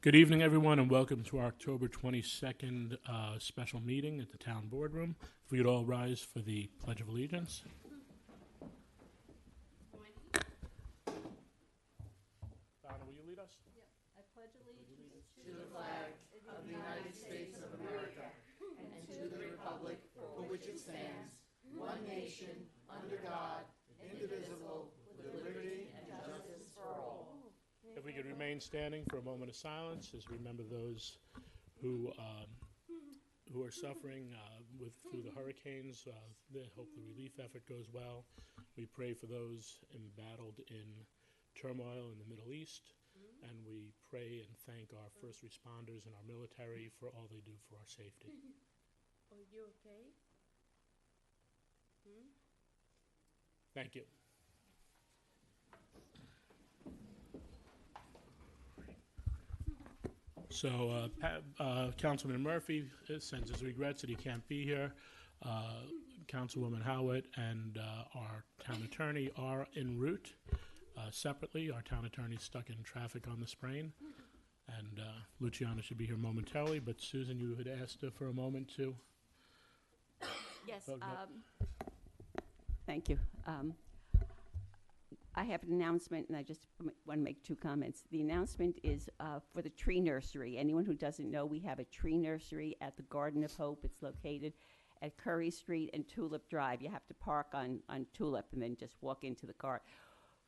Good evening, everyone, and welcome to our October 22nd special meeting at the Town Boardroom. If we could all rise for the Pledge of Allegiance. Donna, will you lead us? Yep. I pledge allegiance to the flag of the United States of America and to the republic for which it stands, one nation, under God, indivisible, with liberty and justice for all. If we could remain standing for a moment of silence as we remember those who are suffering through the hurricanes. Hope the relief effort goes well. We pray for those embattled in turmoil in the Middle East, and we pray and thank our first responders and our military for all they do for our safety. Are you okay? Thank you. So Councilman Murphy sends his regrets that he can't be here. Councilwoman Howitt and our town attorney are en route separately. Our town attorney's stuck in traffic on the Sprain, and Luciana should be here momentarily. But Susan, you had asked her for a moment to. Yes, Oh, no. thank you. I have an announcement, and I just want to make two comments. The announcement is for the tree nursery. Anyone who doesn't know, we have a tree nursery at the Garden of Hope. It's located at Curry Street and Tulip Drive. You have to park on Tulip and then just walk into the car.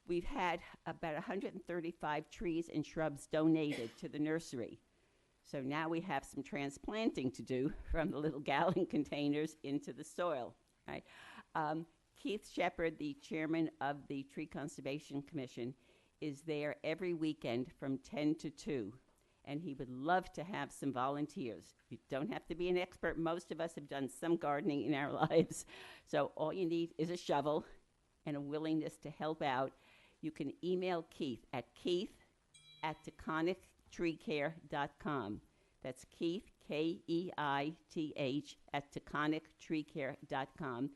We've had about 135 trees and shrubs donated to the nursery. So now we have some transplanting to do from the little gallon containers into the soil, right? Keith Shepard, the chairman of the Tree Conservation Commission, is there every weekend from 10 to 2, and he would love to have some volunteers. You don't have to be an expert. Most of us have done some gardening in our lives. So all you need is a shovel and a willingness to help out. You can email Keith at keith@taconictreecare.com. That's Keith, Keith, @taconictreecare.com.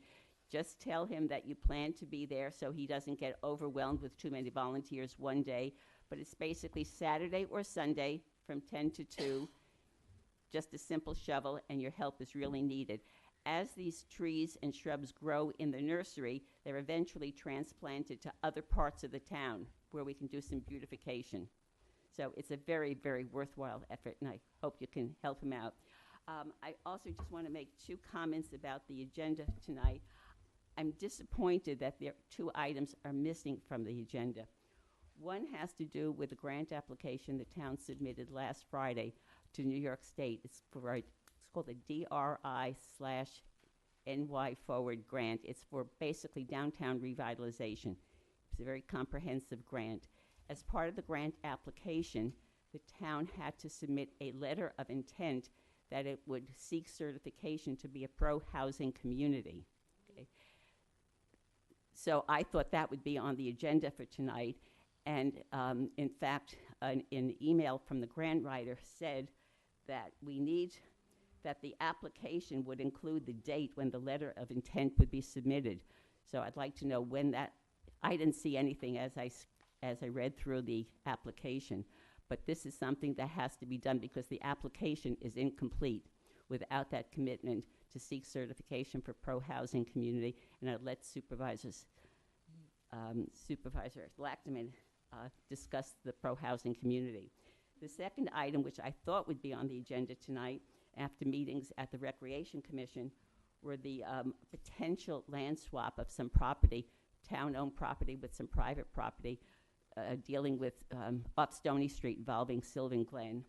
Just tell him that you plan to be there so he doesn't get overwhelmed with too many volunteers one day. But it's basically Saturday or Sunday from 10 to 2, just a simple shovel, and your help is really needed. As these trees and shrubs grow in the nursery, they're eventually transplanted to other parts of the town where we can do some beautification. So it's a very, very worthwhile effort, and I hope you can help him out. I also just want to make two comments about the agenda tonight. I'm disappointed that there two items are missing from the agenda. One has to do with the grant application the town submitted last Friday to New York State. It's called the DRI/NY Forward grant. It's for basically downtown revitalization. It's a very comprehensive grant. As part of the grant application, the town had to submit a letter of intent that it would seek certification to be a pro-housing community. Okay. So I thought that would be on the agenda for tonight. And in fact, an email from the grant writer said that that the application would include the date when the letter of intent would be submitted. So I'd like to know when that. I didn't see anything as I read through the application, but this is something that has to be done because the application is incomplete without that commitment to seek certification for pro-housing community. And I'd let Supervisor Lachman discuss the pro-housing community. The second item, which I thought would be on the agenda tonight after meetings at the Recreation Commission, were the potential land swap of some property, town-owned property with some private property, dealing with off Stony Street involving Sylvan Glen.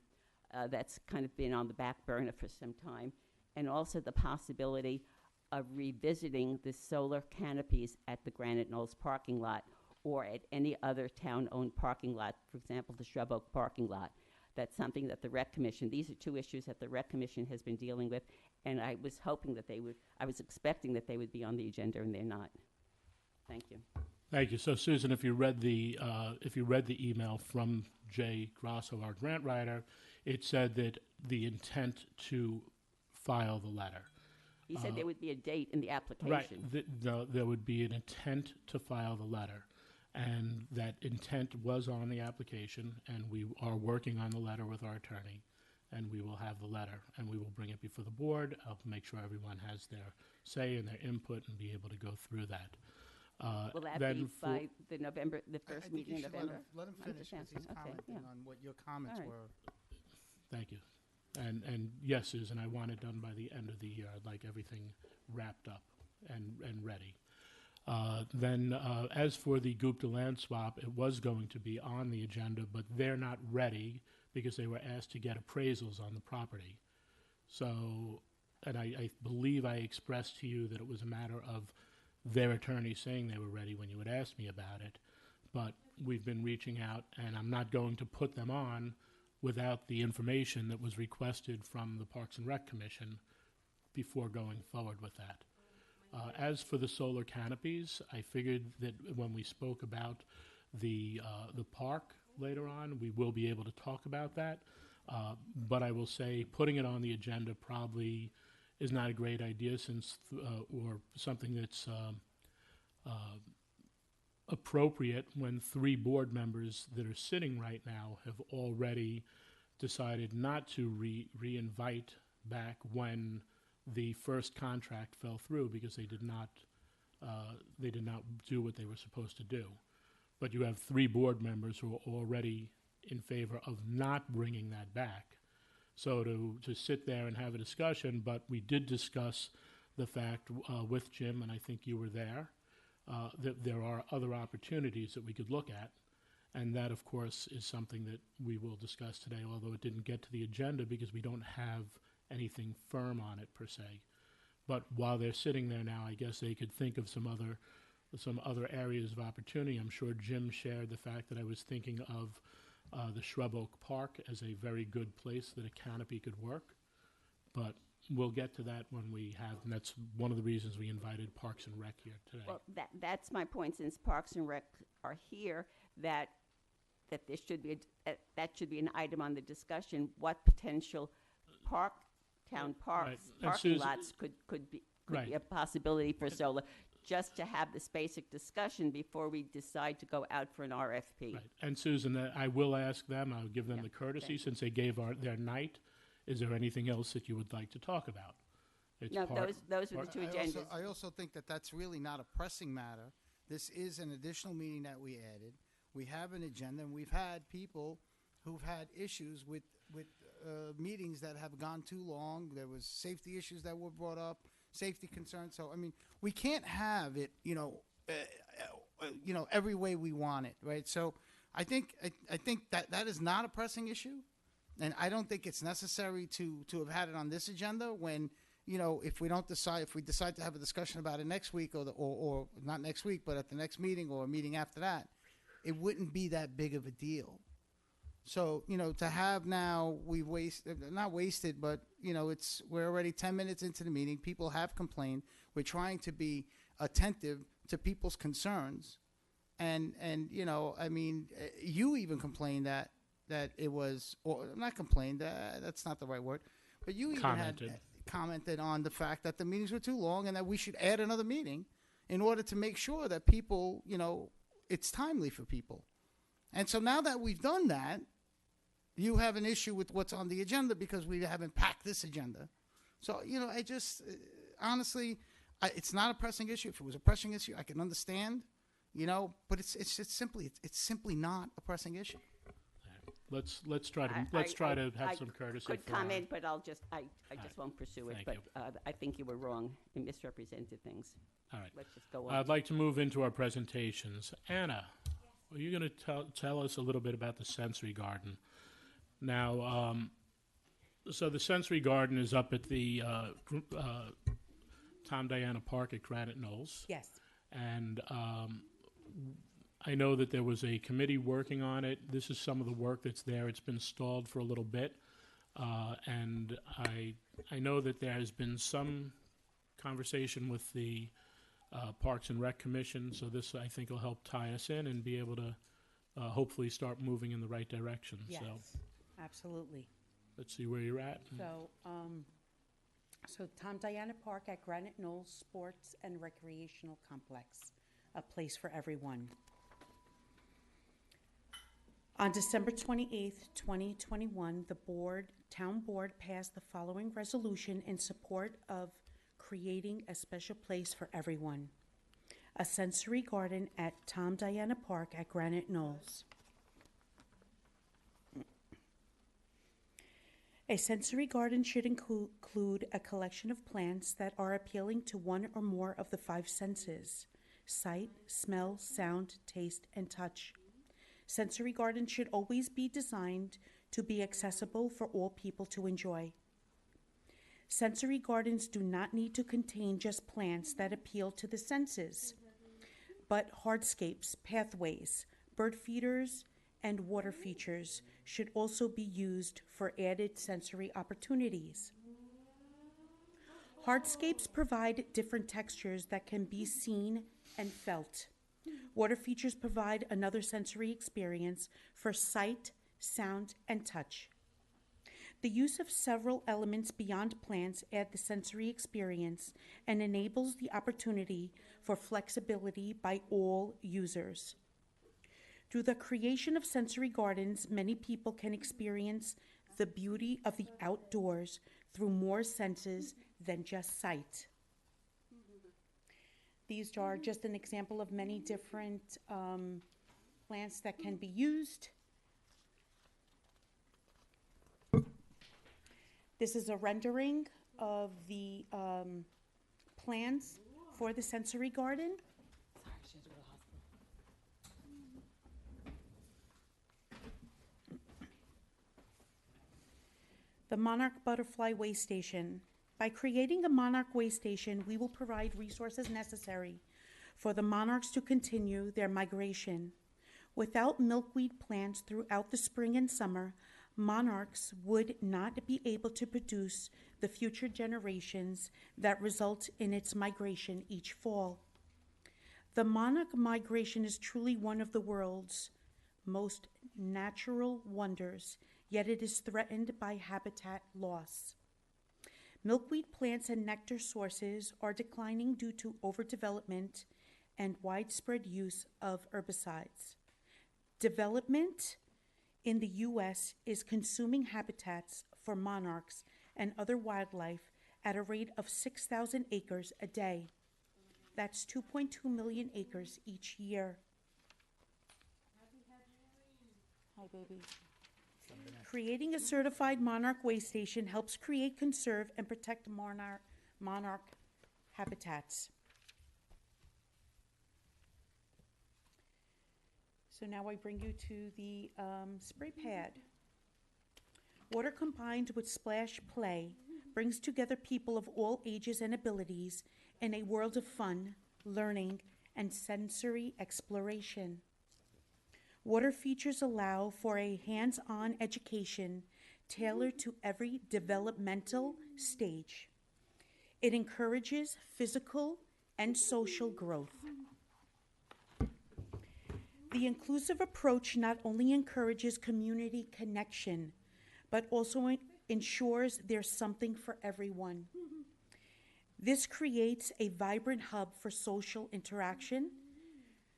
That's kind of been on the back burner for some time. And also the possibility of revisiting the solar canopies at the Granite Knolls parking lot or at any other town-owned parking lot, for example, the Shrub Oak parking lot. That's something that the Rec Commission, these are two issues that the Rec Commission has been dealing with, and I was hoping that I was expecting that they would be on the agenda, and they're not. Thank you. Thank you. So, Susan, if you read the email from Jay Grasso, our grant writer, it said that the intent to file the letter. He said there would be a date in the application. Right. There would be an intent to file the letter. and that intent was on the application, and we are working on the letter with our attorney, and we will have the letter, and we will bring it before the board. I'll make sure everyone has their say and their input and be able to go through that. Will that then be for- by the November, the I first think meeting you in should November? let him I'm finish, just because he's asking. Okay, commenting yeah. on what your comments All right. were. Thank you. And yes, Susan, I want it done by the end of the year. I'd like everything wrapped up and ready. Then, as for the Gupta land swap, it was going to be on the agenda, but they're not ready because they were asked to get appraisals on the property. So, and I believe I expressed to you that it was a matter of their attorney saying they were ready when you had asked me about it. But we've been reaching out, and I'm not going to put them on without the information that was requested from the Parks and Rec Commission before going forward with that. As for the solar canopies, I figured that when we spoke about the park later on, we will be able to talk about that. But I will say, putting it on the agenda probably is not a great idea, since or something that's appropriate when 3 board members that are sitting right now have already decided not to re-invite back when the first contract fell through, because they did not do what they were supposed to do. But you have 3 board members who are already in favor of not bringing that back. So to sit there and have a discussion, but we did discuss the fact with Jim, and I think you were there, that there are other opportunities that we could look at. And that, of course, is something that we will discuss today, although it didn't get to the agenda because we don't have anything firm on it per se. But while they're sitting there now, I guess they could think of some other areas of opportunity. I'm sure Jim shared the fact that I was thinking of the Shrub Oak Park as a very good place that a canopy could work. But we'll get to that when we have, and that's one of the reasons we invited Parks and Rec here today. Well, that's my point, since Parks and Rec are here, that there should be that should be an item on the discussion. What potential town parks, Right. And parking Susan- lots could be Right. a possibility for solar, just to have this basic discussion before we decide to go out for an RFP. Right. And Susan, I will ask them, I'll give them Yeah, the courtesy, thank since they gave their night. Is there anything else that you would like to talk about? It's No, part- those are the two agendas. I also think that that's really not a pressing matter. This is an additional meeting that we added. We have an agenda, and we've had people who've had issues with meetings that have gone too long. There was safety issues that were brought up, safety concerns. So, I mean, we can't have it, every way we want it, right? So I think that is not a pressing issue. And I don't think it's necessary to have had it on this agenda when, if we decide to have a discussion about it next week or not next week, but at the next meeting or a meeting after that, it wouldn't be that big of a deal. So, to have now, not wasted, but, we're already 10 minutes into the meeting. People have complained. We're trying to be attentive to people's concerns. And you even complained that it was, or not complained, that's not the right word, but you even commented on the fact that the meetings were too long and that we should add another meeting in order to make sure that people, it's timely for people. And so now that we've done that, you have an issue with what's on the agenda because we haven't packed this agenda. So, I just, honestly, it's not a pressing issue. If it was a pressing issue, I can understand, but it's simply not a pressing issue. Let's try to have some courtesy. Could for comment, but I just won't pursue it. Thank But you. I think you were wrong and misrepresented things. All right. Let's just go on. I'd like to move into our presentations. Anna, are you going to tell us a little bit about the Sensory Garden? Now, so the Sensory Garden is up at the Tom Diana Park at Granite Knolls. Yes. And I know that there was a committee working on it. This is some of the work that's there. It's been stalled for a little bit. And I know that there has been some conversation with the Parks and Rec Commission, so this, I think, will help tie us in and be able to hopefully start moving in the right direction. Yes, So absolutely. let's see where you're at. So Tom Diana Park at Granite Knolls Sports and Recreational Complex, a place for everyone. On December 28th, 2021, the town board passed the following resolution in support of creating a special place for everyone. A sensory garden at Tom Diana Park at Granite Knolls. A sensory garden should include a collection of plants that are appealing to one or more of the five senses: sight, smell, sound, taste, and touch. Sensory gardens should always be designed to be accessible for all people to enjoy. Sensory gardens do not need to contain just plants that appeal to the senses, but hardscapes, pathways, bird feeders, and water features should also be used for added sensory opportunities. Hardscapes provide different textures that can be seen and felt. Water features provide another sensory experience for sight, sound, and touch. The use of several elements beyond plants add the sensory experience and enables the opportunity for flexibility by all users. Through the creation of sensory gardens, many people can experience the beauty of the outdoors through more senses than just sight. These are just an example of many different plants that can be used. This is a rendering of the plans for the sensory garden. The Monarch Butterfly Way Station. By creating a Monarch Way Station, we will provide resources necessary for the monarchs to continue their migration. Without milkweed plants throughout the spring and summer, monarchs would not be able to produce the future generations that result in its migration each fall. The monarch migration is truly one of the world's most natural wonders, yet it is threatened by habitat loss. Milkweed plants and nectar sources are declining due to overdevelopment and widespread use of herbicides. Development in the U.S. is consuming habitats for monarchs and other wildlife at a rate of 6,000 acres a day. That's 2.2 million acres each year. Hi, baby. Creating a certified Monarch Way Station helps create, conserve, and protect monarch habitats. So now I bring you to the spray pad. Water combined with splash play brings together people of all ages and abilities in a world of fun, learning, and sensory exploration. Water features allow for a hands-on education tailored to every developmental stage. It encourages physical and social growth. The inclusive approach not only encourages community connection, but also ensures there's something for everyone. This creates a vibrant hub for social interaction,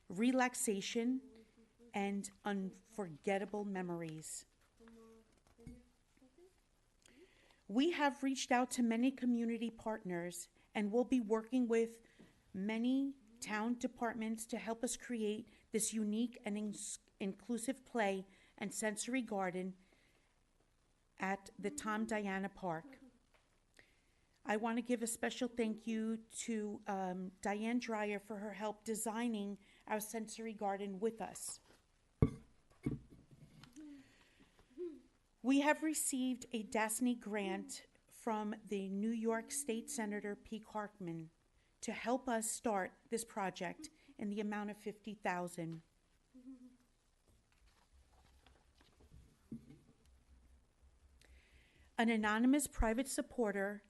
relaxation, and unforgettable memories. We have reached out to many community partners and will be working with many town departments to help us create this unique and inclusive play and sensory garden at the Tom Diana Park. I want to give a special thank you to Diane Dreyer for her help designing our sensory garden with us. We have received a DASNY grant from the New York State Senator Pete Harkman to help us start this project in the amount of $50,000. An anonymous private supporter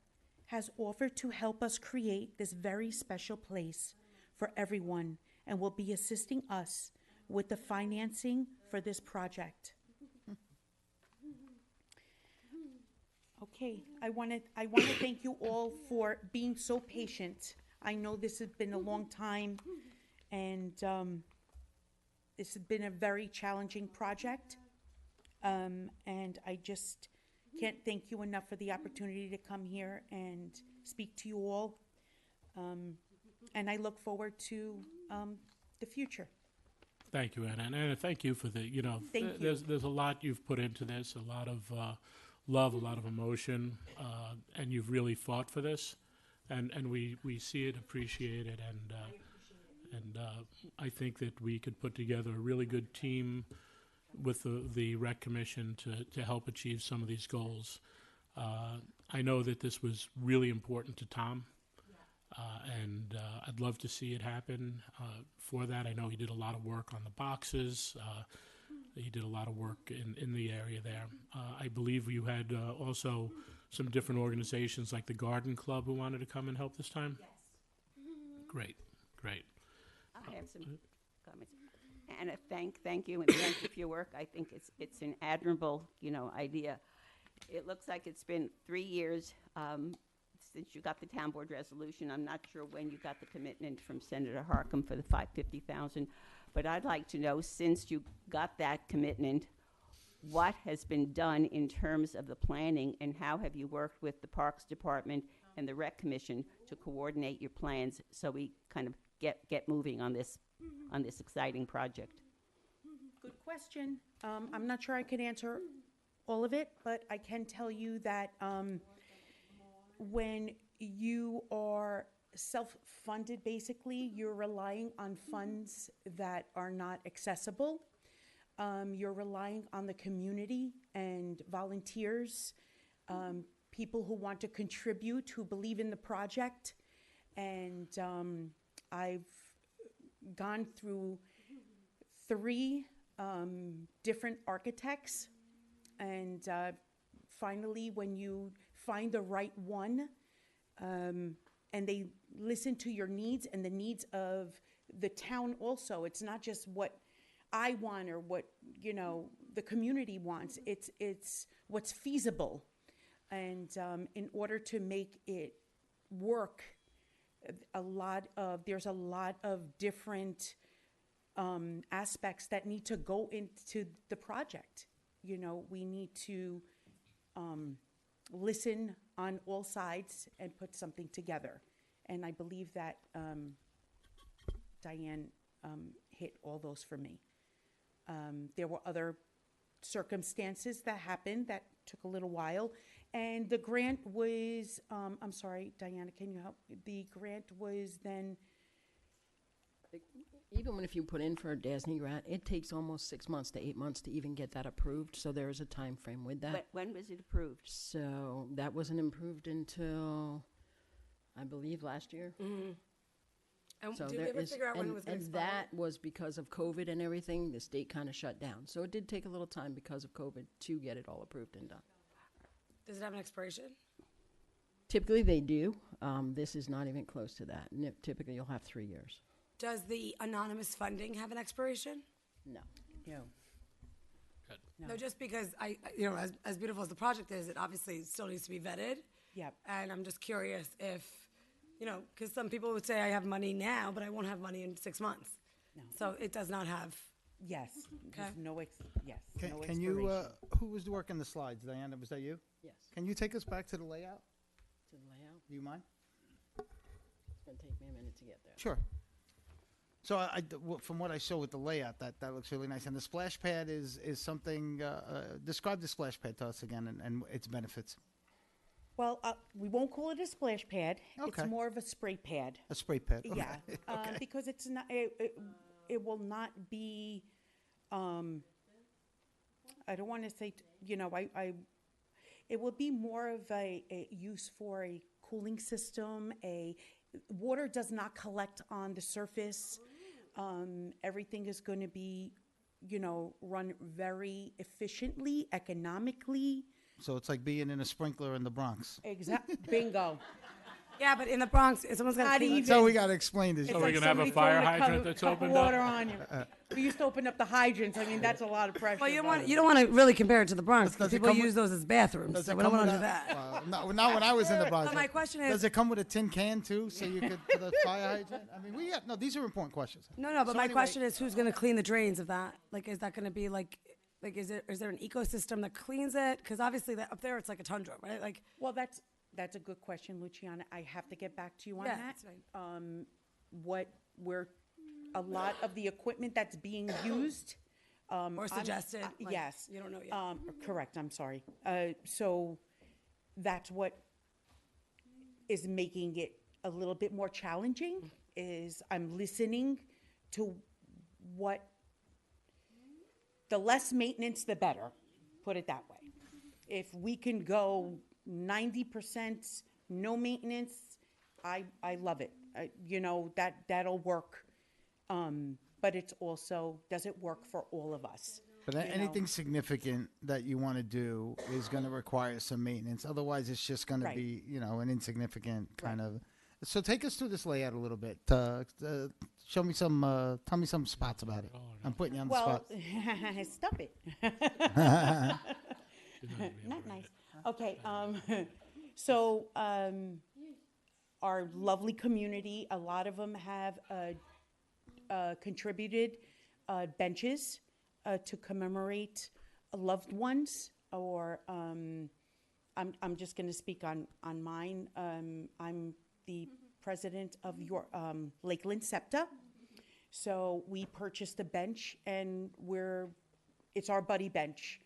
has offered to help us create this very special place for everyone and will be assisting us with the financing for this project. Okay, I want to thank you all for being so patient. I know this has been a long time, and this has been a very challenging project. And I just can't thank you enough for the opportunity to come here and speak to you all. And I look forward to the future. Thank you, Anna, and thank you for the, Thank you. there's a lot you've put into this, a lot of love, a lot of emotion, and you've really fought for this, and we see it, appreciate it, and I think that we could put together a really good team with the Rec Commission to help achieve some of these goals. I know that this was really important to Tom. And I'd love to see it happen. For that, I know he did a lot of work on the boxes. He did a lot of work in the area there. I believe you had also some different organizations like the Garden Club who wanted to come and help this time? Yes. Great. I have some comments. And thank you, and thank you for your work. I think it's an admirable, idea. It looks like it's been 3 years since you got the town board resolution. I'm not sure when you got the commitment from Senator Harcum for the $550,000, but I'd like to know, since you got that commitment, what has been done in terms of the planning, and how have you worked with the Parks Department and the Rec Commission to coordinate your plans so we kind of get moving on this exciting project? Good question. I'm not sure I can answer all of it, but I can tell you that when you are self-funded, basically, you're relying on funds that are not accessible. You're relying on the community and volunteers, people who want to contribute, who believe in the project. And I've gone through 3 different architects, and finally, when you find the right one, and they listen to your needs and the needs of the town also. It's not just what I want or what, the community wants. It's what's feasible. And in order to make it work, there's a lot of different aspects that need to go into the project. We need to listen on all sides and put something together. And I believe that Diane hit all those for me. There were other circumstances that happened that took a little while. And the grant was, I'm sorry, Diana, can you help? The grant was then... Even if you put in for a DASNY grant, it takes almost 6 months to 8 months to even get that approved. So there is a time frame with that. When was it approved? So that wasn't approved until, I believe, last year. Mm-hmm. And So did we there ever is- figure out when it was going to and expire? that was because of COVID and everything. The state kind of shut down. So it did take a little time because of COVID to get it all approved and done. Does it have an expiration? Typically they do. This is not even close to that. Typically you'll have 3 years. Does the anonymous funding have an expiration? No. No. No. No, just because as beautiful as the project is, it obviously still needs to be vetted. Yep. And I'm just curious if, because some people would say I have money now, but I won't have money in 6 months. No. So it does not have. Yes. There's Okay. no yes. Can, no can you, expiration. who was working the slides? Diana, was that you? Yes. Can you take us back to the layout? To the layout. Do you mind? It's going to take me a minute to get there. Sure. So from what I saw with the layout, that looks really nice. And the splash pad is something, describe the splash pad to us again and its benefits. Well, we won't call it a splash pad. Okay. It's more of a spray pad. A spray pad. Okay. Yeah, because it's not. It will not be. I don't want to say. It will be more of a use for a cooling system. Water does not collect on the surface. Everything is going to be, run very efficiently, economically. So it's like being in a sprinkler in the Bronx. Bingo. Yeah, but in the Bronx, someone's got Not to clean even. So we got to explain this. So It's we're like gonna have a somebody fire throwing hydrant cup- that's cup of opened up? water on you. We used to open up the hydrants. I mean, that's a lot of pressure. Well, you but- don't want to really compare it to the Bronx because Does it people come with- use those as bathrooms, Does so it we don't come want to with do a- that. Well, not when I was in the Bronx. But my question is- does it come with a tin can too, so you could put a fire hydrant? I mean, we got no. These are important questions. No, but So my anyway- question is, who's going to clean the drains of that? Like, is that going to be like, is there an ecosystem that cleans it? Because obviously up there it's like a tundra, right? Like, Well, that's a good question, Luciana. I have to get back to you on Yeah, that. that's fine. A lot of the equipment that's being used. or I'm- suggested. like, yes. You don't know yet. Correct, I'm sorry. So that's what is making it a little bit more challenging, is I'm listening to what, the less maintenance, the better, put it that way. If we can go 90% no maintenance, I love it. That'll work. But it's also, does it work for all of us? But you know? anything significant that you want to do is going to require some maintenance. Otherwise, it's just going to Right. be, an insignificant kind Right. of. So take us through this layout a little bit. Show me some. Tell me some spots about it. I'm putting you on the Well, spot. stop it. Not nice. Okay, so, our lovely community, a lot of them have, contributed, benches, to commemorate loved ones, or, I'm just gonna speak on mine. I'm the president of your, Lakeland SEPTA. So we purchased a bench, and it's our buddy bench.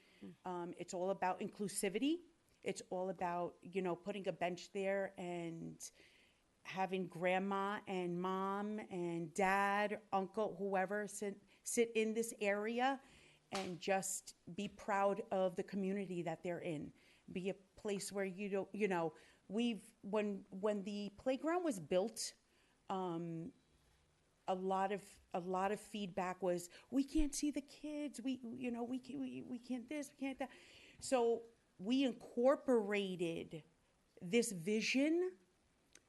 It's all about inclusivity. It's all about, putting a bench there and having grandma and mom and dad, uncle, whoever sit in this area and just be proud of the community that they're in. Be a place where when the playground was built, a lot of feedback was, we can't see the kids, we can't this, we can't that. So we incorporated this vision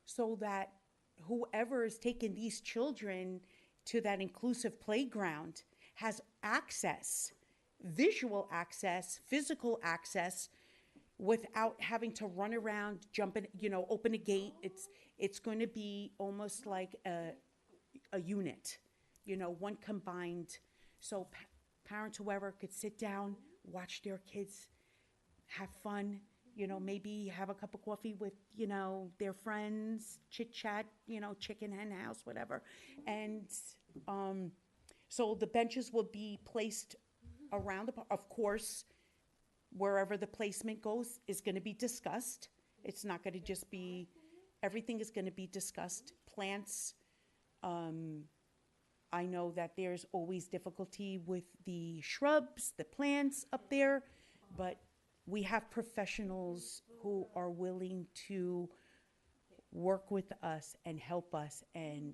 so that whoever is taking these children to that inclusive playground has access, visual access, physical access, without having to run around, jump in, open a gate. It's going to be almost like a unit, one combined. So parents, whoever, could sit down, watch their kids, have fun, maybe have a cup of coffee with, their friends, chit chat, chicken hen house, whatever. And so the benches will be placed around of course, wherever the placement goes is going to be discussed. It's not going to just be, everything is going to be discussed. Plants, I know that there's always difficulty with the shrubs, the plants up there, but we have professionals who are willing to work with us and help us and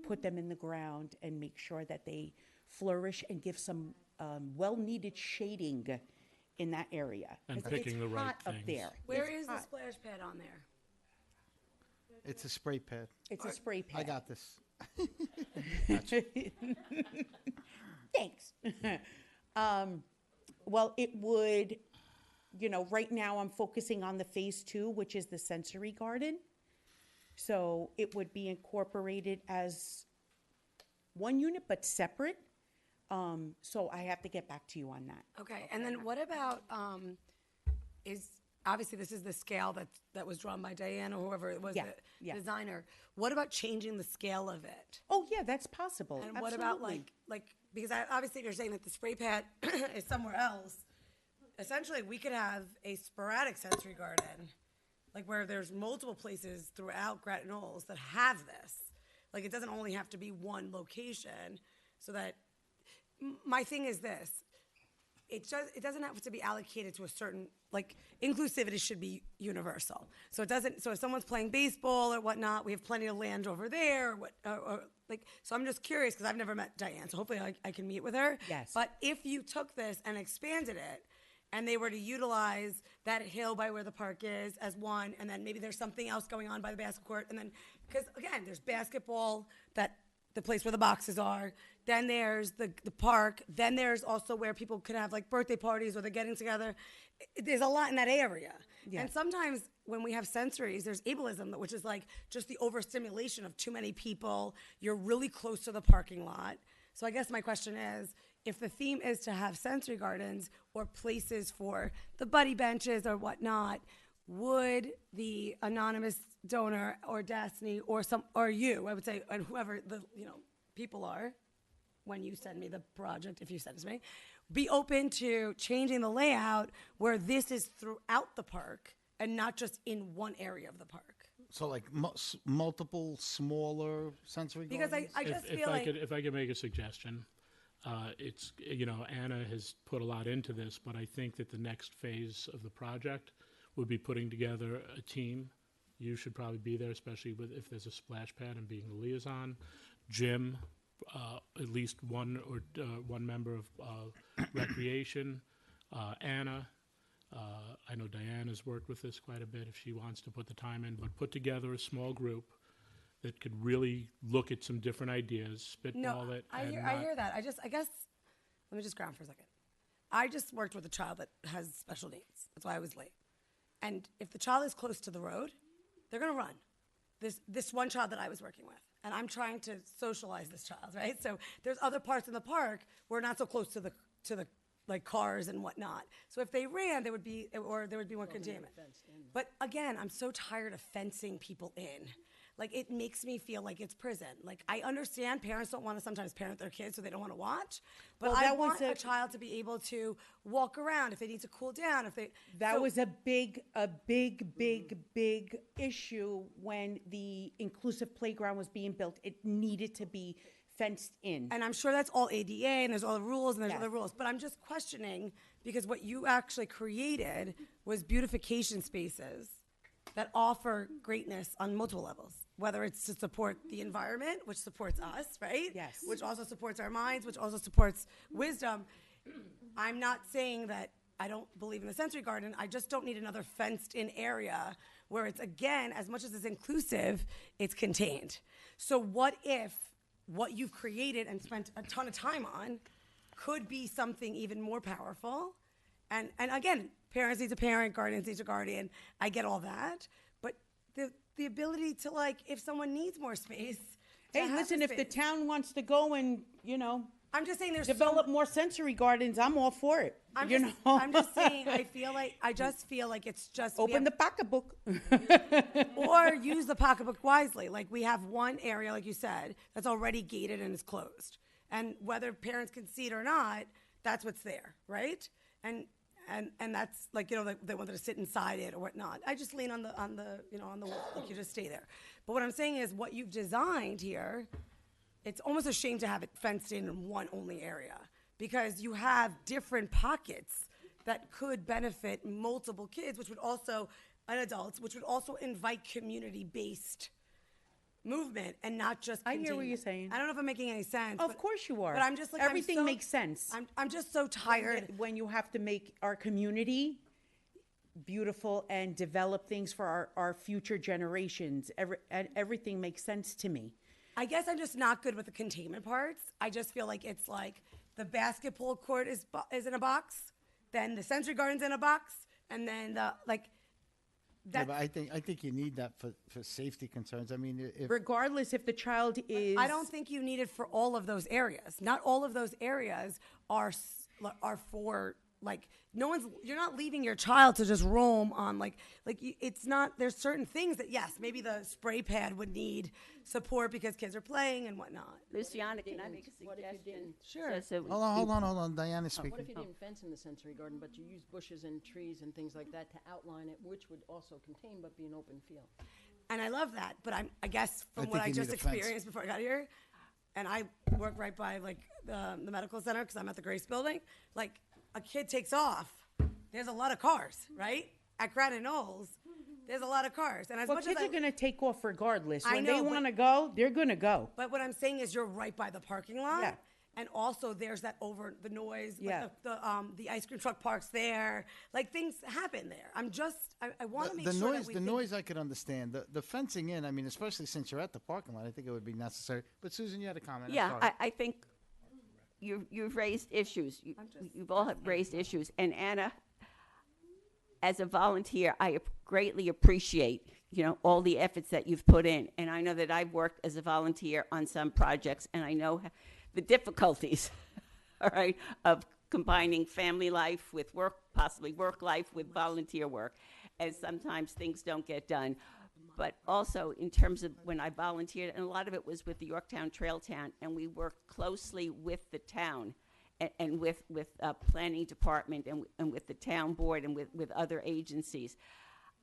put them in the ground and make sure that they flourish and give some well-needed shading in that area. And 'Cause picking it's the right hot up things. there. Where It's is the hot. splash pad on there? It's a spray pad. It's a spray pad. I got this. Thanks. Well, it would, right now I'm focusing on the phase 2, which is the sensory garden. So it would be incorporated as one unit, but separate. So I have to get back to you on that. Okay, and then what about, obviously this is the scale that was drawn by Diane or whoever it was, Yeah, the yeah. designer. What about changing the scale of it? Oh, yeah, that's possible. And what about Absolutely. because obviously you're saying that the spray pad is somewhere else. Essentially, we could have a sporadic sensory garden, like where there's multiple places throughout Grattan Knolls that have this. Like it doesn't only have to be one location, so that my thing is this. It doesn't have to be allocated to a certain, like, inclusivity should be universal. So it doesn't, so if someone's playing baseball or whatnot, we have plenty of land over there, so I'm just curious, because I've never met Diane, so hopefully I can meet with her. Yes. But if you took this and expanded it, and they were to utilize that hill by where the park is as one, and then maybe there's something else going on by the basketball court, and then, because again, there's basketball, that the place where the boxes are, then there's the park, then there's also where people could have like birthday parties or they're getting together. There's a lot in that area. Yeah. And sometimes when we have sensories, there's ableism, which is like just the overstimulation of too many people. You're really close to the parking lot. So I guess my question is, if the theme is to have sensory gardens or places for the buddy benches or whatnot, would the anonymous donor or Destiny or you, I would say, and whoever the people are, when you send me the project, if you send it to me, be open to changing the layout where this is throughout the park and not just in one area of the park? So like multiple smaller sensory Because gardens? I just feel like If I could make a suggestion, it's, Anna has put a lot into this, but I think that the next phase of the project would be putting together a team. You should probably be there, especially if there's a splash pad and being the liaison. Jim, at least one member of recreation. Anna, I know Diana's worked with this quite a bit if she wants to put the time in, but put together a small group that could really look at some different ideas, spitball it. I and hear that. I guess, let me just ground for a second. I just worked with a child that has special needs. That's why I was late. And if the child is close to the road, they're going to run. This one child that I was working with, and I'm trying to socialize this child, right? So there's other parts in the park where not so close to the like cars and whatnot. So if they ran, there would be more containment. But again, I'm so tired of fencing people in. Like, it makes me feel like it's prison. Like, I understand parents don't want to sometimes parent their kids, so they don't want to watch. But Well, I that was want a child to be able to walk around if they need to cool down. That was a big issue when the inclusive playground was being built. It needed to be fenced in. And I'm sure that's all ADA, and there's all the rules, and there's Yes. other rules. But I'm just questioning, because what you actually created was beautification spaces that offer greatness on multiple levels, whether it's to support the environment, which supports us, right? Yes. Which also supports our minds, which also supports wisdom. I'm not saying that I don't believe in the sensory garden. I just don't need another fenced-in area where it's, again, as much as it's inclusive, it's contained. So what if what you've created and spent a ton of time on could be something even more powerful? And again, parents need a parent, guardians need a guardian. I get all that. But the ability to, like, if someone needs more space. to Hey, have listen, the if the space. town wants to go and, I'm just saying there's develop more sensory gardens, I'm all for it. I'm you just, know? I'm just saying, I just feel like it's just. we Open have- the pocketbook. or use the pocketbook wisely. Like, we have one area, like you said, that's already gated and is closed. And whether parents can see it or not, that's what's there, right? And that's like, like they wanted to sit inside it or whatnot. I just lean on the wall, like, you just stay there. But what I'm saying is, what you've designed here, it's almost a shame to have it fenced in one only area, because you have different pockets that could benefit multiple kids, and adults, which would also invite community-based movement and not just I hear what containment. you're saying. I don't know if I'm making any sense. Of but- course you are. But I'm just like, Everything makes sense. I'm just so tired. When you have to make our community beautiful and develop things for our future generations, everything makes sense to me. I guess I'm just not good with the containment parts. I just feel like it's like the basketball court is in a box, then the sensory garden's in a box, and then Yeah, but I think you need that for safety concerns. I mean, if Regardless if the child is. I don't think you need it for all of those areas. Not all of those areas are for, like, you're not leaving your child to just roam on, it's not, there's certain things that, yes, maybe the spray pad would need support because kids are playing and whatnot. Luciana, can I make a What if you suggestion? Sure. So hold on, Diana's speaking. What if you didn't fence in the sensory garden, but you use bushes and trees and things like that to outline it, which would also contain but be an open field? And I love that, but I guess I from what think I you just need a fence. experienced before I got here, and I work right by, like, the medical center because I'm at the Grace Building, like, a kid takes off, there's a lot of cars, right? At Granite Knolls, there's a lot of cars. And as Well, much kids as are going to take off regardless. I When know, they but- want to go, they're going to go. But what I'm saying is, you're right by the parking lot. Yeah. And also, there's that over the noise. Yeah. Like the ice cream truck parks there. Like things happen there. I want to make The sure noise, that we the think- noise I could understand. The fencing in, I mean, especially since you're at the parking lot, I think it would be necessary. But Susan, you had a comment. I'm Yeah, sorry. I think you've raised issues. You've all have raised issues. And Anna, as a volunteer, I greatly appreciate, all the efforts that you've put in. And I know that I've worked as a volunteer on some projects, and I know the difficulties, all right, of combining family life with work, possibly work life with volunteer work. And sometimes things don't get done. But also in terms of when I volunteered, and a lot of it was with the Yorktown Trail Town, and we worked closely with the town and with planning department and with the town board and with other agencies.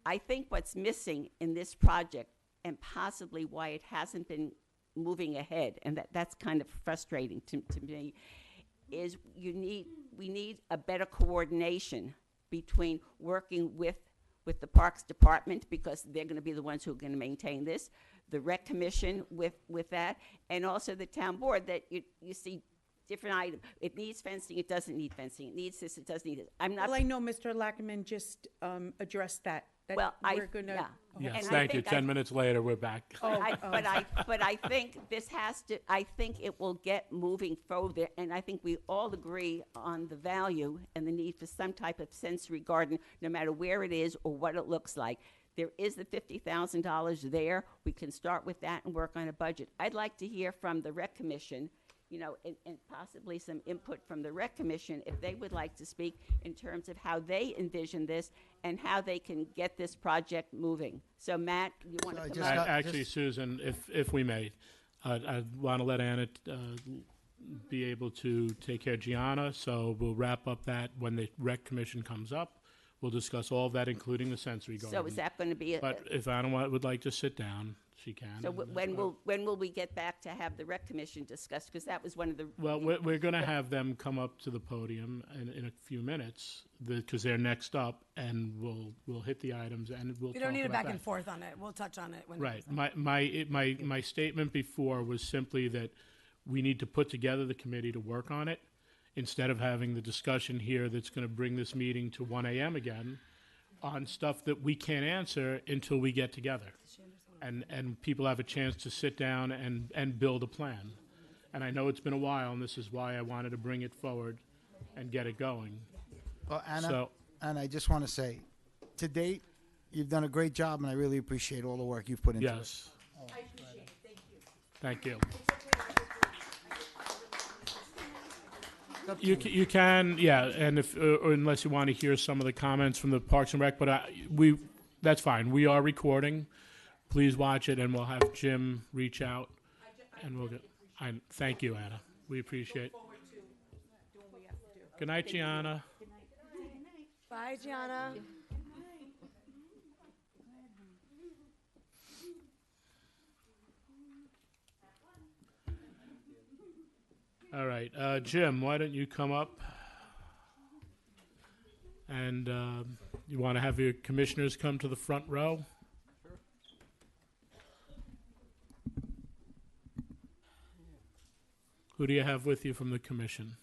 I think what's missing in this project, and possibly why it hasn't been moving ahead, and that's kind of frustrating to me, is we need a better coordination between working with the Parks Department, because they're going to be the ones who are going to maintain this, the Rec Commission with that, and also the town board, that you see different items. It needs fencing, it doesn't need fencing. It needs this, it doesn't need it. I'm not. Well, I know Mr. Lackerman just addressed that. Well, we're gonna. yeah. Yes, And I thank you. think 10 minutes later, we're back. But I think this has to, I think it will get moving further, and I think we all agree on the value and the need for some type of sensory garden, no matter where it is or what it looks like. There is the $50,000 there. We can start with that and work on a budget. I'd like to hear from the Rec Commission, and possibly some input from the Rec Commission, if they would like to speak in terms of how they envision this and how they can get this project moving. So Matt, you want So I to just come up? got- Actually, Susan, if we may, I'd want to let Anna be able to take care of Gianna, so we'll wrap up that when the Rec Commission comes up. We'll discuss all of that, including the sensory garden. So is that going to be, But if Anna would like to sit down, she can. so and that's when will we get back to have the Rec Commission discuss? Because that was one of the. Well, we're going to have them come up to the podium in a few minutes, because they're next up, and we'll hit the items, and we'll We talk don't need a about back that. and forth on it. We'll touch on it when. Right. My statement before was simply that we need to put together the committee to work on it, instead of having the discussion here that's going to bring this meeting to 1 a.m. again on stuff that we can't answer until we get together. And people have a chance to sit down and build a plan. And I know it's been a while, and this is why I wanted to bring it forward and get it going. Well, Anna, So- and I just want to say, to date, you've done a great job, and I really appreciate all the work you've put into it. Yes. Thank you. You can, yeah, and if, or unless you want to hear some of the comments from the Parks and Rec, but that's fine. We are recording. Please watch it, and we'll have Jim reach out, and we'll get, thank you, Anna. We appreciate it. Good night, Gianna. Bye, Gianna. All right, Jim, why don't you come up? And you want to have your commissioners come to the front row? Who do you have with you from the commission?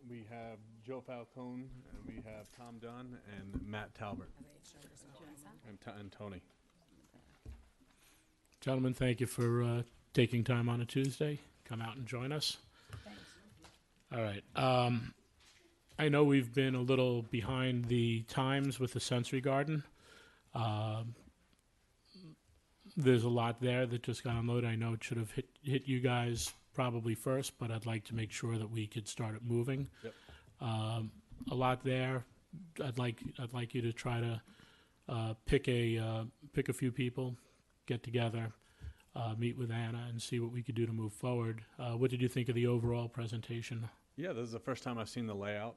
We have Joe Falcone, and we have Tom Dunn, and Matt Talbert, and Tony. Gentlemen, thank you for taking time on a Tuesday. Come out and join us. All right. I know we've been a little behind the times with the sensory garden. There's a lot there that just got unloaded. I know it should have hit you guys probably first, but I'd like to make sure that we could start it moving. Yep. A lot there. I'd like you to try to pick a few people, get together, meet with Anna, and see what we could do to move forward. What did you think of the overall presentation? Yeah, this is the first time I've seen the layout.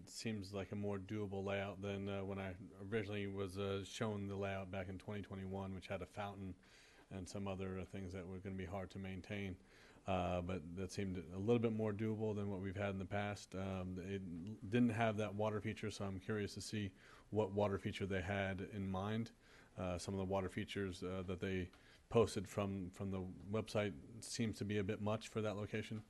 Seems like a more doable layout than when I originally was shown the layout back in 2021, which had a fountain and some other things that were going to be hard to maintain. But that seemed a little bit more doable than what we've had in the past. It didn't have that water feature, so I'm curious to see what water feature they had in mind. Some of the water features that they posted from the website seems to be a bit much for that location.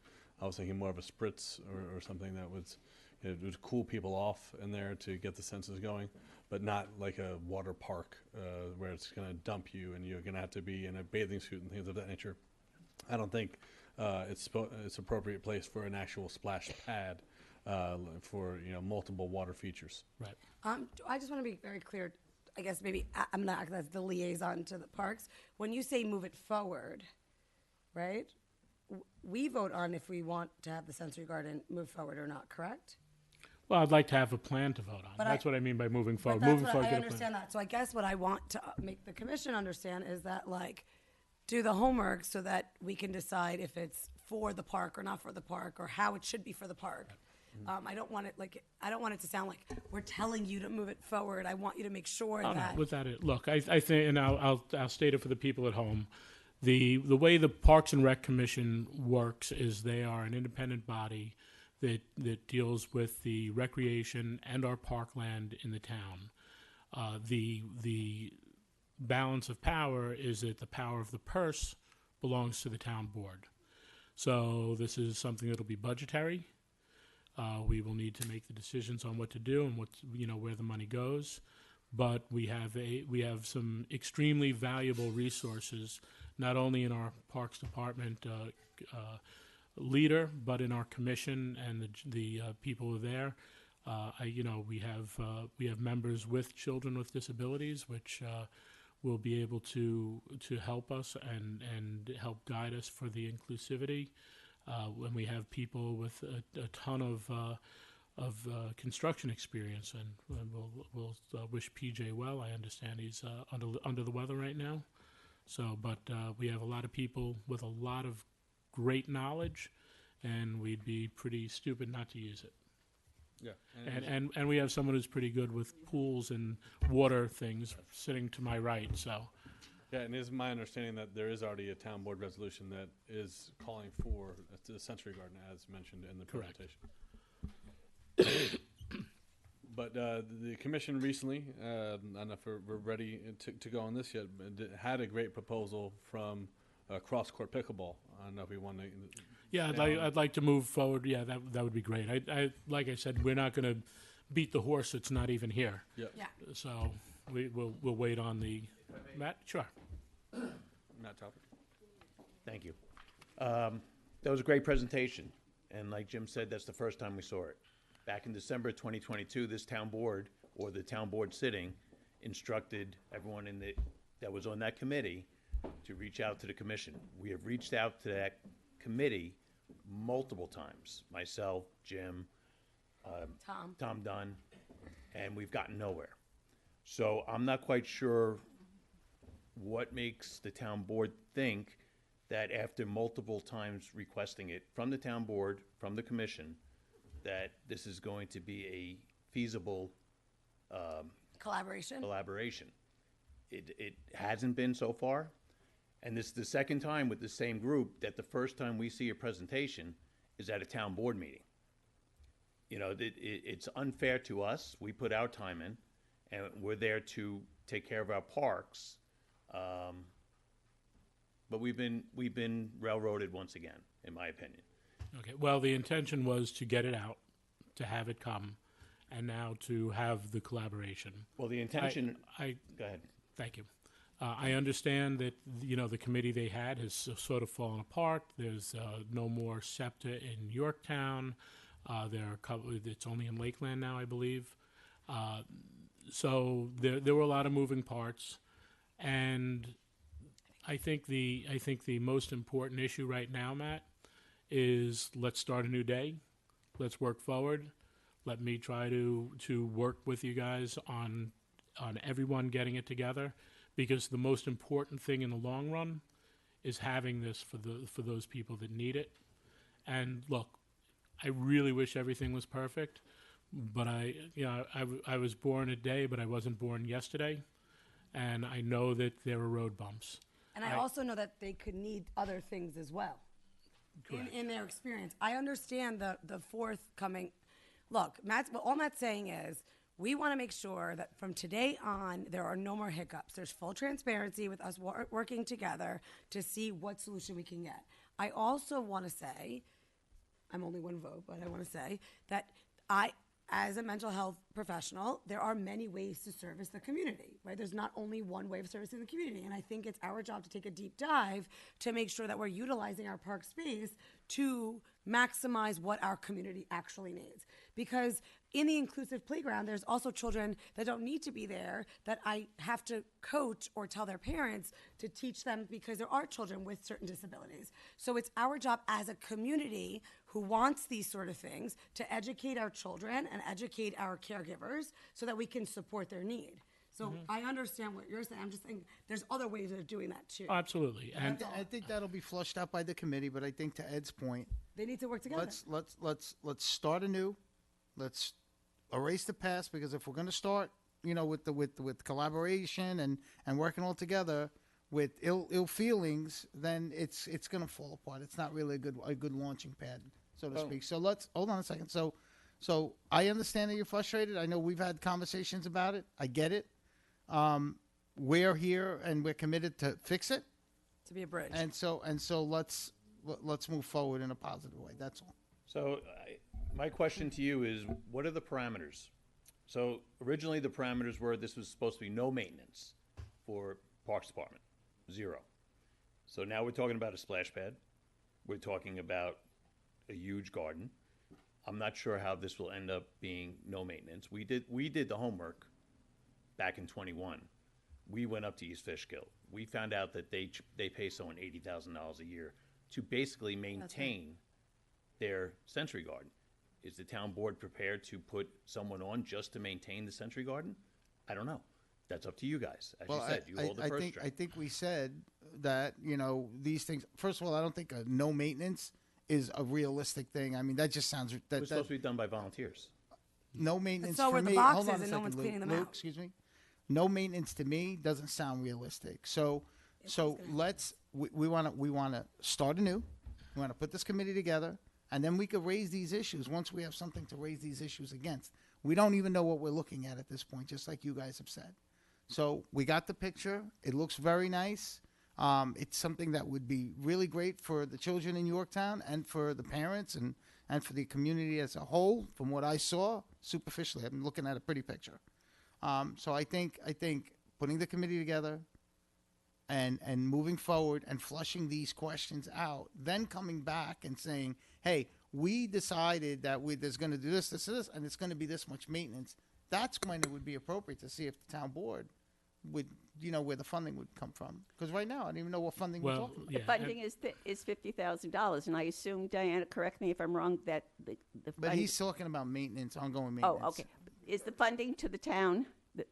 I was thinking more of a spritz or something that was, it would cool people off in there to get the senses going, but not like a water park where it's going to dump you and you're going to have to be in a bathing suit and things of that nature. I don't think it's appropriate place for an actual splash pad for multiple water features. Right. I just want to be very clear. I guess maybe I'm not acting as the liaison to the parks. When you say move it forward, right? We vote on if we want to have the sensory garden move forward or not, correct? Well, I'd like to have a plan to vote on. But That's what I mean by moving But forward. that's Moving what forward, I get a plan. understand that. So I guess what I want to make the commission understand is that, like, do the homework so that we can decide if it's for the park or not for the park, or how it should be for the park. I don't want it to sound like we're telling you to move it forward. I want you to make sure Oh, no, that. without it. Look, I think, and I'll state it for the people at home. The way the Parks and Rec Commission works is they are an independent body that deals with the recreation and our parkland in the town. The balance of power is that the power of the purse belongs to the town board. So this is something that'll be budgetary. We will need to make the decisions on what to do and where the money goes. But we have some extremely valuable resources, not only in our Parks Department leader, but in our commission and the people who are there. We have members with children with disabilities, which will be able to help us and help guide us for the inclusivity. When we have people with a ton of construction experience, and we'll wish PJ well. I understand he's under the weather right now. So, but we have a lot of people with a lot of great knowledge, and we'd be pretty stupid not to use it. Yeah. And we have someone who's pretty good with pools and water things sitting to my right. So. Yeah, and it is my understanding that there is already a town board resolution that is calling for the sensory garden, as mentioned in the Correct. presentation. But the commission recently, I don't know if we're ready to go on this yet, but had a great proposal from Cross Court Pickleball. I don't know if we want to. Yeah, I'd like to move forward. Yeah, that would be great. I like I said, we're not going to beat the horse that's not even here. Yeah. Yeah. So we'll wait on the Matt. Sure. Matt Topic. Thank you. That was a great presentation, and like Jim said, that's the first time we saw it. Back in December 2022, this town board, or the town board sitting, instructed everyone that was on that committee to reach out to the commission. We have reached out to that committee multiple times, myself, Jim, Tom Dunn, and we've gotten nowhere. So I'm not quite sure what makes the town board think that after multiple times requesting it from the town board, from the commission, that this is going to be a feasible Collaboration. It hasn't been so far, and this is the second time with the same group that the first time we see a presentation is at a town board meeting. It's unfair to us. We put our time in, and we're there to take care of our parks. But we've been railroaded once again, in my opinion. Okay. Well, the intention was to get it out, to have it come, and now to have the collaboration. Well, the intention. Go ahead. Thank you. I understand that the committee they had has sort of fallen apart. There's no more SEPTA in Yorktown. There are a couple. It's only in Lakeland now, I believe. So there were a lot of moving parts, and I think the most important issue right now, Matt, is let's start a new day. Let's work forward. Let me try to work with you guys on everyone getting it together, because the most important thing in the long run is having this for those people that need it. And look, I really wish everything was perfect, but I was born a day, but I wasn't born yesterday, and I know that there are road bumps. And I also know that they could need other things as well. In their experience. I understand the forthcoming. Look, all Matt's saying is we want to make sure that from today on there are no more hiccups. There's full transparency with us working together to see what solution we can get. I also want to say I'm only one vote, but I want to say that as a mental health professional, there are many ways to service the community, right? There's not only one way of servicing the community. And I think it's our job to take a deep dive to make sure that we're utilizing our park space to maximize what our community actually needs. Because in the inclusive playground, there's also children that don't need to be there that I have to coach or tell their parents to teach them, because there are children with certain disabilities. So it's our job as a community who wants these sort of things to educate our children and educate our caregivers so that we can support their need. So I understand what you're saying. I'm just saying there's other ways of doing that too. Absolutely. And I think that'll be flushed out by the committee, but I think to Ed's point, They need to work together. let's start anew. Let's erase the past, because if we're going to start, with collaboration and working all together with ill feelings, then it's going to fall apart. It's not really a good launching pad, so to speak. So let's hold on a second. So I understand that you're frustrated. I know we've had conversations about it. I get it. We're here and we're committed to fix it. To be a bridge. And so let's move forward in a positive way. That's all. So my question to you is, what are the parameters? So originally the parameters were this was supposed to be no maintenance for Parks Department, 0. So now we're talking about a splash pad. We're talking about a huge garden. I'm not sure how this will end up being no maintenance. We did the homework back in '21. We went up to East Fishkill. We found out that they pay someone $80,000 a year to basically maintain their Century Garden. Is the town board prepared to put someone on just to maintain the Century Garden? I don't know. That's up to you guys. As you said, you hold the purse string. I think we said that, these things, first of all, I don't think no maintenance is a realistic thing. I mean, that just sounds, It was supposed to be done by volunteers. no maintenance so for were the me. boxes Hold on a and no second, one's Luke. cleaning them Luke, out. excuse me. No maintenance to me doesn't sound realistic. So we want to start anew. We want to put this committee together, and then we could raise these issues once we have something to raise these issues against. We don't even know what we're looking at this point, just like you guys have said. So we got the picture. It looks very nice. It's something that would be really great for the children in Yorktown and for the parents and for the community as a whole. From what I saw, superficially, I'm looking at a pretty picture. So I think putting the committee together and moving forward and flushing these questions out, then coming back and saying, hey, we decided that there's going to do this, and it's going to be this much maintenance. That's when it would be appropriate to see if the town board would, where the funding would come from. Because right now, I don't even know what funding we're talking about. yeah, Funding is $50,000, and I assume, Diana, correct me if I'm wrong, that the But fund- he's talking about maintenance, ongoing maintenance. Oh, okay. Is the funding to the town?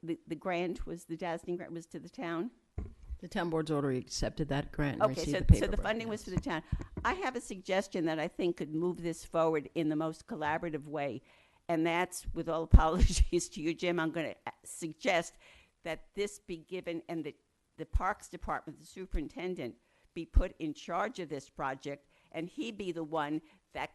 The grant was, the DASNY grant was to the town? The town board's already accepted that grant and Okay, received so the the paperwork. funding was for the town. I have a suggestion that I think could move this forward in the most collaborative way, and that's, with all apologies to you, Jim, I'm going to suggest that this be given, and the Parks Department, the superintendent, be put in charge of this project, and he be the one that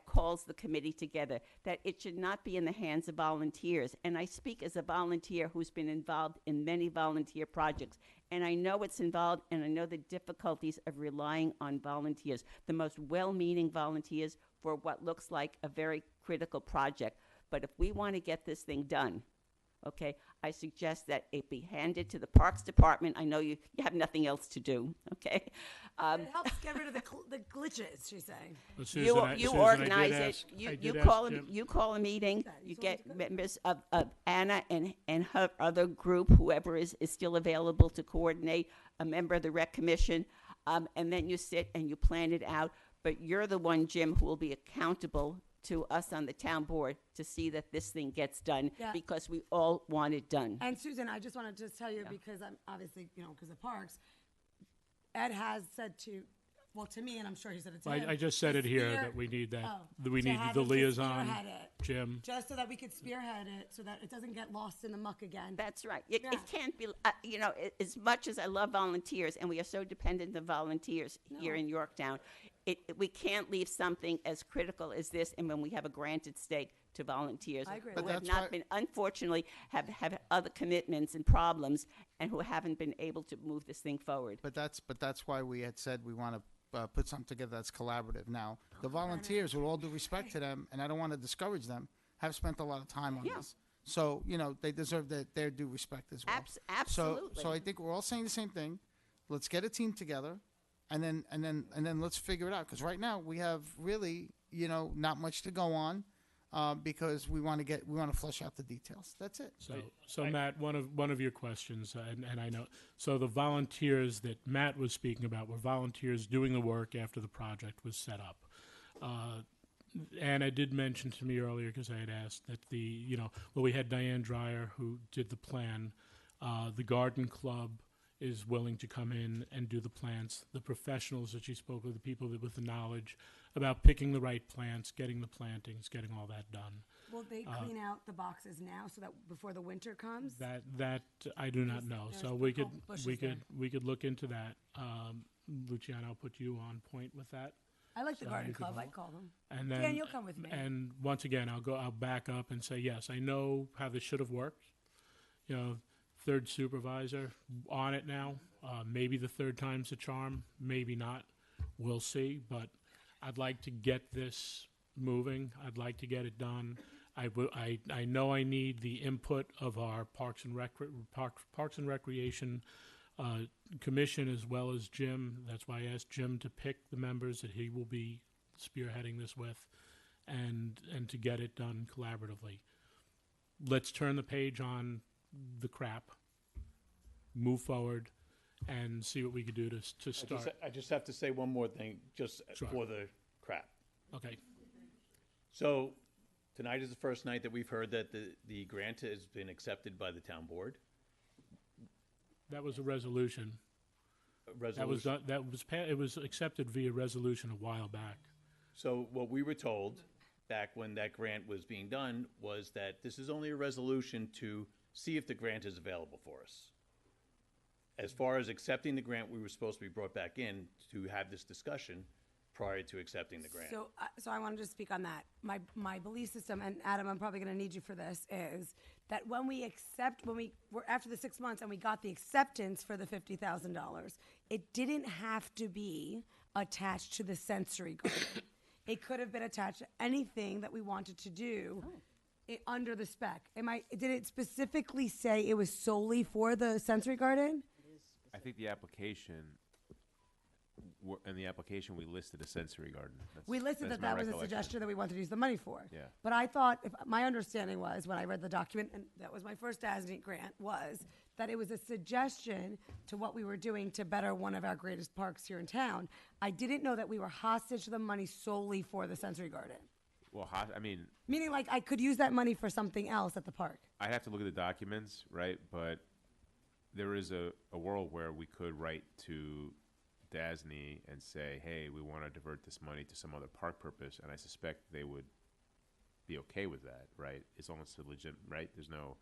calls the committee together, that it should not be in the hands of volunteers. And I speak as a volunteer who's been involved in many volunteer projects, and I know what's involved, and I know the difficulties of relying on volunteers, the most well-meaning volunteers for what looks like a very critical project. But if we want to get this thing done, okay, I suggest that it be handed to the Parks Department. I know you have nothing else to do, okay? It helps get rid of the glitches, she's saying. Well, Susan, I You did organize ask- it, I you did call ask a, Jim- you call a meeting, Yeah, you so get it's good. members of Anna and her other group, whoever is still available to coordinate, a member of the rec commission, and then you sit and you plan it out. But you're the one, Jim, who will be accountable to us on the town board to see that this thing gets done, Yeah. because we all want it done. And Susan, I just wanted to tell you, because I'm obviously, because of parks, Ed has said to me, and I'm sure he said it to him. I just said to it here, spear- that we need that, Oh, that we to need have the him to liaison, spearhead it, Jim. just so that we could spearhead it, so that it doesn't get lost in the muck again. That's right. It Yeah. can't be, as much as I love volunteers, and we are so dependent on volunteers here in Yorktown, we can't leave something as critical as this, and when we have a grant at stake, to volunteers. I agree. Who But have that's not why- been, unfortunately, have other commitments and problems, and who haven't been able to move this thing forward. But that's why we had said we want to put something together that's collaborative. Now, the volunteers, with all due respect to them, and I don't want to discourage them, have spent a lot of time on Yeah. this. So, they deserve their due respect as well. Absolutely. So I think we're all saying the same thing. Let's get a team together, and then let's figure it out. Because right now we have really, not much to go on, because we want to flesh out the details. That's it. So Matt, one of your questions, and I know, so the volunteers that Matt was speaking about were volunteers doing the work after the project was set up. Anna did mention to me earlier, because I had asked, that we had Diane Dreyer who did the plan. The garden club is willing to come in and do the plants. The professionals that she spoke with, the people with the knowledge about picking the right plants, getting the plantings, getting all that done. Will they clean out the boxes now so that before the winter comes? That I do not know. there's So we could bushes we could there. we could look into that. Luciano, I'll put you on point with that. I like the So garden you could club. I'd hold- call them. And then Dan, you'll come with me. And once again, I'll back up and say, yes, I know how this should have worked. Third supervisor on it now. Maybe the third time's a charm, maybe not. We'll see. But I'd like to get this moving. I'd like to get it done. I know I need the input of our Parks and Recreation Commission, as well as Jim. That's why I asked Jim to pick the members that he will be spearheading this with, and to get it done collaboratively. Let's turn the page on the crap, move forward, and see what we could do to start. I just have to say one more thing, just Sure. for the crap. Okay. So tonight is the first night that we've heard that the grant has been accepted by the town board. That was a resolution. Resolution. It was accepted via resolution a while back. So what we were told back when that grant was being done was that this is only a resolution to see if the grant is available for us. As far as accepting the grant, we were supposed to be brought back in to have this discussion prior to accepting the grant. So I wanted to speak on that. My belief system, and Adam, I'm probably going to need you for this, is that when we were after the 6 months and we got the acceptance for the $50,000, it didn't have to be attached to the sensory garden. It could have been attached to anything that we wanted to do under the spec. Did it specifically say it was solely for the sensory garden? I think the application, in the application, we listed a sensory garden. We listed that's that my was a recollection. suggestion that we wanted to use the money for. Yeah. But I thought, my understanding was, when I read the document, and that was my first DASNY grant, was that it was a suggestion to what we were doing to better one of our greatest parks here in town. I didn't know that we were hostage to the money solely for the sensory garden. Well, I mean, Meaning, like, I could use that money for something else at the park. I'd have to look at the documents, right? But there is a world where we could write to DASNY and say, hey, we want to divert this money to some other park purpose, and I suspect they would be okay with that, right? It's almost a legit, right? There's no,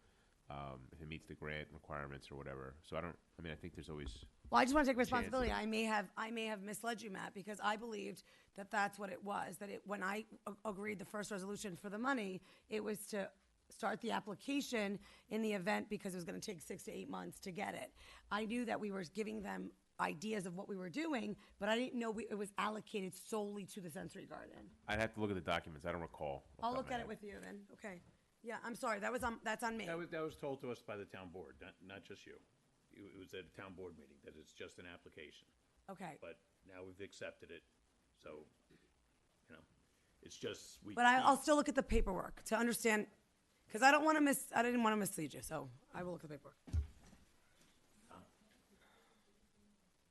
if it meets the grant requirements or whatever. So I think there's always, Well, I just want to take responsibility. I may have misled you, Matt, because I believed that that's what it was. When I agreed the first resolution for the money, it was to start the application in the event because it was going to take 6 to 8 months to get it. I knew that we were giving them ideas of what we were doing, but I didn't know it was allocated solely to the sensory garden. I'd have to look at the documents. I don't recall. off the I'll top of look my at head. it with you then. Okay. Yeah, I'm sorry. That's on me. That was told to us by the town board, not just you. It was at a town board meeting, that it's just an application. Okay. But now we've accepted it, so, it's just, But I'll still look at the paperwork to understand, because I didn't want to mislead you, so I will look at the paperwork.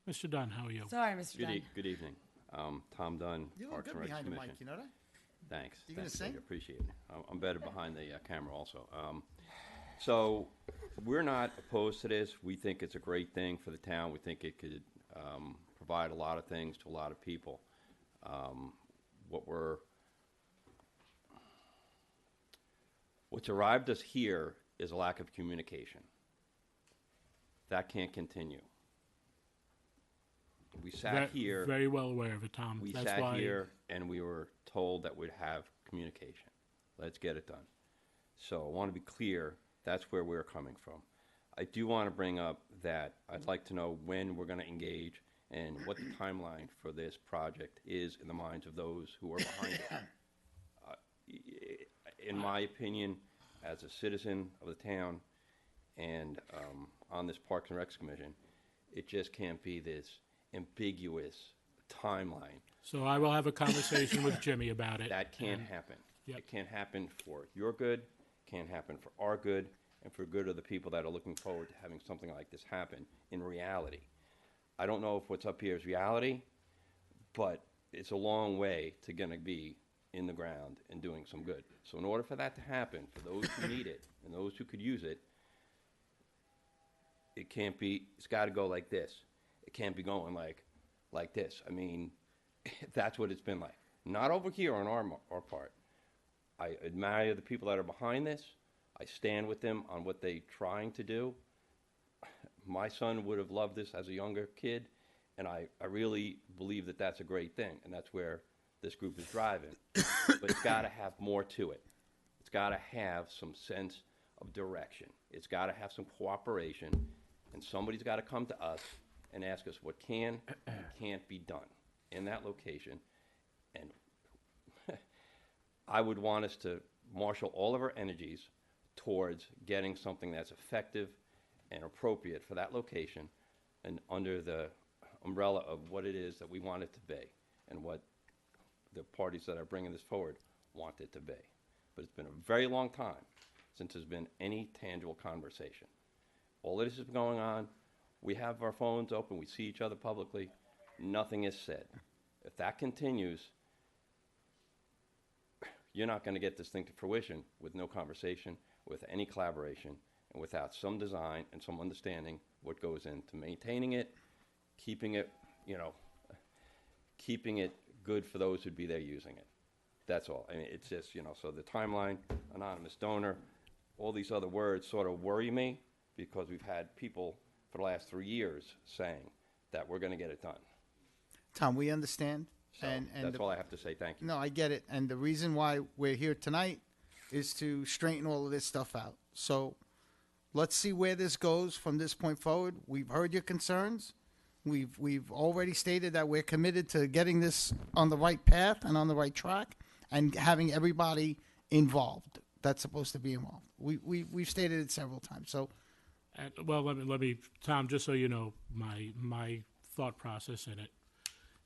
Mr. Dunn, how are you? Sorry, Mr. Dunn. Good evening. Tom Dunn, You look Parks good and Rec behind the Commission. mic, you know that? Thanks. You gonna Thanks, sing? I appreciate it. I'm better behind the camera also. So we're not opposed to this. We think it's a great thing for the town. We think it could provide a lot of things to a lot of people. What's arrived us here is a lack of communication. That can't continue. We sat here. Very well aware of it, Tom. We That's sat why here and we were told that we'd have communication. Let's get it done. So I want to be clear, that's where we're coming from. I do want to bring up that I'd like to know when we're going to engage and what the timeline for this project is in the minds of those who are behind it. In my opinion, as a citizen of the town and on this Parks and Recs Commission, it just can't be this ambiguous timeline. So I will have a conversation with Jimmy about it. That can't happen. Yep. It can't happen for your good, can't happen for our good, and for good of the people that are looking forward to having something like this happen in reality. I don't know if what's up here is reality, but it's a long way to gonna be in the ground and doing some good. So in order for that to happen, for those who need it and those who could use it, it can't be, it's gotta go like this. It can't be going like this. I mean, that's what it's been like. Not over here on our part. I admire the people that are behind this. I stand with them on what they're trying to do. My son would have loved this as a younger kid, and I really believe that that's a great thing, and that's where this group is driving. But it's got to have more to it. It's got to have some sense of direction. It's got to have some cooperation, and somebody's got to come to us and ask us what can and can't be done in that location. And I would want us to marshal all of our energies towards getting something that's effective and appropriate for that location and under the umbrella of what it is that we want it to be and what the parties that are bringing this forward want it to be. But it's been a very long time since there's been any tangible conversation. All of this is going on. We have our phones open. We see each other publicly. Nothing is said. If that continues, you're not going to get this thing to fruition with no conversation, with any collaboration, and without some design and some understanding what goes into maintaining it, keeping it, keeping it good for those who'd be there using it. That's all. I mean, it's just, so the timeline, anonymous donor, all these other words sort of worry me because we've had people for the last 3 years saying that we're going to get it done. Tom, we understand. So that's all I have to say. Thank you. No, I get it. And the reason why we're here tonight is to straighten all of this stuff out. So let's see where this goes from this point forward. We've heard your concerns. We've already stated that we're committed to getting this on the right path and on the right track and having everybody involved that's supposed to be involved. We've stated it several times. So, Well, let me, Tom, just so you know, my thought process in it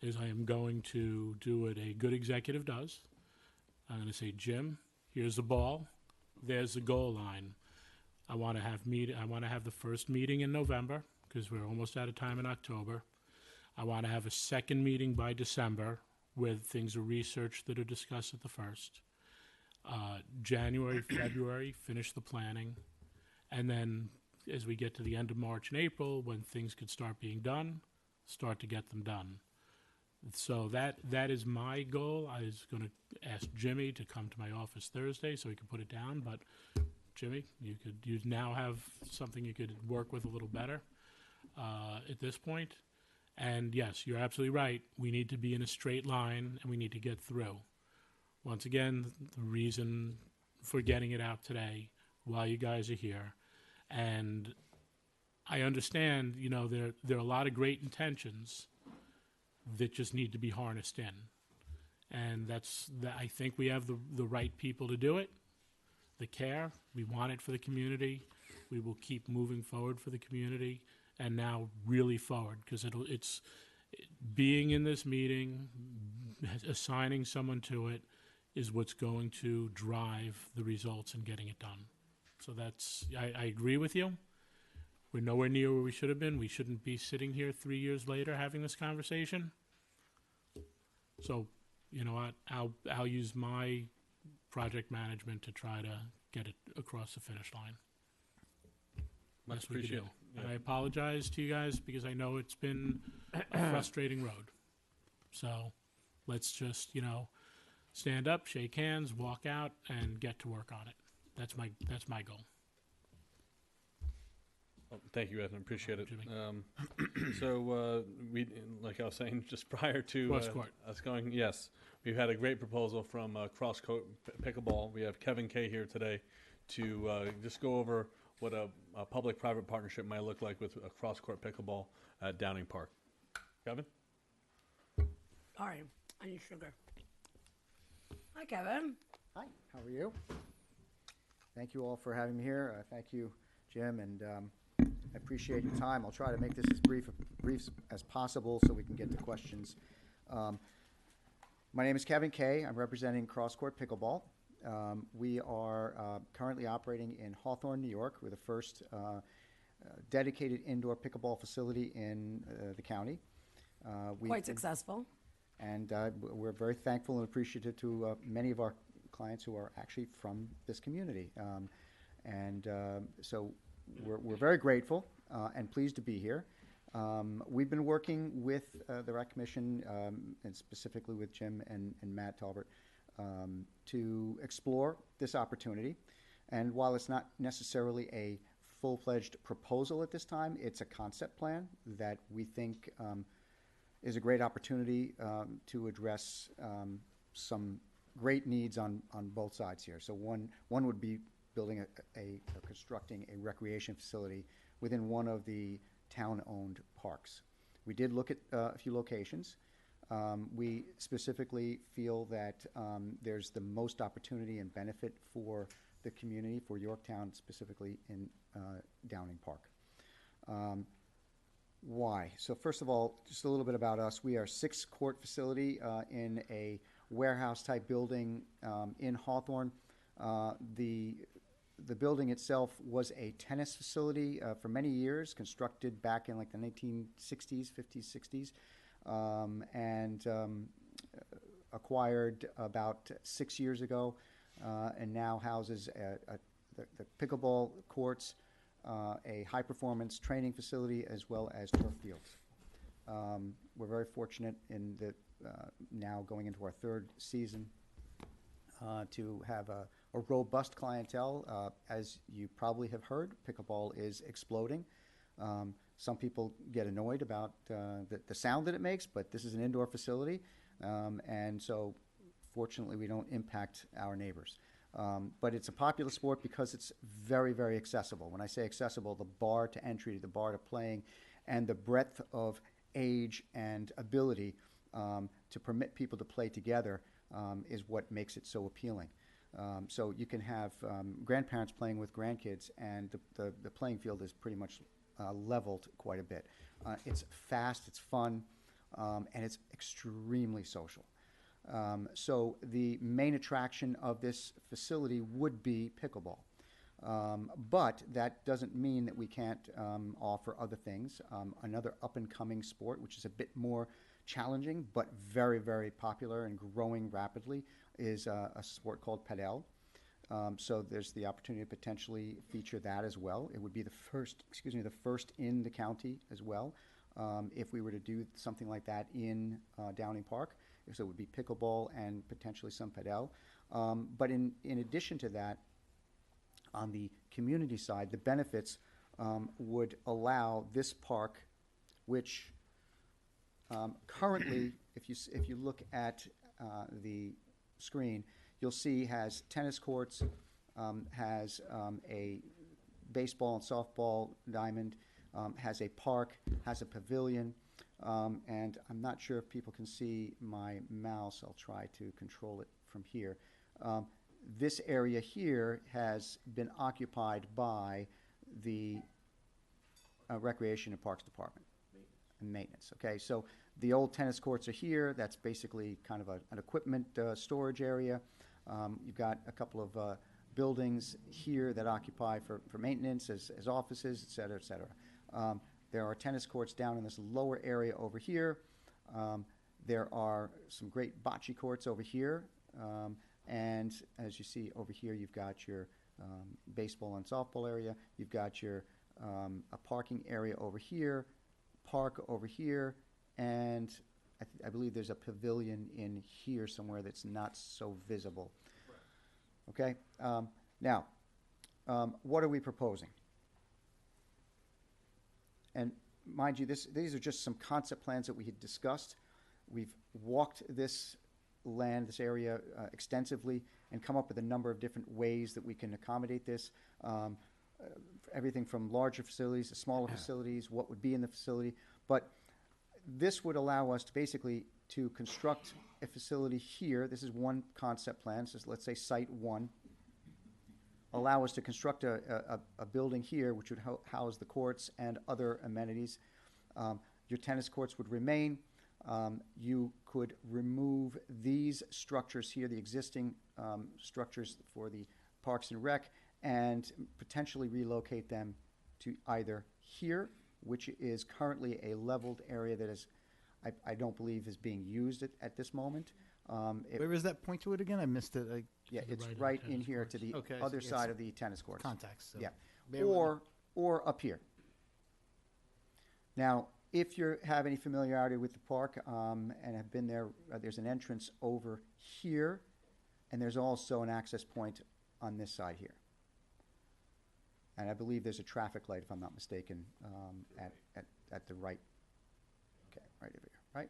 is I am going to do what a good executive does. I'm going to say, Jim, here's the ball. There's the goal line. I want to have the first meeting in November because we're almost out of time in October. I want to have a second meeting by December where things are researched that are discussed at the first. January, February, finish the planning. And then as we get to the end of March and April, when things could start being done, start to get them done. So that is my goal. I was going to ask Jimmy to come to my office Thursday so he could put it down. But Jimmy, you now have something you could work with a little better at this point. And yes, you're absolutely right. We need to be in a straight line and we need to get through. Once again, the reason for getting it out today while you guys are here. And I understand, there are a lot of great intentions that just need to be harnessed in. And I think we have the right people to do it. The care, we want it for the community. We will keep moving forward for the community and now really forward because it's being in this meeting, assigning someone to it is what's going to drive the results and getting it done. So I agree with you. We're nowhere near where we should have been. We shouldn't be sitting here 3 years later having this conversation. So, you know what? I'll use my project management to try to get it across the finish line. Much Best we could do. appreciated. And Yeah. I apologize to you guys because I know it's been a frustrating road. So let's just, stand up, shake hands, walk out, and get to work on it. That's my goal. Well, thank you, Edna. Appreciate it. Jimmy. So we, like I was saying, just prior to Cross court. us going, yes, we've had a great proposal from Cross Court Pickleball. We have Kevin Kay here today to just go over what a public-private partnership might look like with Cross Court Pickleball at Downing Park. Kevin? Sorry, I need sugar. Hi, Kevin. Hi, how are you? Thank you all for having me here. Thank you, Jim, and I appreciate your time. I'll try to make this as brief as possible so we can get to questions. My name is Kevin Kay. I'm representing Cross Court Pickleball. We are currently operating in Hawthorne, New York. We're the first dedicated indoor pickleball facility in the county. Quite successful. And we're very thankful and appreciative to many of our clients who are actually from this community. So we're very grateful and pleased to be here. We've been working with the Rec Commission, and specifically with Jim and Matt Talbert, to explore this opportunity. And while it's not necessarily a full-fledged proposal at this time, it's a concept plan that we think is a great opportunity to address some great needs on both sides here. So one would be building or constructing a recreation facility within one of the town-owned parks. We did look at a few locations. We specifically feel that there's the most opportunity and benefit for the community, for Yorktown specifically, in Downing Park. Why? So first of all, just a little bit about us. We are a 6-court facility in a warehouse-type building in Hawthorne. The building itself was a tennis facility for many years, constructed back in like the 1960s, 50s, 60s, and acquired about 6 years ago, and now houses the pickleball courts, a high-performance training facility, as well as turf fields. We're very fortunate in that now going into our 3rd season to have a robust clientele. As you probably have heard, pickleball is exploding. Some people get annoyed about the sound that it makes, but this is an indoor facility, and so fortunately we don't impact our neighbors. But it's a popular sport because it's very, very accessible. When I say accessible, the bar to entry, the bar to playing, and the breadth of age and ability to permit people to play together is what makes it so appealing. So you can have grandparents playing with grandkids, and the playing field is pretty much leveled quite a bit. It's fast, it's fun, and it's extremely social. So the main attraction of this facility would be pickleball. But that doesn't mean that we can't offer other things. Another up-and-coming sport, which is a bit more challenging but very, very popular and growing rapidly, is a sport called padel. So there's the opportunity to potentially feature that as well. It would be the first in the county as well, if we were to do something like that in Downing Park. So it would be pickleball and potentially some padel. But in addition to that, on the community side, the benefits would allow this park, which currently, if you look at the screen, you'll see has tennis courts, has a baseball and softball diamond, has a park, has a pavilion, and I'm not sure if people can see my mouse. I'll try to control it from here. This area here has been occupied by the Recreation and Parks Department and maintenance. Okay, so the old tennis courts are here. That's basically kind of an equipment storage area. You've got a couple of buildings here that occupy for maintenance as offices, et cetera, et cetera. There are tennis courts down in this lower area over here. There are some great bocce courts over here. And as you see over here, you've got your baseball and softball area. You've got your a parking area over here, park over here, and I believe there's a pavilion in here somewhere that's not so visible. Okay? Now, what are we proposing? And mind you, these are just some concept plans that we had discussed. We've walked this land, this area extensively, and come up with a number of different ways that we can accommodate this. Everything from larger facilities to smaller facilities, what would be in the facility. But this would allow us to basically to construct a facility here. This is one concept plan. So let's say site one. Allow us to construct a building here, which would house the courts and other amenities. Your tennis courts would remain. You could remove these structures here, the existing structures for the Parks and Rec, and potentially relocate them to either here, which is currently a leveled area that is, I don't believe is being used at this moment. Where is that? Point to it again. I missed it. Yeah, the it's right of right the in tennis here courts. to the Okay, other so side it's of the tennis courts. Contacts. So Yeah, bear with me. or up here. Now, if you have any familiarity with the park and have been there, there's an entrance over here, and there's also an access point on this side here. And I believe there's a traffic light, if I'm not mistaken, at the right. Okay, right over here, right?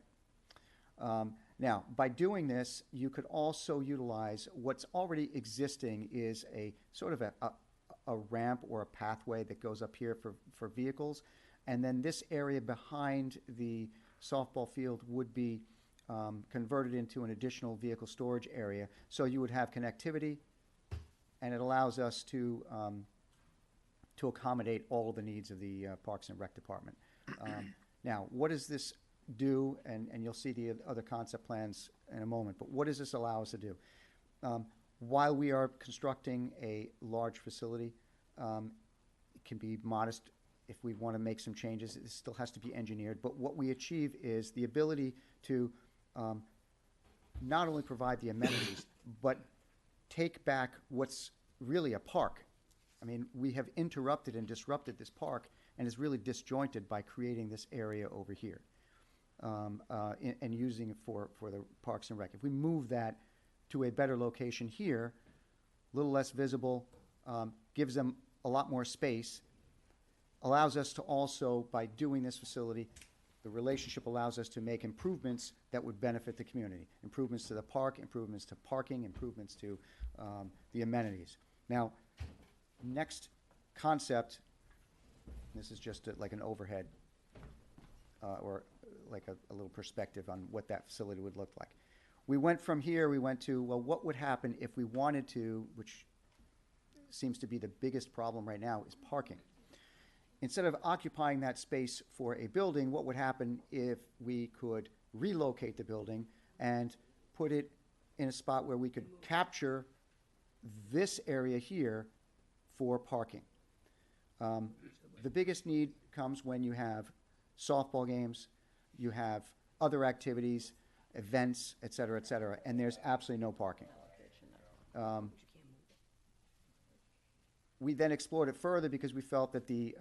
Now, by doing this, you could also utilize what's already existing is a sort of a ramp or a pathway that goes up here for vehicles. And then this area behind the softball field would be converted into an additional vehicle storage area. So you would have connectivity, and it allows us to accommodate all of the needs of the Parks and Rec Department. Now, what does this do? And you'll see the other concept plans in a moment. But what does this allow us to do? While we are constructing a large facility, it can be modest. If we want to make some changes, it still has to be engineered. But what we achieve is the ability to not only provide the amenities, but take back what's really a park. I mean, we have interrupted and disrupted this park, and is really disjointed by creating this area over here and using it for the Parks and Rec. If we move that to a better location here, a little less visible, gives them a lot more space, allows us to also, by doing this facility, the relationship allows us to make improvements that would benefit the community. Improvements to the park, improvements to parking, improvements to the amenities. Now, next concept, this is just like an overhead or like a little perspective on what that facility would look like. We went from here, we went to, well, what would happen if we wanted to, which seems to be the biggest problem right now, is parking. Instead of occupying that space for a building, what would happen if we could relocate the building and put it in a spot where we could capture this area here for parking? The biggest need comes when you have softball games, you have other activities, events, et cetera, and there's absolutely no parking. We then explored it further because we felt that the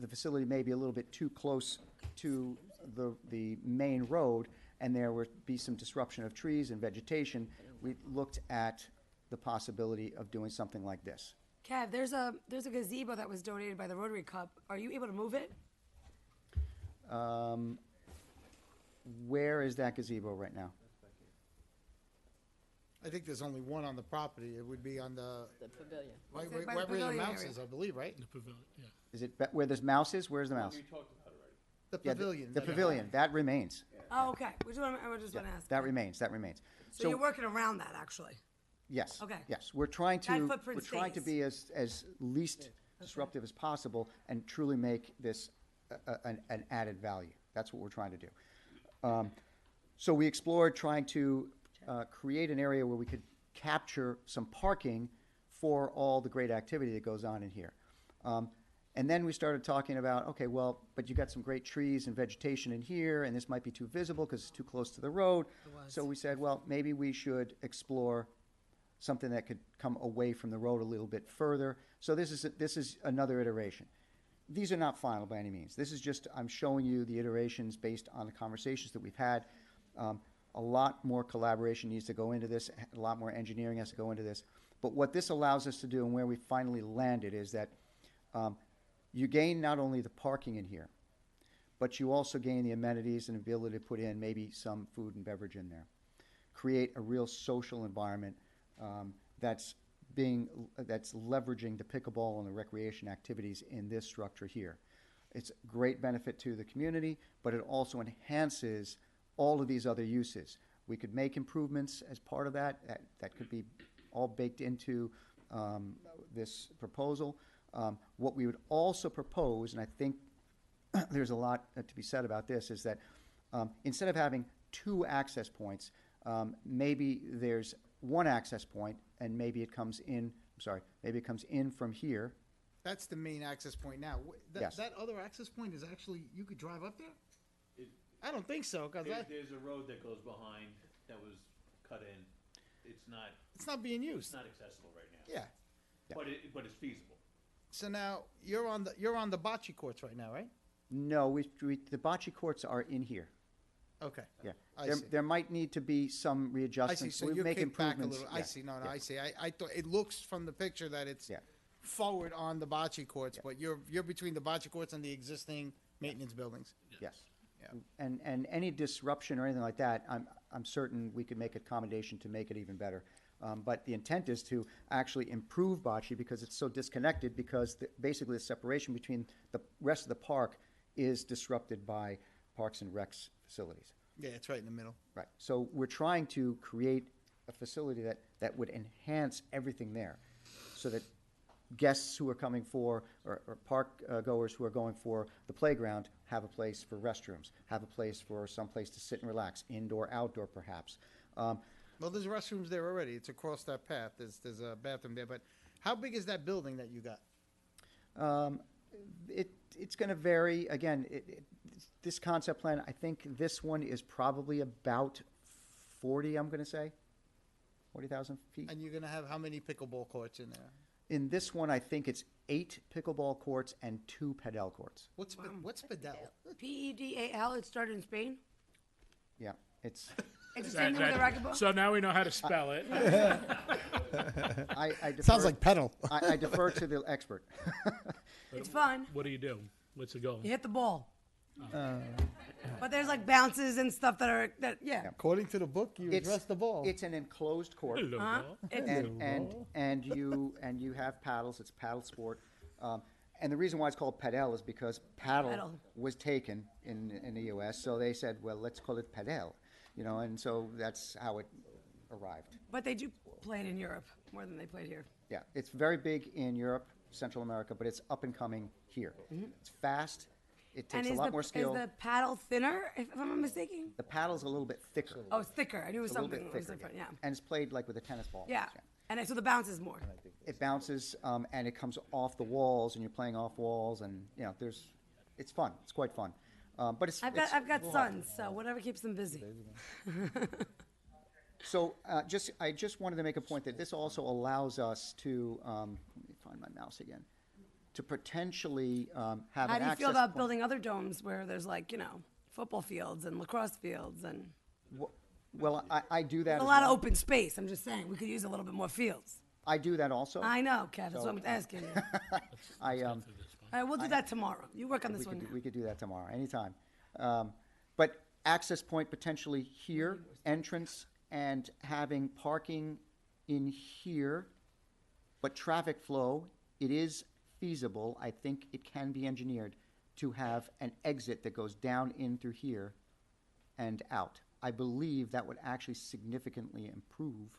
facility may be a little bit too close to the main road, and there would be some disruption of trees and vegetation. We looked at the possibility of doing something like this. Kev, there's a gazebo that was donated by the Rotary Club. Are you able to move it? Where is that gazebo right now? I think there's only one on the property. It would be on the pavilion. right, Is it right, by the right where the pavilion mouse area? is, I believe, right? The pavilion, yeah. Is it where this mouse is? Where's the mouse? The Yeah, pavilion. The pavilion, that remains. Oh, okay. I just want to Yeah, ask. that remains, that remains. So you're working around that, actually. Yes. Okay. Yes, we're trying That to, footprint we're trying to stays. be as least disruptive as possible and truly make this an added value. That's what we're trying to do. So we explored trying to create an area where we could capture some parking for all the great activity that goes on in here. And then we started talking about, okay, well, but you got some great trees and vegetation in here, and this might be too visible because it's too close to the road. So we said, well, maybe we should explore something that could come away from the road a little bit further. So this is another iteration. These are not final by any means. This is just, I'm showing you the iterations based on the conversations that we've had. A lot more collaboration needs to go into this. A lot more engineering has to go into this. But what this allows us to do, and where we finally landed, is that you gain not only the parking in here, but you also gain the amenities and ability to put in maybe some food and beverage in there. Create a real social environment that's leveraging the pickleball and the recreation activities in this structure here. It's a great benefit to the community, but it also enhances all of these other uses. We could make improvements as part of that. That could be all baked into this proposal. What we would also propose, and I think there's a lot to be said about this, is that instead of having two access points, maybe there's one access point, and maybe it comes in. Maybe it comes in from here. That's the main access point now. Yes. That other access point is actually, you could drive up there? I don't think so, because There's a road that goes behind that was cut in. it's not being It's used. not accessible right now. Yeah. But it's feasible. So now, you're on the bocce courts right now, right? No, the bocce courts are in here. Okay. Yeah, I there, see. there might need to be some I readjustments. see, so We you're make kicked back a improvements. little. Yeah, I see, no, yeah. I see. I thought, it looks from the picture that it's Yeah. forward on the bocce courts, but you're between the bocce courts and the existing maintenance buildings. Yes. Yeah. And any disruption or anything like that, I'm certain we could make accommodation to make it even better. But the intent is to actually improve bocce because it's so disconnected, because basically the separation between the rest of the park is disrupted by Parks and Recs facilities. Yeah, it's right in the middle. Right. So we're trying to create a facility that would enhance everything there, so that guests who are coming for, or park goers who are going for the playground, have a place for restrooms, have a place for some place to sit and relax, indoor, outdoor perhaps. Well, there's restrooms there already. It's across that path. There's a bathroom there. But how big is that building that you got? It's going to vary. Again, this concept plan, I think this one is probably about 40, I'm going to say, 40,000 feet. And you're gonna have how many pickleball courts in there? In this one, I think it's 8 pickleball courts and 2 padel courts. What's Padel? PEDAL, it started in Spain. Yeah, it's. It's the same thing with the racquetball. So now we know how to spell it. I defer, Sounds like pedal. I defer to the expert. It's fun. What do you do? What's the goal? You hit the ball. But there's like bounces and stuff yeah. According to the book, you address the ball. It's an enclosed court. Hello, ball. and you have paddles. It's a paddle sport, and the reason why it's called padel is because paddle was taken in the U.S. So they said, well, let's call it padel, and so that's how it arrived. But they do play it in Europe more than they played here. Yeah, it's very big in Europe, Central America, but it's up and coming here. It's fast. It takes a lot more skill. Is the paddle thinner, if I'm not mistaken? The paddle's a little bit thicker. Oh, it's thicker. I knew it was It's a little something bit that was thicker, different, yeah. And it's played like with a tennis ball. Yeah. And so the bounce is more. It bounces, and it comes off the walls, and you're playing off walls, and it's fun. It's quite fun. But it's I've got sons, so whatever keeps them busy. So I just wanted to make a point that this also allows us to let me find my mouse again, to potentially have How an do you access feel about point. building other domes where there's like, football fields and lacrosse fields and Well, I do that. a as lot of well. open space? I'm just saying we could use a little bit more fields. I do that also. I know, Kev. That's what I'm asking you. All right, we'll do that tomorrow. You work on this one. We could do that tomorrow, anytime. But access point potentially here, entrance, and having parking in here, but traffic flow, it is feasible. I think it can be engineered to have an exit that goes down in through here and out. I believe that would actually significantly improve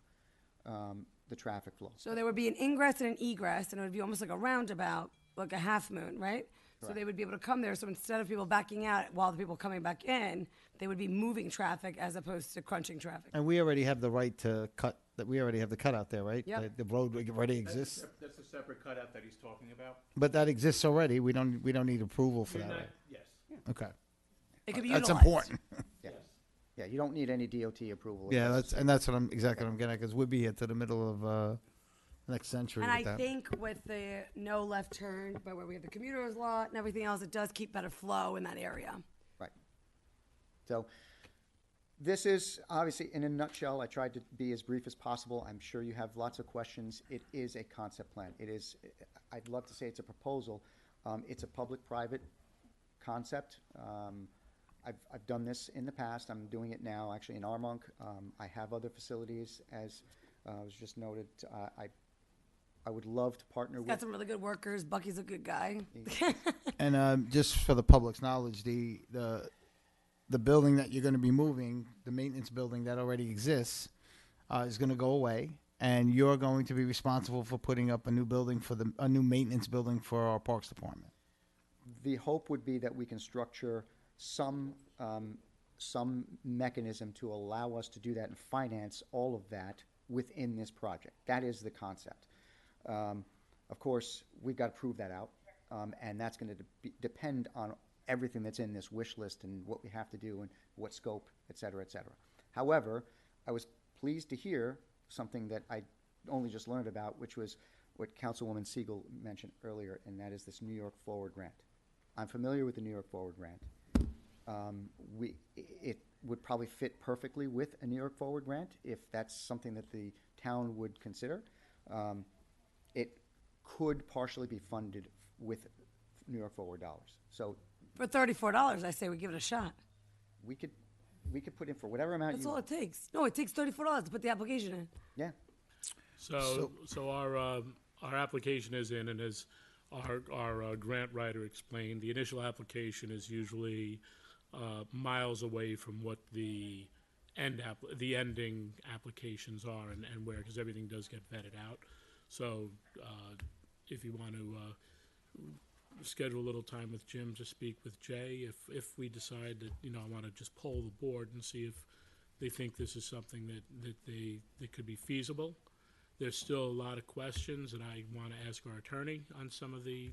the traffic flow. So there would be an ingress and an egress, and it would be almost like a roundabout, like a half moon, right? So they would be able to come there. So instead of people backing out while the people coming back in, they would be moving traffic as opposed to crunching traffic. And we already have the right to cut. That we already have the cutout there, right? Yep. The road already exists. That's the separate cutout that he's talking about. But that exists already. We don't need approval for that. Right? Yes. Okay. It could be That's utilized. important. Yeah, you don't need any DOT approval. Yeah, that's what I'm getting at, because we'll be here to the middle of next century. And with I that. think with the no left turn, but where we have the commuters lot and everything else, it does keep better flow in that area. Right. So this is obviously, in a nutshell, I tried to be as brief as possible. I'm sure you have lots of questions. It is a concept plan. It is, I'd love to say it's a proposal. It's a public-private concept. I've done this in the past. I'm doing it now, actually, in Armonk. I have other facilities, as was just noted. I I would love to partner Got with. some really good workers. Bucky's a good guy. And just for the public's knowledge, the building that you're going to be moving, the maintenance building that already exists, is going to go away, and you're going to be responsible for putting up a new building a new maintenance building for our Parks Department. The hope would be that we can structure some mechanism to allow us to do that and finance all of that within this project. That is the concept. Of course, we've got to prove that out, and that's going to depend on everything that's in this wish list and what we have to do and what scope, et cetera, et cetera. However, I was pleased to hear something that I only just learned about, which was what Councilwoman Siegel mentioned earlier, and that is this New York Forward Grant. I'm familiar with the New York Forward Grant. It would probably fit perfectly with a New York Forward Grant if that's something that the town would consider. It could partially be funded with New York Forward dollars. So For $34, I say we give it a shot. we could put in for whatever amount That's you. all it takes. No, it takes $34 to put the application in. Yeah. So our application is in, and as our grant writer explained, the initial application is usually miles away from what the ending applications are and where, because everything does get vetted out. So if you want to schedule a little time with Jim to speak with Jay, if we decide that, I want to just poll the board and see if they think this is something that could be feasible. There's still a lot of questions, and I want to ask our attorney on some of the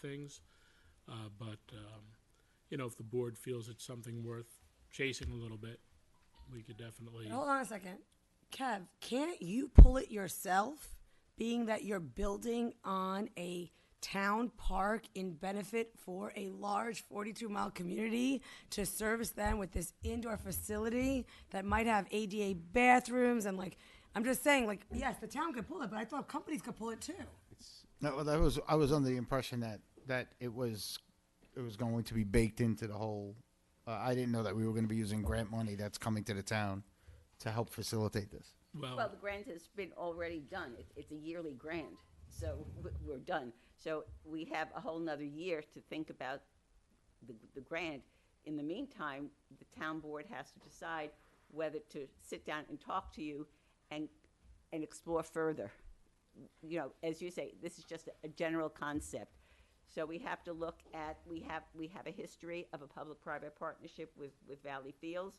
things. But if the board feels it's something worth chasing a little bit, we could definitely. Hold on a second. Kev, can't you pull it yourself, being that you're building on a town park in benefit for a large 42-mile community to service them with this indoor facility that might have ADA bathrooms and I'm just saying, yes, the town could pull it, but I thought companies could pull it too. No, I was under the impression that it was going to be baked into the whole. I didn't know that we were going to be using grant money that's coming to the town to help facilitate this. Well, the grant has been already done. It's a yearly grant, so we're done. So we have a whole nother year to think about the grant. In the meantime, the town board has to decide whether to sit down and talk to you and explore further. As you say, this is just a general concept. So we have to look at, we have a history of a public-private partnership with Valley Fields.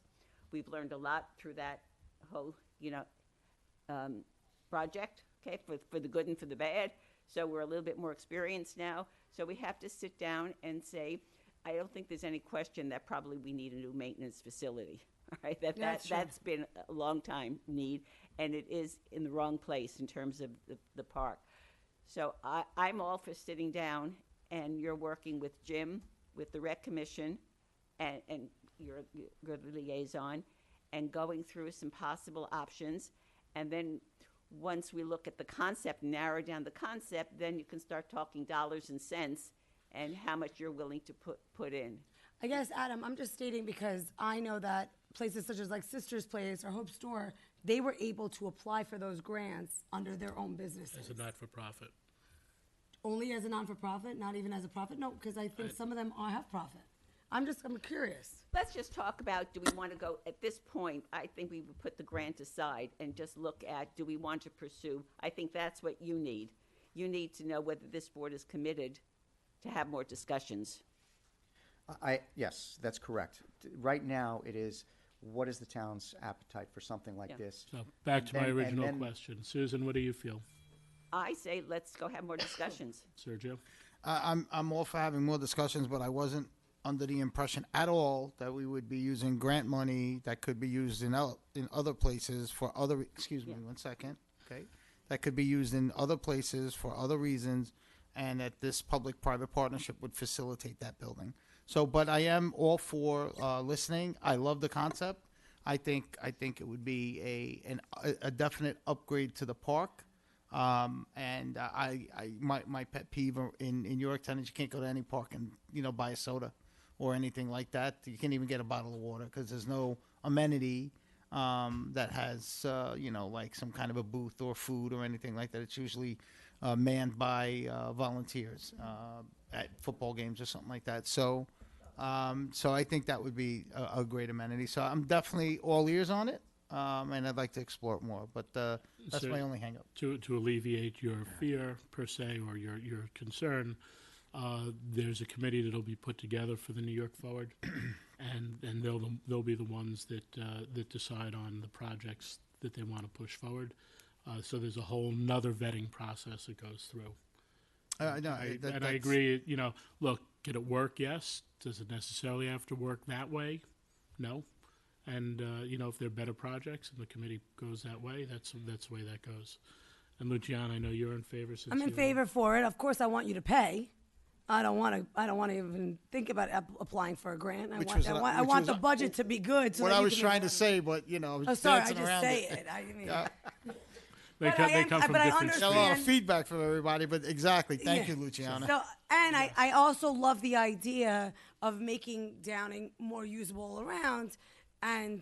We've learned a lot through that whole, project, okay, for the good and for the bad. So we're a little bit more experienced now. So we have to sit down and say, I don't think there's any question that probably we need a new maintenance facility. All right, that's been a long time need, and it is in the wrong place in terms of the park. So I'm all for sitting down, and you're working with Jim, with the Rec Commission, and you're the liaison, and going through some possible options. And then once we look at the concept, narrow down the concept, then you can start talking dollars and cents and how much you're willing to put in. I guess, Adam, I'm just stating because I know that places such as Sister's Place or Hope Store, they were able to apply for those grants under their own businesses. As a not-for-profit. Only as a non-for-profit, not even as a profit? No, because I think some of them have profit. I'm curious. Let's just talk about, do we want to go, at this point, I think we would put the grant aside and just look at, do we want to pursue? I think that's what you need. You need to know whether this board is committed to have more discussions. Yes, that's correct. Right now, it is, what is the town's appetite for something like this? So back to my And original then- question. Susan, what do you feel? I say, let's go have more discussions. Sergio? I'm all for having more discussions, but I wasn't under the impression at all that we would be using grant money that could be used in other places for other. Excuse me, 1 second. Okay, that could be used in other places for other reasons, and that this public-private partnership would facilitate that building. So, but I am all for listening. I love the concept. I think it would be a definite upgrade to the park. And my pet peeve in Yorktown is you can't go to any park and buy a soda or anything like that. You can't even get a bottle of water because there's no amenity that has, like some kind of a booth or food or anything like that. It's usually manned by volunteers at football games or something like that. So I think that would be a great amenity. So I'm definitely all ears on it, and I'd like to explore it more. But that's So my only hang up. To alleviate your fear per se or your concern, there's a committee that'll be put together for the New York Forward, and they'll be the ones that decide on the projects that they want to push forward. So there's a whole nother vetting process that goes through. I agree. Look, can it work? Yes. Does it necessarily have to work that way? No. And if there are better projects and the committee goes that way, that's the way that goes. And Luciana, I know you're in favor. I'm in favor for it. Of course, I want you to pay. I don't want to even think about applying for a grant. I want the budget to be good. So what that I you was can trying to make say, but I was Oh, sorry, I dancing just around say it. it. I mean, They come from but I different Got a lot of understand. feedback from everybody, but exactly. Thank Yeah. you, Luciana. So, and I also love the idea of making Downing more usable all around. And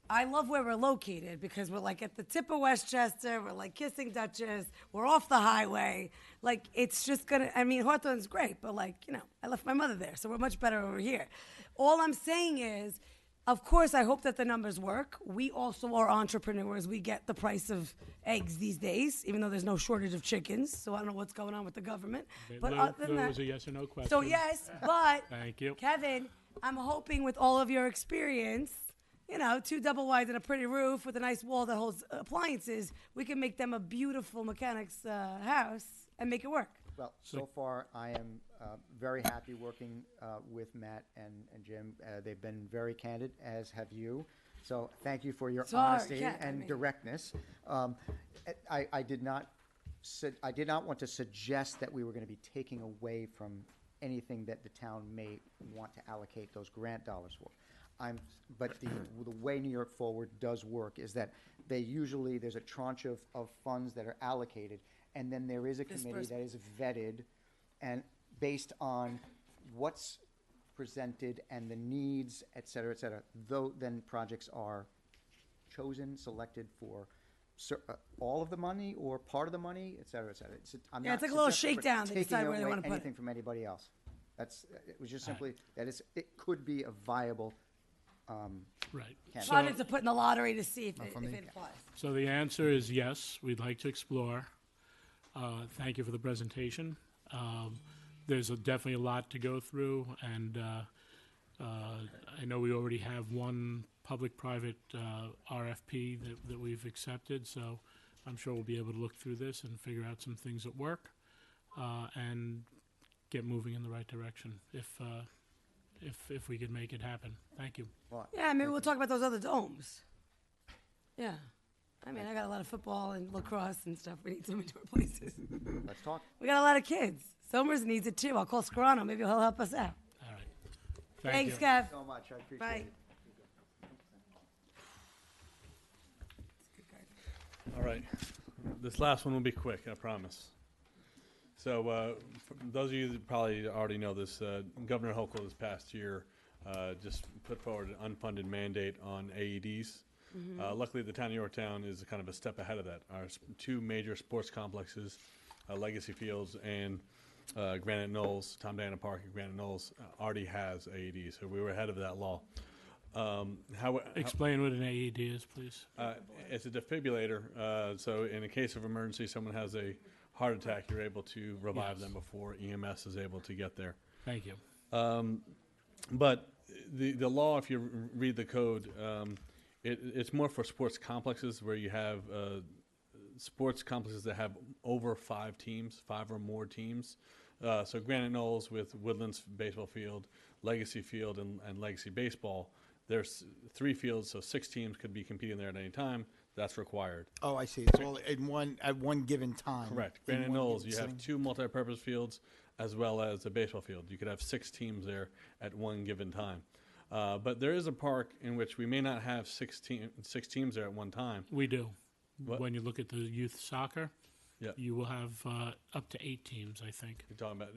I love where we're located because we're like at the tip of Westchester. We're like kissing Dutchess. We're off the highway. Like, it's just Hawthorne's great, but I left my mother there. So we're much better over here. All I'm saying is, of course, I hope that the numbers work. We also are entrepreneurs. We get the price of eggs these days, even though there's no shortage of chickens. So I don't know what's going on with the government. But other than that that, was a yes or no question. so yes, but Thank you. Kevin, I'm hoping with all of your experience, 2 double wides and a pretty roof with a nice wall that holds appliances, we can make them a beautiful mechanic's house and make it work. Well, so far, I am very happy working with Matt and Jim. They've been very candid, as have you. So thank you for your honesty and directness. I did not want to suggest that we were going to be taking away from anything that the town may want to allocate those grant dollars for. But the way New York Forward does work is that there's a tranche of funds that are allocated, and then there is a committee that is vetted and based on what's presented and the needs, et cetera, then projects are chosen, selected for all of the money or part of the money, et cetera, et cetera. It's like a little shakedown. They decide where they want to put anything it. from anybody else. It was just simply that it could be a viable Right. candidate. Projects to put in the lottery to see if it applies. So the answer is yes, we'd like to explore. Thank you for the presentation. There's definitely a lot to go through, and I know we already have one public-private RFP that we've accepted, so I'm sure we'll be able to look through this and figure out some things that work and get moving in the right direction if we could make it happen. Thank you. Yeah, maybe we'll talk about those other domes. Yeah. I got a lot of football and lacrosse and stuff. We need some indoor places. Let's talk. We got a lot of kids. Somers needs it too. I'll call Scarano. Maybe he'll help us out. All right. Thank Thanks, you. Kev. So much. I appreciate Bye. it. All right. This last one will be quick, I promise. So, for those of you that probably already know this, Governor Hochul this past year just put forward an unfunded mandate on AEDs. Luckily, the town of Yorktown is kind of a step ahead of that. Our two major sports complexes, Legacy Fields and Granite Knolls, Tom Dana Park and Granite Knolls, already has AEDs, so we were ahead of that law. Explain what an AED is, please. It's a defibrillator, so in a case of emergency, someone has a heart attack, you're able to revive them before EMS is able to get there. Thank you. But the law, if you read the code, it's more for sports complexes where you have sports complexes that have over 5 or more teams. So Granite Knolls with Woodlands Baseball Field, Legacy Field, and Legacy Baseball, there's 3 fields, so 6 teams could be competing there at any time. That's required. Oh, I see. It's all at one given time. Correct. In Granite one Knolls, given you have sitting. 2 multi-purpose fields as well as a baseball field. You could have 6 teams there at one given time. But there is a park in which we may not have 6 teams there at one time. We do. What? When you look at the youth soccer, Yeah. you will have up to 8 teams, I think. You're talking about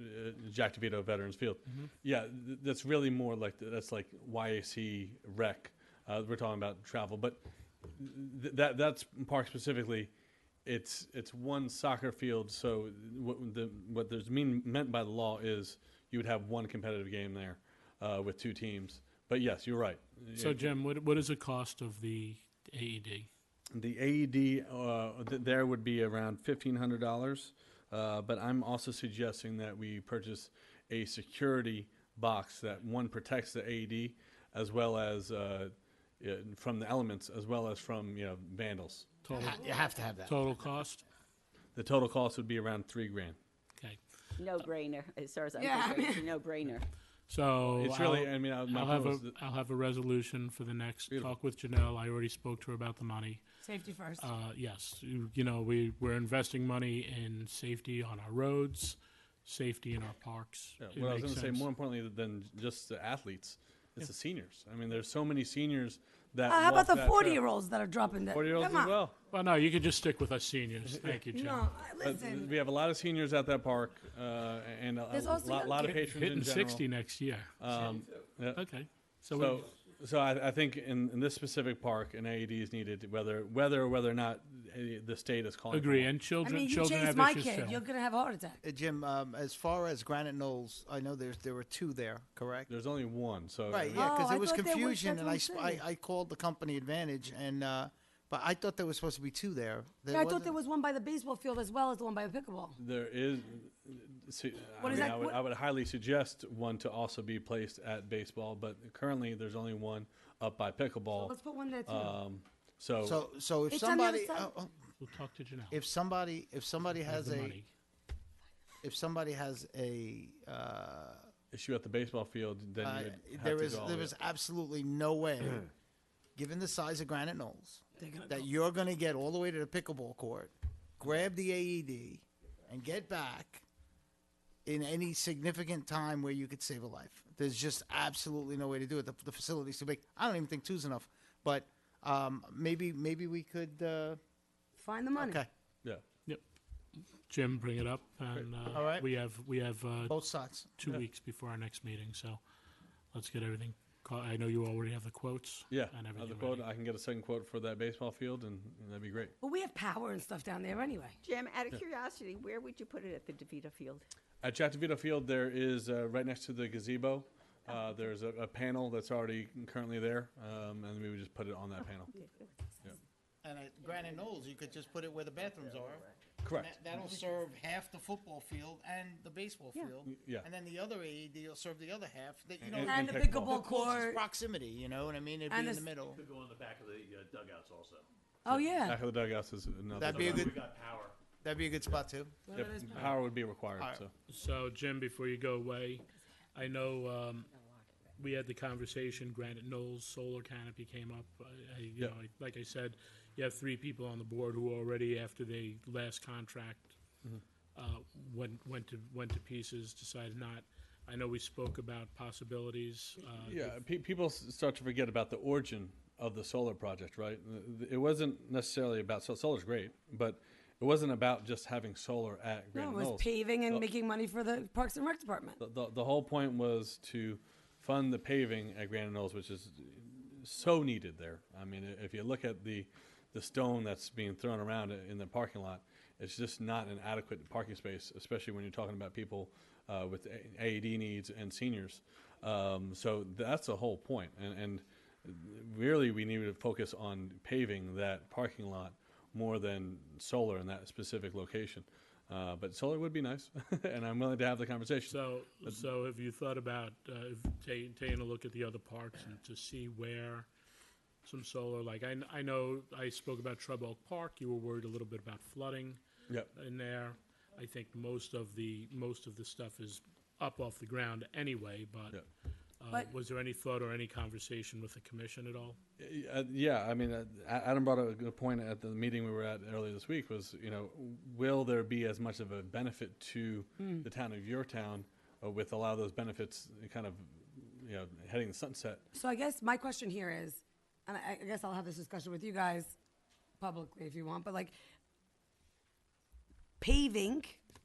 Jack DeVito Veterans Field. Yeah, that's really more like that's like YAC rec. We're talking about travel, but That's park specifically. It's one soccer field. So what there's meant by the law is you would have one competitive game there with two teams. But yes, you're right. So Jim, what is the cost of the AED? The AED there would be around $1,500, but I'm also suggesting that we purchase a security box that one protects the AED as well as from the elements as well as from vandals. Total You have to have that. total cost? The total cost would be around $3,000. Okay. No brainer, as far as I'm Yeah, I concerned, it's a no brainer. So It's really, I mean, my I'll point was have a resolution for the next Beautiful. talk with Janelle. I already spoke to her about the money. Safety first. Yes, we're investing money in safety on our roads, safety in our parks. Yeah, It what I was makes going to say, sense. more importantly than just the athletes, it's the seniors. I mean, there's so many seniors that. How about walk the that 40-year-olds that are dropping dead? 40-year-olds Come as on. well. Well, no, you could just stick with us seniors. Thank you, Jim. No, But listen. we have a lot of seniors at that park, and There's also young lot of kids. patrons in Hitting general. 60 next year. Yeah. Okay. So, So I think in this specific park, an AED is needed, whether or not the state is calling. agree. for one. And I children, mean, you children chase have my issues kid, too. you're gonna have a heart attack. Jim, as far as Granite Knolls, I know there were two there, correct? There's only one, so Right, I yeah, because Oh, there I was thought there was- confusion, that's and what I'm saying. I called the company Advantage, and but I thought there was supposed to be two there. Yeah, I thought there was one by the baseball field as well as the one by the pickleball. there is. What is that? What- I would highly suggest one to also be placed at baseball, but currently there's only one up by pickleball. Let's put one there too. So if It's on the other somebody side. We'll talk to Janelle. if somebody Have has the a money. if somebody has a Issue at the baseball field, then you would have there to is go all there the way is absolutely no way, given the size of Granite Knolls, that you're going to get all the way to the pickleball court, grab the AED, and get back in any significant time where you could save a life. There's just absolutely no way to do it. The facility's too big. I don't even think two's enough. But maybe we could. Find the money. Okay, Yeah. Yep. Jim, bring it up, and All right. we have both sides. 2 weeks before our next meeting, so let's get everything. I know you already have the quotes. Yeah, and everything. the quote. ready. I can get a second quote for that baseball field, and that'd be great. But we have power and stuff down there anyway. Jim, out of curiosity, where would you put it at the DeVito Field? At Jack DeVito Field, there is right next to the gazebo. There's a panel that's already currently there, and we would just put it on that panel. And at Granite Knolls, you could just put it where the bathrooms are. Correct. That'll serve half the football field and the baseball field. Yeah. And then the other AED will serve the other half. That, you know, And And the pickleball. pickleball closest court. proximity. You know what I mean? It'd And be in this- the middle. Could go on the back of the dugouts also. Oh, yeah. Back of the dugouts is another. That'd be a We good. got power. That'd be a good spot too. Yep, power would be required. All right. So So, Jim, before you go away, I know we had the conversation. Granite Knolls solar canopy came up. Like I said, you have 3 people on the board who already, after the last contract, went to pieces, decided not. I know we spoke about possibilities. yeah, people start to forget about the origin of the solar project, right? It wasn't necessarily about solar's great, but it wasn't about just having solar at No, Granite it was Knolls. paving and The- making money for the Parks and Rec Department. The whole point was to fund the paving at Granite Knolls, which is so needed there. I mean, if you look at the stone that's being thrown around in the parking lot, it's just not an adequate parking space, especially when you're talking about people with AED needs and seniors. So that's the whole point. And really, we need to focus on paving that parking lot more than solar in that specific location. But solar would be nice, and I'm willing to have the conversation. So have you thought about taking a look at the other parks and to see where some solar, like I know I spoke about Shrub Oak Park, you were worried a little bit about flooding Yep. in there. I think most of the stuff is up off the ground anyway, but Yep. But- was there any thought or any conversation with the commission at all? Yeah, I mean, Adam brought a good point at the meeting we were at earlier this week. Was will there be as much of a benefit to the town of your town with a lot of those benefits kind of heading the sunset? So I guess my question here is, and I guess I'll have this discussion with you guys publicly if you want, but like paving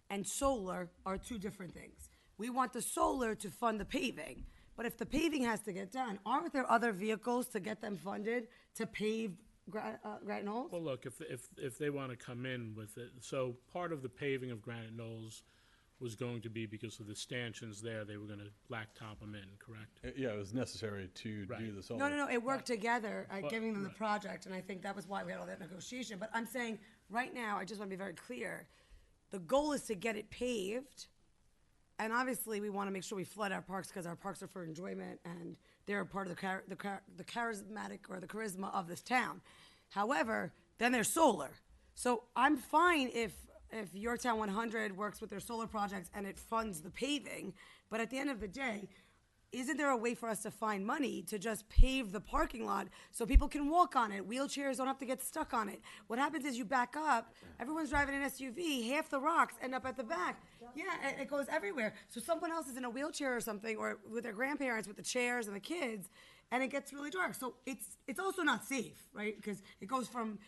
and solar are 2 different things. We want the solar to fund the paving, but if the paving has to get done, aren't there other vehicles to get them funded to pave Granite Knolls? Well, look, if they want to come in with it, so part of the paving of Granite Knolls was going to be because of the stanchions there, they were going to blacktop them in, correct? Yeah, it was necessary to Right. do the solar. No, it worked together at But- giving them the right. project, and I think that was why we had all that negotiation. But I'm saying, right now, I just want to be very clear. The goal is to get it paved, and obviously, we want to make sure we flood our parks because our parks are for enjoyment, and they're a part of the charismatic or the charisma of this town. However, then there's solar. So I'm fine if Yorktown 100 works with their solar projects and it funds the paving, but at the end of the day, isn't there a way for us to find money to just pave the parking lot so people can walk on it? Wheelchairs don't have to get stuck on it. What happens is you back up, everyone's driving an SUV, half the rocks end up at the back. Yeah, it goes everywhere. So someone else is in a wheelchair or something, or with their grandparents with the chairs and the kids, and it gets really dark. So it's also not safe, right? Because it goes from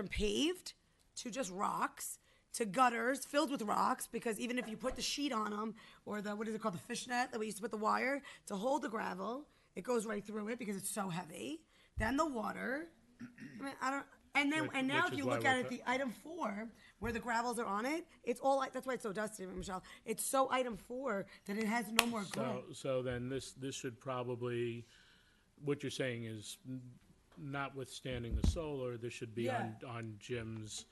paved to just rocks to gutters filled with rocks, because even if you put the sheet on them, or the, what is it called, the fishnet that we used to put the wire to hold the gravel, it goes right through it because it's so heavy. Then the water, I mean, I don't, and then, and now Which if is you why look we're at it, ta- the item 4, where the gravels are on it, it's all, that's why it's so dusty, Michelle. It's so item 4 that it has no more grip. So then this should probably, what you're saying is, notwithstanding the solar, this should be Yeah. on Jim's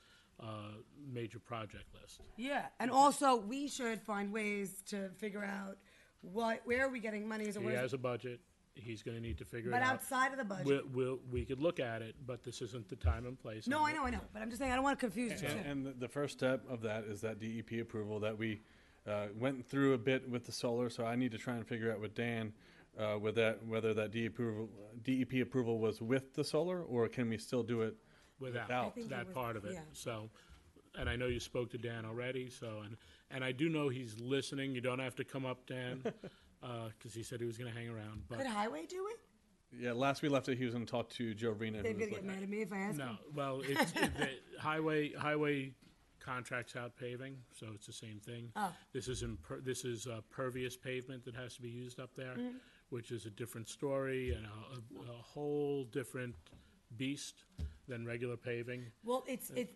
major project list. Yeah, and also we should find ways to figure out where are we getting money, He has a budget, he's gonna need to figure it but out. outside of the budget. We could look at it, but this isn't the time and place. No, I know, but I'm just saying I don't want to confuse you. And the first step of that is that DEP approval that we went through a bit with the solar. So I need to try and figure out with Dan whether that DEP approval was with the solar, or can we still do it Without I think it that was- part of it, yeah. so, and I know you spoke to Dan already, so, and I do know he's listening, you don't have to come up, Dan, cause he said he was gonna hang around, but. Could Highway do it? Yeah, last we left it, he was going to talk to Joe Rena. They're who gonna was get like, mad at me if I ask No, them. well, it's, the highway contracts out paving, so it's the same thing. Oh. This is pervious pavement that has to be used up there, Mm-hmm. which is a different story and a whole different beast than regular paving. Well,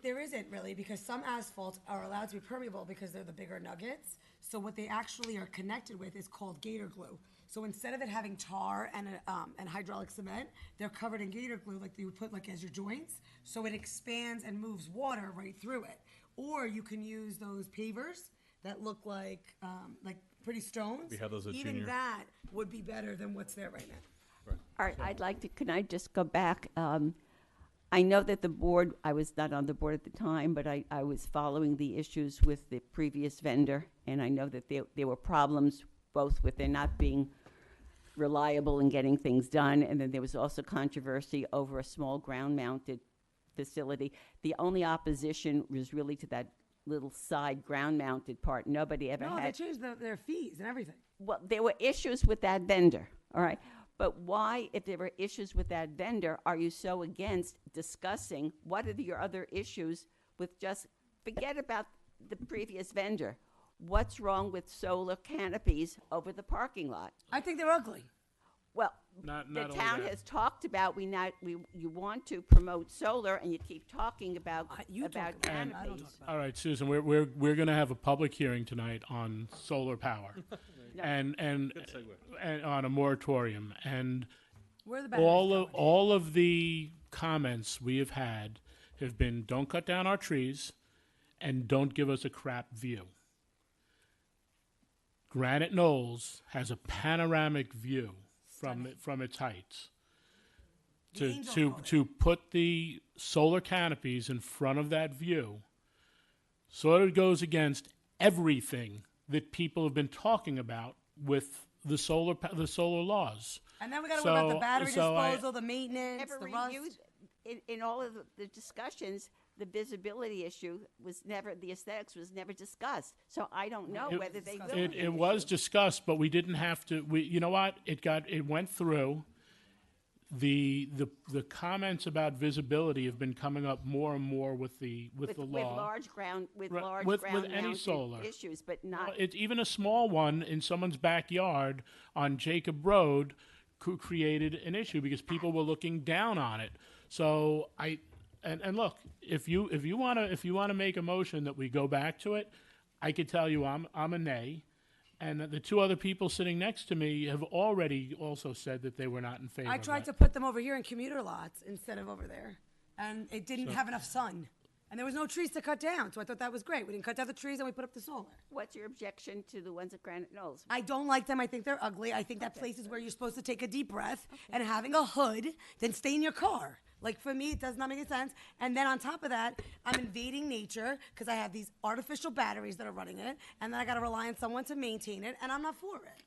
there isn't really, because some asphalts are allowed to be permeable because they're the bigger nuggets. So what they actually are connected with is called gator glue. So instead of it having tar and hydraulic cement, they're covered in gator glue like you would put like as your joints. So it expands and moves water right through it. Or you can use those pavers that look like pretty stones. We have those at Even Junior. that would be better than what's there right now. All right, can I just go back? I know that the board, I was not on the board at the time, but I was following the issues with the previous vendor, and I know that there were problems both with their not being reliable in getting things done, and then there was also controversy over a small ground-mounted facility. The only opposition was really to that little side ground-mounted part. Nobody ever No, they had. changed their fees and everything. Well, there were issues with that vendor, all right? But why, if there were issues with that vendor, are you so against discussing what are your other issues with just, forget about the previous vendor. What's wrong with solar canopies over the parking lot? I think they're ugly. Well, Not the only town that. has talked about, you want to promote solar, and you keep talking about You talk about it. I don't canopies. talk about All right, Susan, we're going to have a public hearing tonight on solar power, and on a moratorium, and Where are the batteries going? all of the comments we have had have been, don't cut down our trees, and don't give us a crap view. Granite Knolls has a panoramic view from its heights. To put the solar canopies in front of that view sort of goes against everything that people have been talking about with the solar laws. And then we got to worry about the So- battery so I- disposal, the maintenance, Never the rust. reviewed, in all of the discussions, the visibility issue was never, the aesthetics was never discussed. So I don't know whether they will. It was discussed, but we didn't have to. You know what? It went through. The comments about visibility have been coming up more and more with the with law. large ground, with Right, large with ground any solar. mounted issues, but not. It's even a small one in someone's backyard on Jacob Road created an issue because people were looking down on it. So and look, if you wanna make a motion that we go back to it, I could tell you I'm a nay, and the two other people sitting next to me have already also said that they were not in favor. I of tried to that. put them over here in commuter lots instead of over there, and it didn't have enough sun, and there was no trees to cut down. So I thought that was great. We didn't cut down the trees, and we put up the solar. What's your objection to the ones at Granite Knolls? I don't like them. I think they're ugly. I think that place is where you're supposed to take a deep breath and having a hood, then stay in your car. Like, for me, it does not make any sense. And then on top of that, I'm invading nature because I have these artificial batteries that are running it, and then I got to rely on someone to maintain it, and I'm not for it.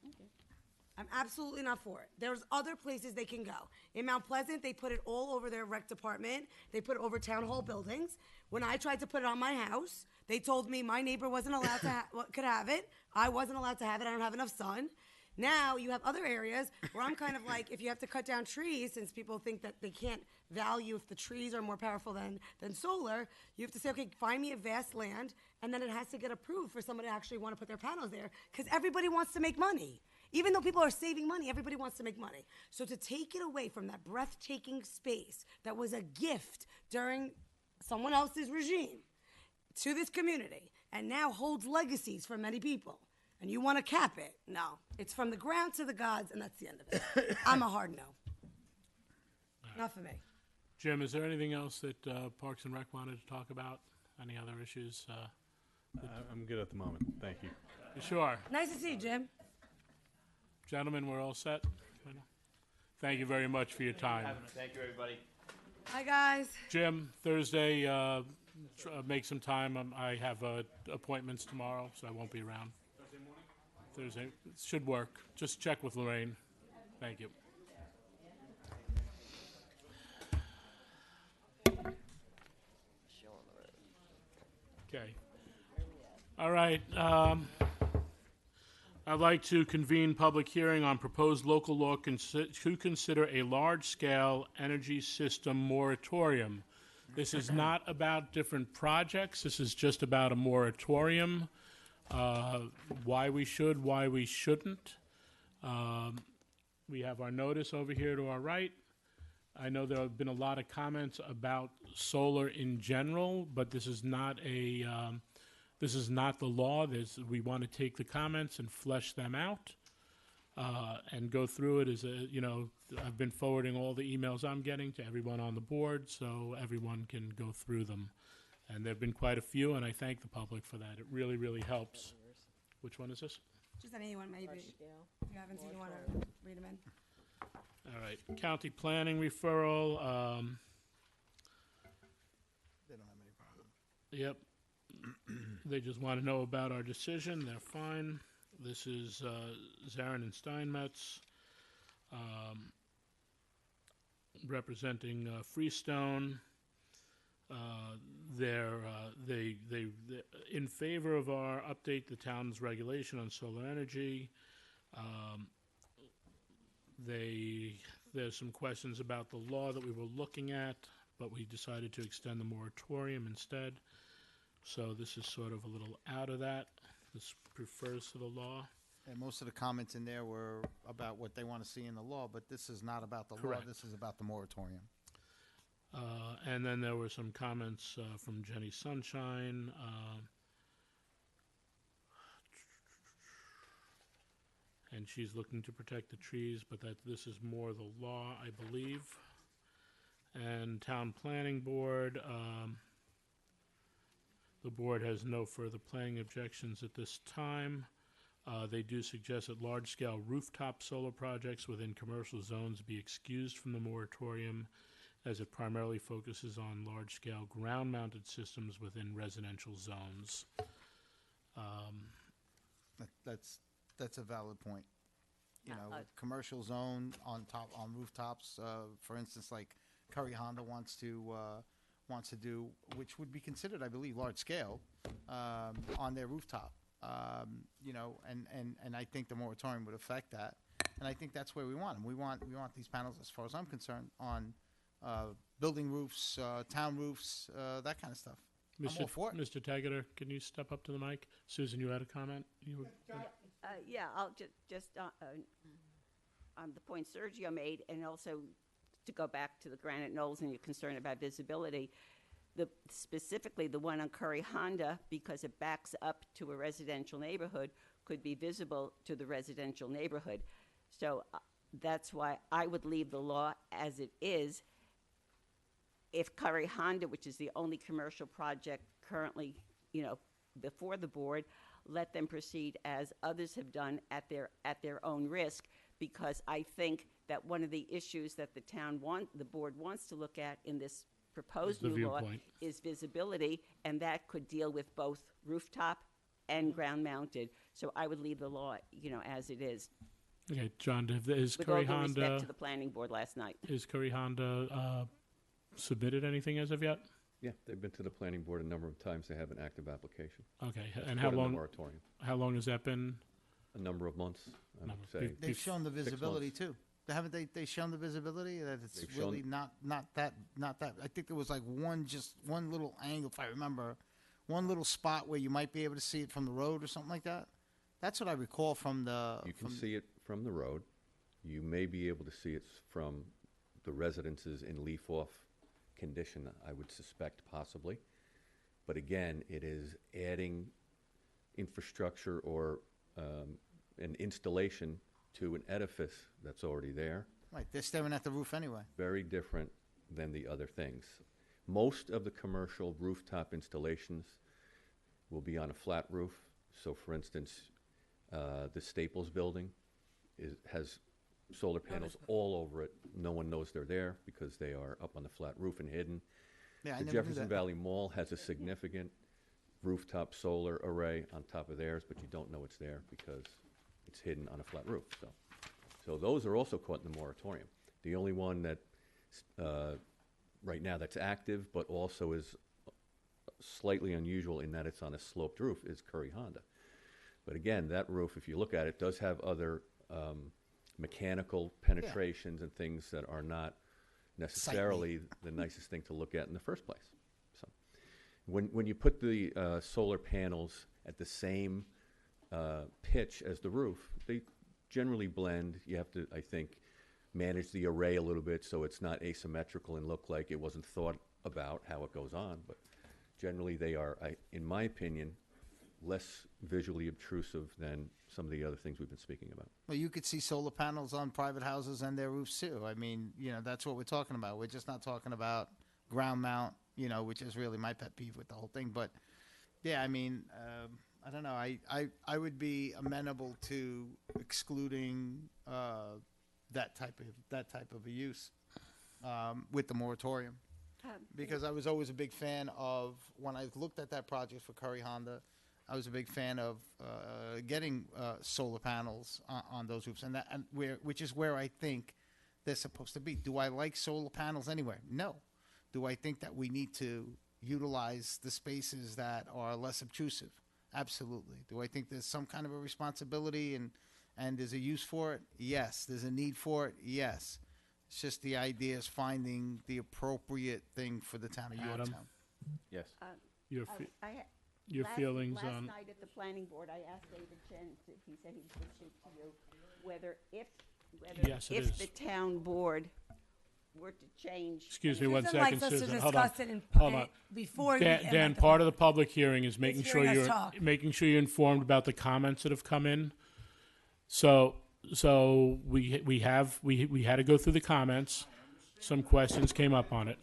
I'm absolutely not for it. There's other places they can go. In Mount Pleasant, they put it all over their rec department. They put it over town hall buildings. When I tried to put it on my house, they told me my neighbor wasn't allowed to could have it. I wasn't allowed to have it. I don't have enough sun. Now you have other areas where I'm kind of like, if you have to cut down trees, since people think that they can't value if the trees are more powerful than solar, you have to say, okay, find me a vast land, and then it has to get approved for somebody to actually want to put their panels there, because everybody wants to make money. Even though people are saving money, everybody wants to make money. So to take it away from that breathtaking space that was a gift during someone else's regime to this community, and now holds legacies for many people, and you want to cap it, no. It's from the ground to the gods, and that's the end of it. I'm a hard no. Not for me. Jim, is there anything else that Parks and Rec wanted to talk about? Any other issues? I'm good at the moment. Thank you. You sure? Nice to see you, Jim. Gentlemen, we're all set? Thank you very much for your time. Thank you, everybody. Hi, guys. Jim, Thursday, make some time. I have appointments tomorrow, so I won't be around. Thursday should work. Just check with Lorraine. Thank you. Okay. All right. I'd like to convene public hearing on proposed local law to consider a large-scale energy system moratorium. This is not about different projects. This is just about a moratorium. Why we should, why we shouldn't. We have our notice over here to our right. I know there have been a lot of comments about solar in general, but this is not a this is not the law. We want to take the comments and flesh them out and go through it. I've been forwarding all the emails I'm getting to everyone on the board, so everyone can go through them. And there have been quite a few, and I thank the public for that. It really, really helps. Which one is this? Just anyone, maybe. If you haven't seen, you want to read them in. All right. County planning referral. They don't have any problem. Yep. They just want to know about our decision. They're fine. This is Zarin and Steinmetz representing Freestone. They're in favor of our update the town's regulation on solar energy. There's some questions about the law that we were looking at, but we decided to extend the moratorium instead. So this is sort of a little out of that. This refers to the law. And most of the comments in there were about what they want to see in the law, but this is not about the Correct. law. This is about the moratorium. And then there were some comments from Jenny Sunshine. And she's looking to protect the trees, but that this is more the law, I believe. And Town Planning Board, the board has no further planning objections at this time. They do suggest that large-scale rooftop solar projects within commercial zones be excused from the moratorium, as it primarily focuses on large-scale ground-mounted systems within residential zones. That's a valid point. Commercial zone on rooftops. For instance, like Curry Honda wants to do, which would be considered, I believe, large scale on their rooftop. And I think the moratorium would affect that. And I think that's where we want them. We want these panels, as far as I'm concerned, on building roofs, town roofs, that kind of stuff. I'm all for it. Mr. Taggart, can you step up to the mic? Susan, you had a comment? Yeah, I'll just on the point Sergio made, and also to go back to the Granite Knolls and your concern about visibility, specifically the one on Curry Honda, because it backs up to a residential neighborhood, could be visible to the residential neighborhood. So that's why I would leave the law as it is. If Curry Honda, which is the only commercial project currently, before the board, let them proceed as others have done at their own risk, because I think that one of the issues that the board wants to look at in this proposed The new law viewpoint. is visibility, and that could deal with both rooftop and ground mounted. So I would leave the law, as it is. Okay, John, is With all Curry due respect Honda, to the planning board last night. is Curry Honda submitted anything as of yet? Yeah, they've been to the planning board a number of times. They have an active application. Okay, and Put how in the long, moratorium. how long has that been? A number of months, I No, would say. They've shown the 6 visibility months. too. Haven't they shown the visibility that it's They've really shown- not that. I think there was like one little angle, if I remember, one little spot where you might be able to see it from the road or something like that. That's what I recall from the. You can from- see it from the road. You may be able to see it from the residences in leaf-off condition, I would suspect possibly. But again, it is adding infrastructure or an installation to an edifice that's already there. Right, they're staring at the roof anyway. Very different than the other things. Most of the commercial rooftop installations will be on a flat roof. So for instance, the Staples building has solar panels all over it. No one knows they're there because they are up on the flat roof and hidden. Yeah, I The never knew Jefferson that. Valley Mall has a significant rooftop solar array on top of theirs, but you don't know it's there because it's hidden on a flat roof. So those are also caught in the moratorium. The only one that right now that's active, but also is slightly unusual in that it's on a sloped roof, is Curry Honda. But again, that roof, if you look at it, does have other mechanical penetrations and things that are not necessarily the nicest thing to look at in the first place. So when you put the solar panels at the same pitch as the roof, they generally blend. You have to, I think, manage the array a little bit so it's not asymmetrical and look like it wasn't thought about how it goes on. But generally they are, in my opinion, less visually obtrusive than some of the other things we've been speaking about. Well, you could see solar panels on private houses and their roofs too. I mean, that's what we're talking about. We're just not talking about ground mount, which is really my pet peeve with the whole thing. But yeah, I mean, I don't know. I would be amenable to excluding that type of a use with the moratorium, because I was always a big fan of, when I looked at that project for Curry Honda, I was a big fan of getting solar panels on those roofs, which is where I think they're supposed to be. Do I like solar panels anywhere? No. Do I think that we need to utilize the spaces that are less obtrusive? Absolutely. Do I think there's some kind of a responsibility and there's a use for it? Yes. There's a need for it? Yes. It's just the idea is finding the appropriate thing for the town of Adam? Yorktown. Yes. Your feelings last on, night at the planning board, I asked David Chen, he said he would speak to you, whether Yes, it if is. the town board were to change. excuse me one Susan second, likes us to Susan, hold on. discuss it Hold on. before we Dan, end Dan, at the part of the public hearing is making sure hearing us you're talk. you're informed about the comments that have come in. So we had to go through the comments. Some questions came up on it.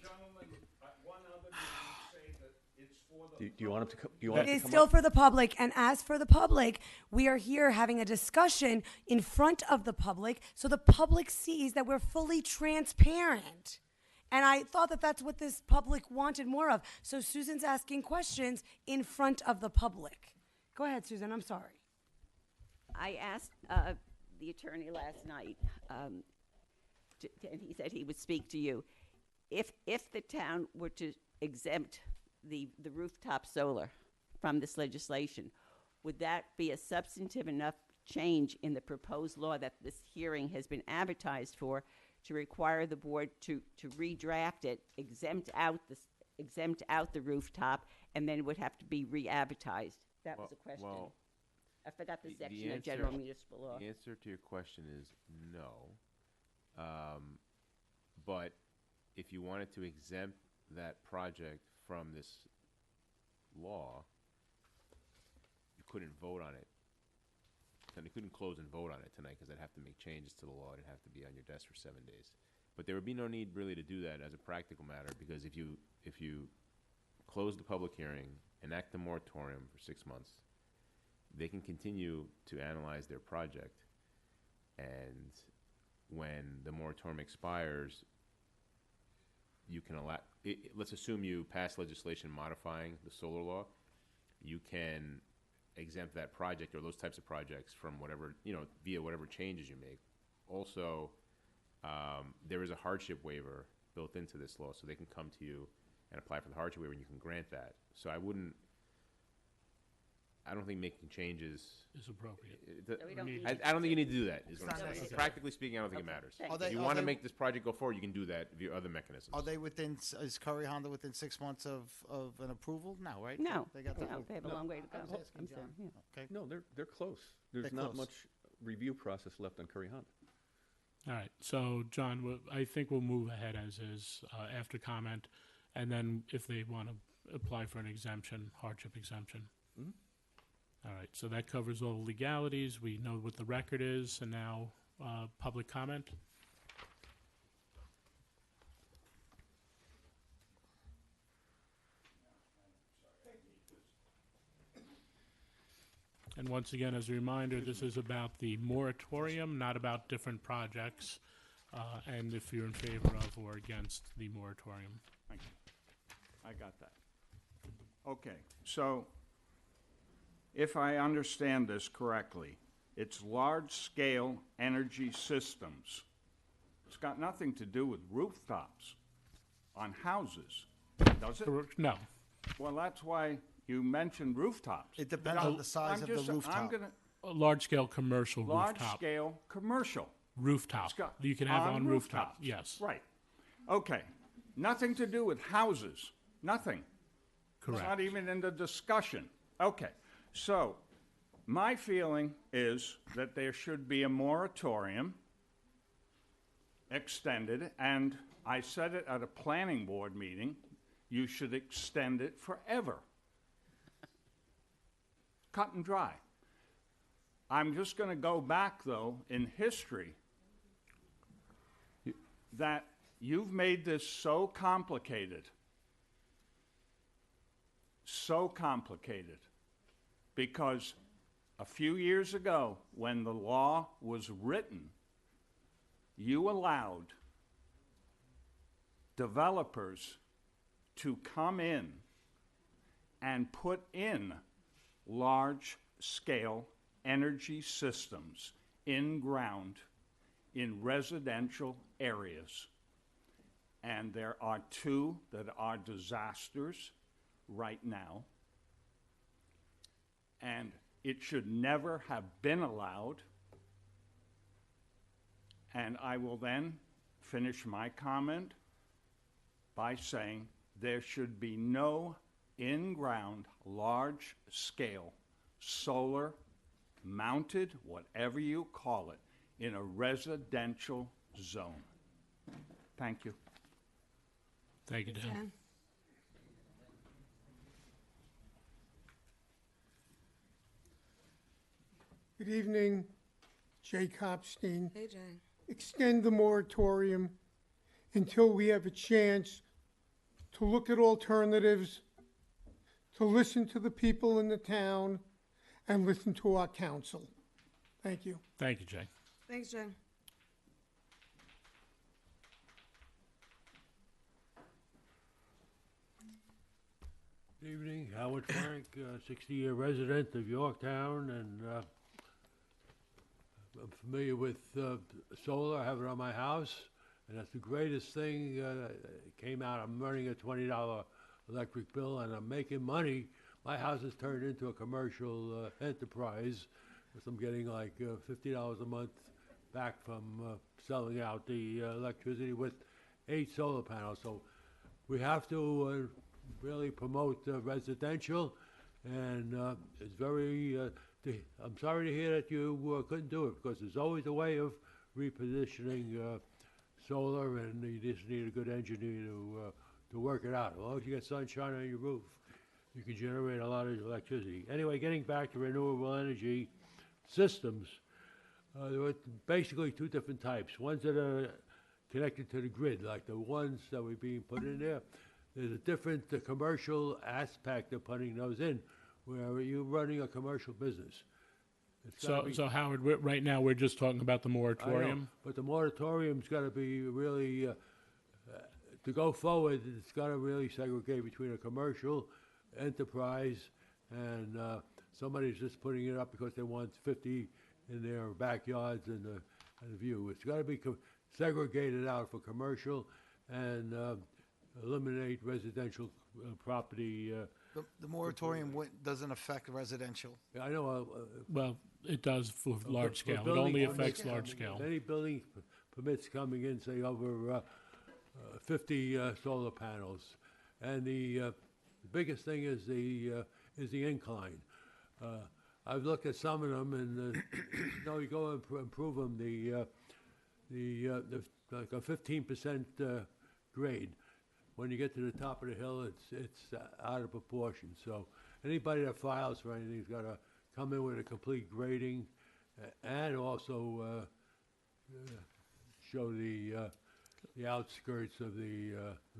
Do you want him to come? Do you want It him is to come still up? for the public, and as for the public, we are here having a discussion in front of the public so the public sees that we're fully transparent. And I thought that that's what this public wanted more of. So Susan's asking questions in front of the public. Go ahead, Susan, I'm sorry. I asked the attorney last night, and he said he would speak to you. If the town were to exempt the rooftop solar from this legislation, would that be a substantive enough change in the proposed law that this hearing has been advertised for to require the board to redraft it, exempt out the rooftop, and then it would have to be re-advertised? That was a question. Well, I forgot the the section of answer- general municipal law. The answer to your question is no. But if you wanted to exempt that project from this law, you couldn't vote on it. And you couldn't close and vote on it tonight because I'd have to make changes to the law. It'd have to be on your desk for 7 days. But there would be no need really to do that as a practical matter, because if you close the public hearing, enact the moratorium for 6 months, they can continue to analyze their project. And when the moratorium expires, you can allow, let's assume you pass legislation modifying the solar law, you can exempt that project or those types of projects from whatever, via whatever changes you make. Also, there is a hardship waiver built into this law, so they can come to you and apply for the hardship waiver, and you can grant that. So I don't think making changes Is appropriate. we don't need I don't think you need to do that. Is what I'm It's not saying. necessary. Practically speaking, I don't think it matters. Thank you. If you want to make this project go forward, you can do that via other mechanisms. Are they is Curry Honda within 6 months of an approval? No, right? No, They got that. no, they have a long way to go. I was asking I'm John. sorry, yeah. Okay. No, they're close. There's They're not close. much review process left on Curry Honda. All right, so John, I think we'll move ahead as is after comment, and then if they want to apply for an exemption, hardship exemption. Mhm. All right, so that covers all the legalities. We know what the record is, and now public comment. And once again, as a reminder, this is about the moratorium, not about different projects, and if you're in favor of or against the moratorium. Thank you. I got that. Okay, so if I understand this correctly, it's large-scale energy systems. It's got nothing to do with rooftops on houses, does it? No. Well, that's why you mentioned rooftops. It depends on the size of the I'm rooftop. gonna, A large-scale commercial rooftop. large-scale commercial. Rooftop. It's got- You can have on rooftop, rooftops. yes. Right. Okay. Nothing to do with houses. Nothing. Correct. It's not even in the discussion. Okay. So, my feeling is that there should be a moratorium extended, and I said it at a planning board meeting, you should extend it forever. Cut and dry. I'm just going to go back, though, in history, that you've made this so complicated, because a few years ago, when the law was written, you allowed developers to come in and put in large-scale energy systems in ground in residential areas. And there are 2 that are disasters right now. And it should never have been allowed. And I will then finish my comment by saying there should be no in-ground, large-scale, solar-mounted, whatever you call it, in a residential zone. Thank you. Thank you, Dan. Dan? Good evening, Jay Copstein. Hey, Jay. Extend the moratorium until we have a chance to look at alternatives, to listen to the people in the town, and listen to our council. Thank you. Thank you, Jay. Thanks, Jay. Good evening, Howard Frank, 60-year resident of Yorktown, and I'm familiar with solar. I have it on my house, and that's the greatest thing. It came out, I'm running a $20 electric bill, and I'm making money. My house has turned into a commercial enterprise, because I'm getting like $50 a month back from selling out the electricity with 8 solar panels. So we have to really promote residential, and it's very, I'm sorry to hear that you couldn't do it, because there's always a way of repositioning solar, and you just need a good engineer to work it out. As long as you get sunshine on your roof, you can generate a lot of electricity. Anyway, getting back to renewable energy systems, there were basically two different types. Ones that are connected to the grid, like the ones that were being put in there. There's a different commercial aspect of putting those in, where you're running a commercial business. It's gotta be- So Howard, right now, we're just talking about the I know, moratorium. but the moratorium's got to be really, to go forward, it's got to really segregate between a commercial enterprise and somebody's just putting it up because they want 50 in their backyards and the view. It's got to be segregated out for commercial and eliminate residential property. The moratorium doesn't affect residential. I know. Well, it does for large For scale. It building only permits affects coming large in. scale. Any building permits coming in, say over 50 solar panels, and the biggest thing is the incline. I've looked at some of them, and you go and improve them. Like a 15% grade. When you get to the top of the hill, it's out of proportion. So anybody that files for anything's got to come in with a complete grading, and also show the outskirts of the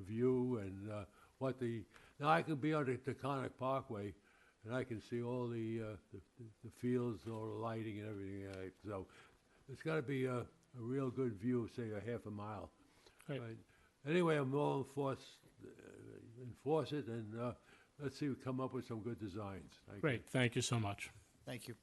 view and what the. Now I can be on the Taconic Parkway, and I can see all the fields, all the lighting and everything. So it's got to be a real good view, say a half a mile. Right. Anyway, I'm all enforce it, and let's see, we come up with some good designs. Thank you. Great, thank you so much. Thank you.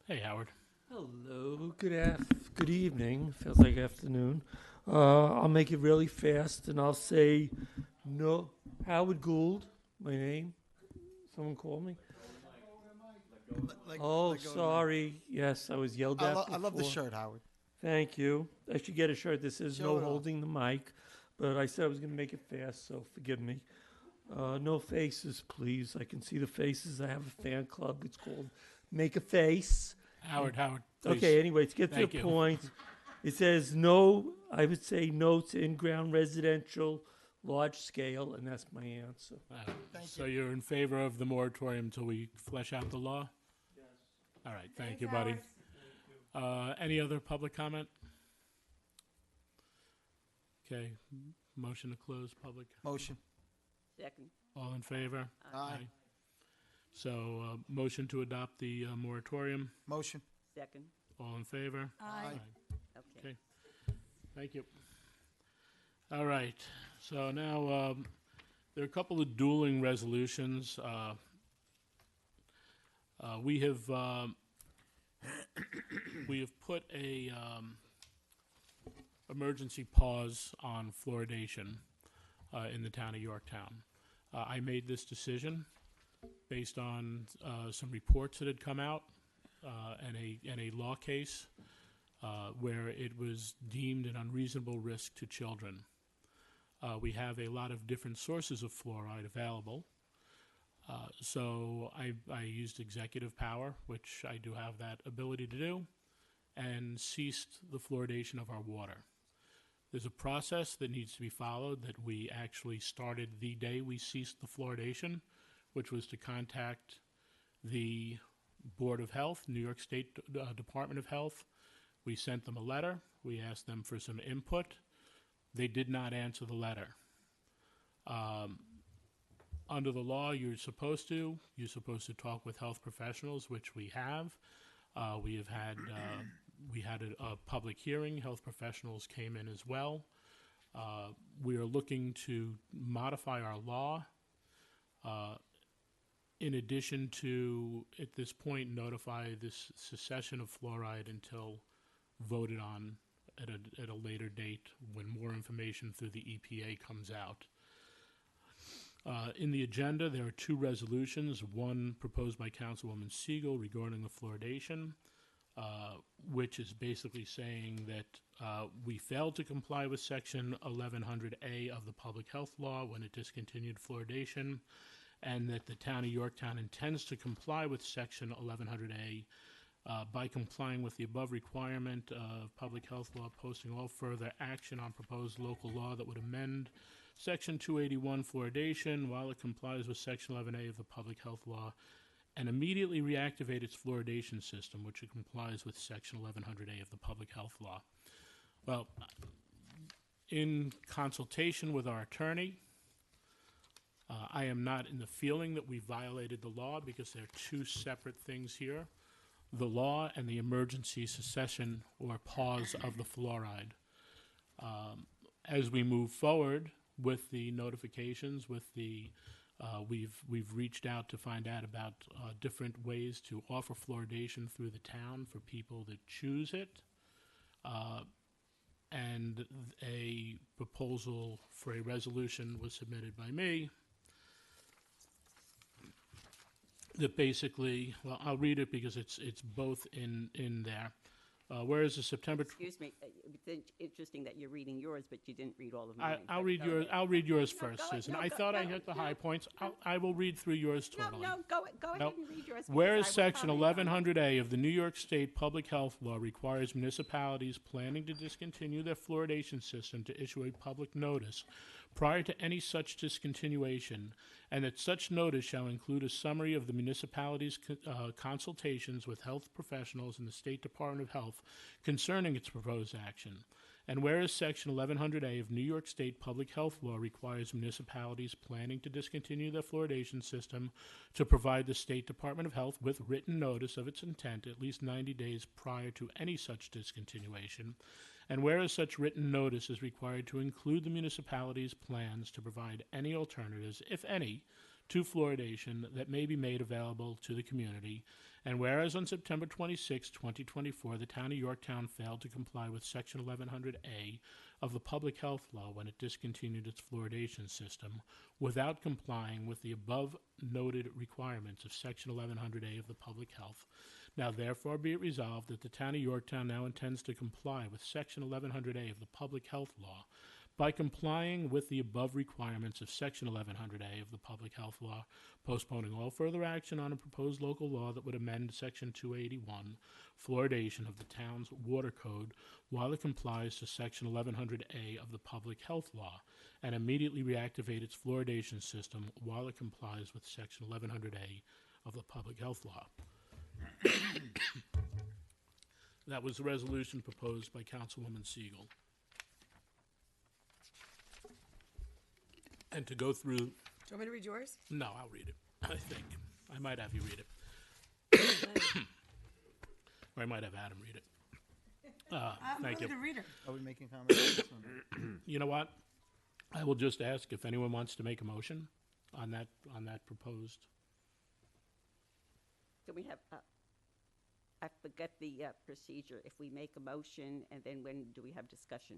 Hey, Howard. Hello, good evening, feels like afternoon. I'll make it really fast and I'll say no. Howard Gould, my name. Someone call me? Sorry. Yes, I was yelled at I love the before. shirt, Howard. Thank you. I should get a shirt that says Show no it off. holding the mic, but I said I was going to make it fast, so forgive me. No faces, please. I can see the faces. I have a fan club. It's called Make a Face. Howard, Okay, please. anyway, to get Thank to you. the point, it says no, I would say no to in-ground residential, large scale, and that's my answer. So you're in favor of the moratorium until we flesh out the law? Yes. All right, thank you, buddy. Any other public comment? Okay, motion to close public. Motion. Second. All in favor? Aye. So, motion to adopt the moratorium. Motion. Second. All in favor? Aye. Okay. Thank you. All right. So now there are a couple of dueling resolutions. We have put a emergency pause on fluoridation in the town of Yorktown. I made this decision based on some reports that had come out and a law case where it was deemed an unreasonable risk to children. We have a lot of different sources of fluoride available. So I used executive power, which I do have that ability to do, and ceased the fluoridation of our water. There's a process that needs to be followed that we actually started the day we ceased the fluoridation, which was to contact the Board of Health, New York State Department of Health. We sent them a letter. We asked them for some input. They did not answer the letter. Under the law, you're supposed to talk with health professionals, which we have. We had a public hearing. Health professionals came in as well. We are looking to modify our law. In addition to, at this point, notify this cessation of fluoride until voted on at a later date when more information through the EPA comes out. In the agenda, there are two resolutions, one proposed by Councilwoman Siegel regarding the fluoridation, which is basically saying that we failed to comply with Section 1100A of the Public Health Law when it discontinued fluoridation, and that the town of Yorktown intends to comply with Section 1100A by complying with the above requirement of public health law, posting all further action on proposed local law that would amend Section 281 fluoridation while it complies with Section 11A of the public health law, and immediately reactivate its fluoridation system, which it complies with Section 1100A of the public health law. Well, in consultation with our attorney, I am not in the feeling that we violated the law because there are two separate things here: the law and the emergency cessation or pause of the fluoride. As we move forward with the notifications, with the we've reached out to find out about different ways to offer fluoridation through the town for people that choose it, and a proposal for a resolution was submitted by me that basically, well, I'll read it because it's both in there. Whereas the September. Excuse me, it's interesting that you're reading yours, but you didn't read all of mine. I'll but read go yours. ahead. I'll read yours No, first, go ahead. Susan. No, I go- thought I no, hit the no, high points. I will read through yours totally. No, go ahead Nope. and read yours. because Whereas I will Section comment on it. 1100A of the New York State Public Health Law requires municipalities planning to discontinue their fluoridation system to issue a public notice prior to any such discontinuation, and that such notice shall include a summary of the municipality's consultations with health professionals and the State Department of Health concerning its proposed action. And whereas Section 1100A of New York State Public Health Law requires municipalities planning to discontinue their fluoridation system to provide the State Department of Health with written notice of its intent at least 90 days prior to any such discontinuation, and whereas such written notice is required to include the municipality's plans to provide any alternatives, if any, to fluoridation that may be made available to the community, and whereas on September 26, 2024, the town of Yorktown failed to comply with Section 1100A of the Public Health Law when it discontinued its fluoridation system without complying with the above noted requirements of Section 1100A of the Public Health. Now therefore be it resolved that the town of Yorktown now intends to comply with Section 1100A of the Public Health Law by complying with the above requirements of Section 1100A of the Public Health Law, postponing all further action on a proposed local law that would amend Section 281, fluoridation of the town's water code, while it complies to Section 1100A of the Public Health Law, and immediately reactivate its fluoridation system while it complies with Section 1100A of the Public Health Law. That was the resolution proposed by Councilwoman Siegel. And to go through. Do you want me to read yours? No, I'll read it. I think I might have you read it, or I might have Adam read it. I'm Thank really you. the reader. Are we making comments? You know what? I will just ask if anyone wants to make a motion on that proposed. Do we have, I forget the procedure. If we make a motion, and then when do we have discussion?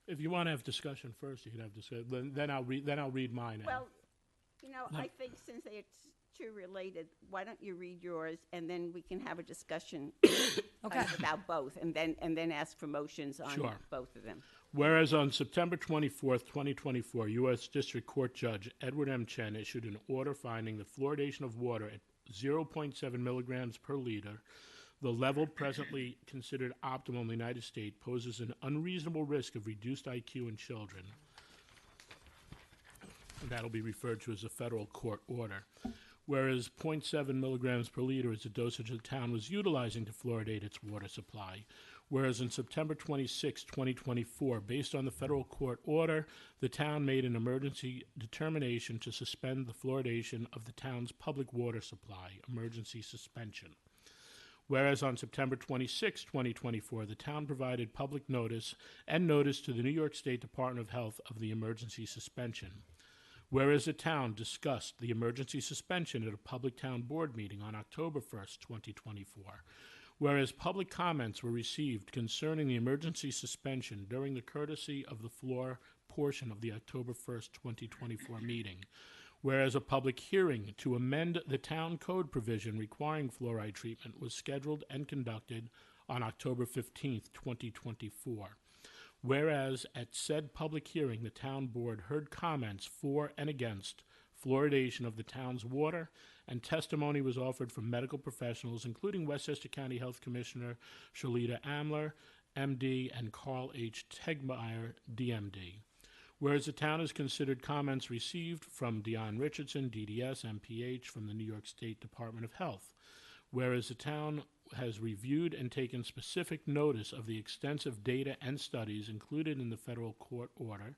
If you want to have discussion first, you can have discussion. Then I'll read mine. Ed. Well, you know, I think since they're two related, why don't you read yours, and then we can have a discussion about both, and then ask for motions on Sure. both of them. Whereas on September 24th, 2024, U.S. District Court Judge Edward M. Chen issued an order finding the fluoridation of water at 0.7 milligrams per liter, the level presently considered optimal in the United States, poses an unreasonable risk of reduced IQ in children. That'll be referred to as a federal court order. Whereas 0.7 milligrams per liter is the dosage the town was utilizing to fluoridate its water supply. Whereas on September 26, 2024, based on the federal court order, the town made an emergency determination to suspend the fluoridation of the town's public water supply, emergency suspension. Whereas on September 26, 2024, the town provided public notice and notice to the New York State Department of Health of the emergency suspension. Whereas the town discussed the emergency suspension at a public town board meeting on October 1st, 2024. Whereas public comments were received concerning the emergency suspension during the courtesy of the floor portion of the October 1st, 2024 meeting. Whereas a public hearing to amend the town code provision requiring fluoride treatment was scheduled and conducted on October 15th, 2024. Whereas at said public hearing, the town board heard comments for and against fluoridation of the town's water, and testimony was offered from medical professionals, including Westchester County Health Commissioner Shalita Amler, MD, and Carl H. Tegmeyer, DMD. Whereas the town has considered comments received from Dion Richardson, DDS, MPH, from the New York State Department of Health. Whereas the town has reviewed and taken specific notice of the extensive data and studies included in the federal court order.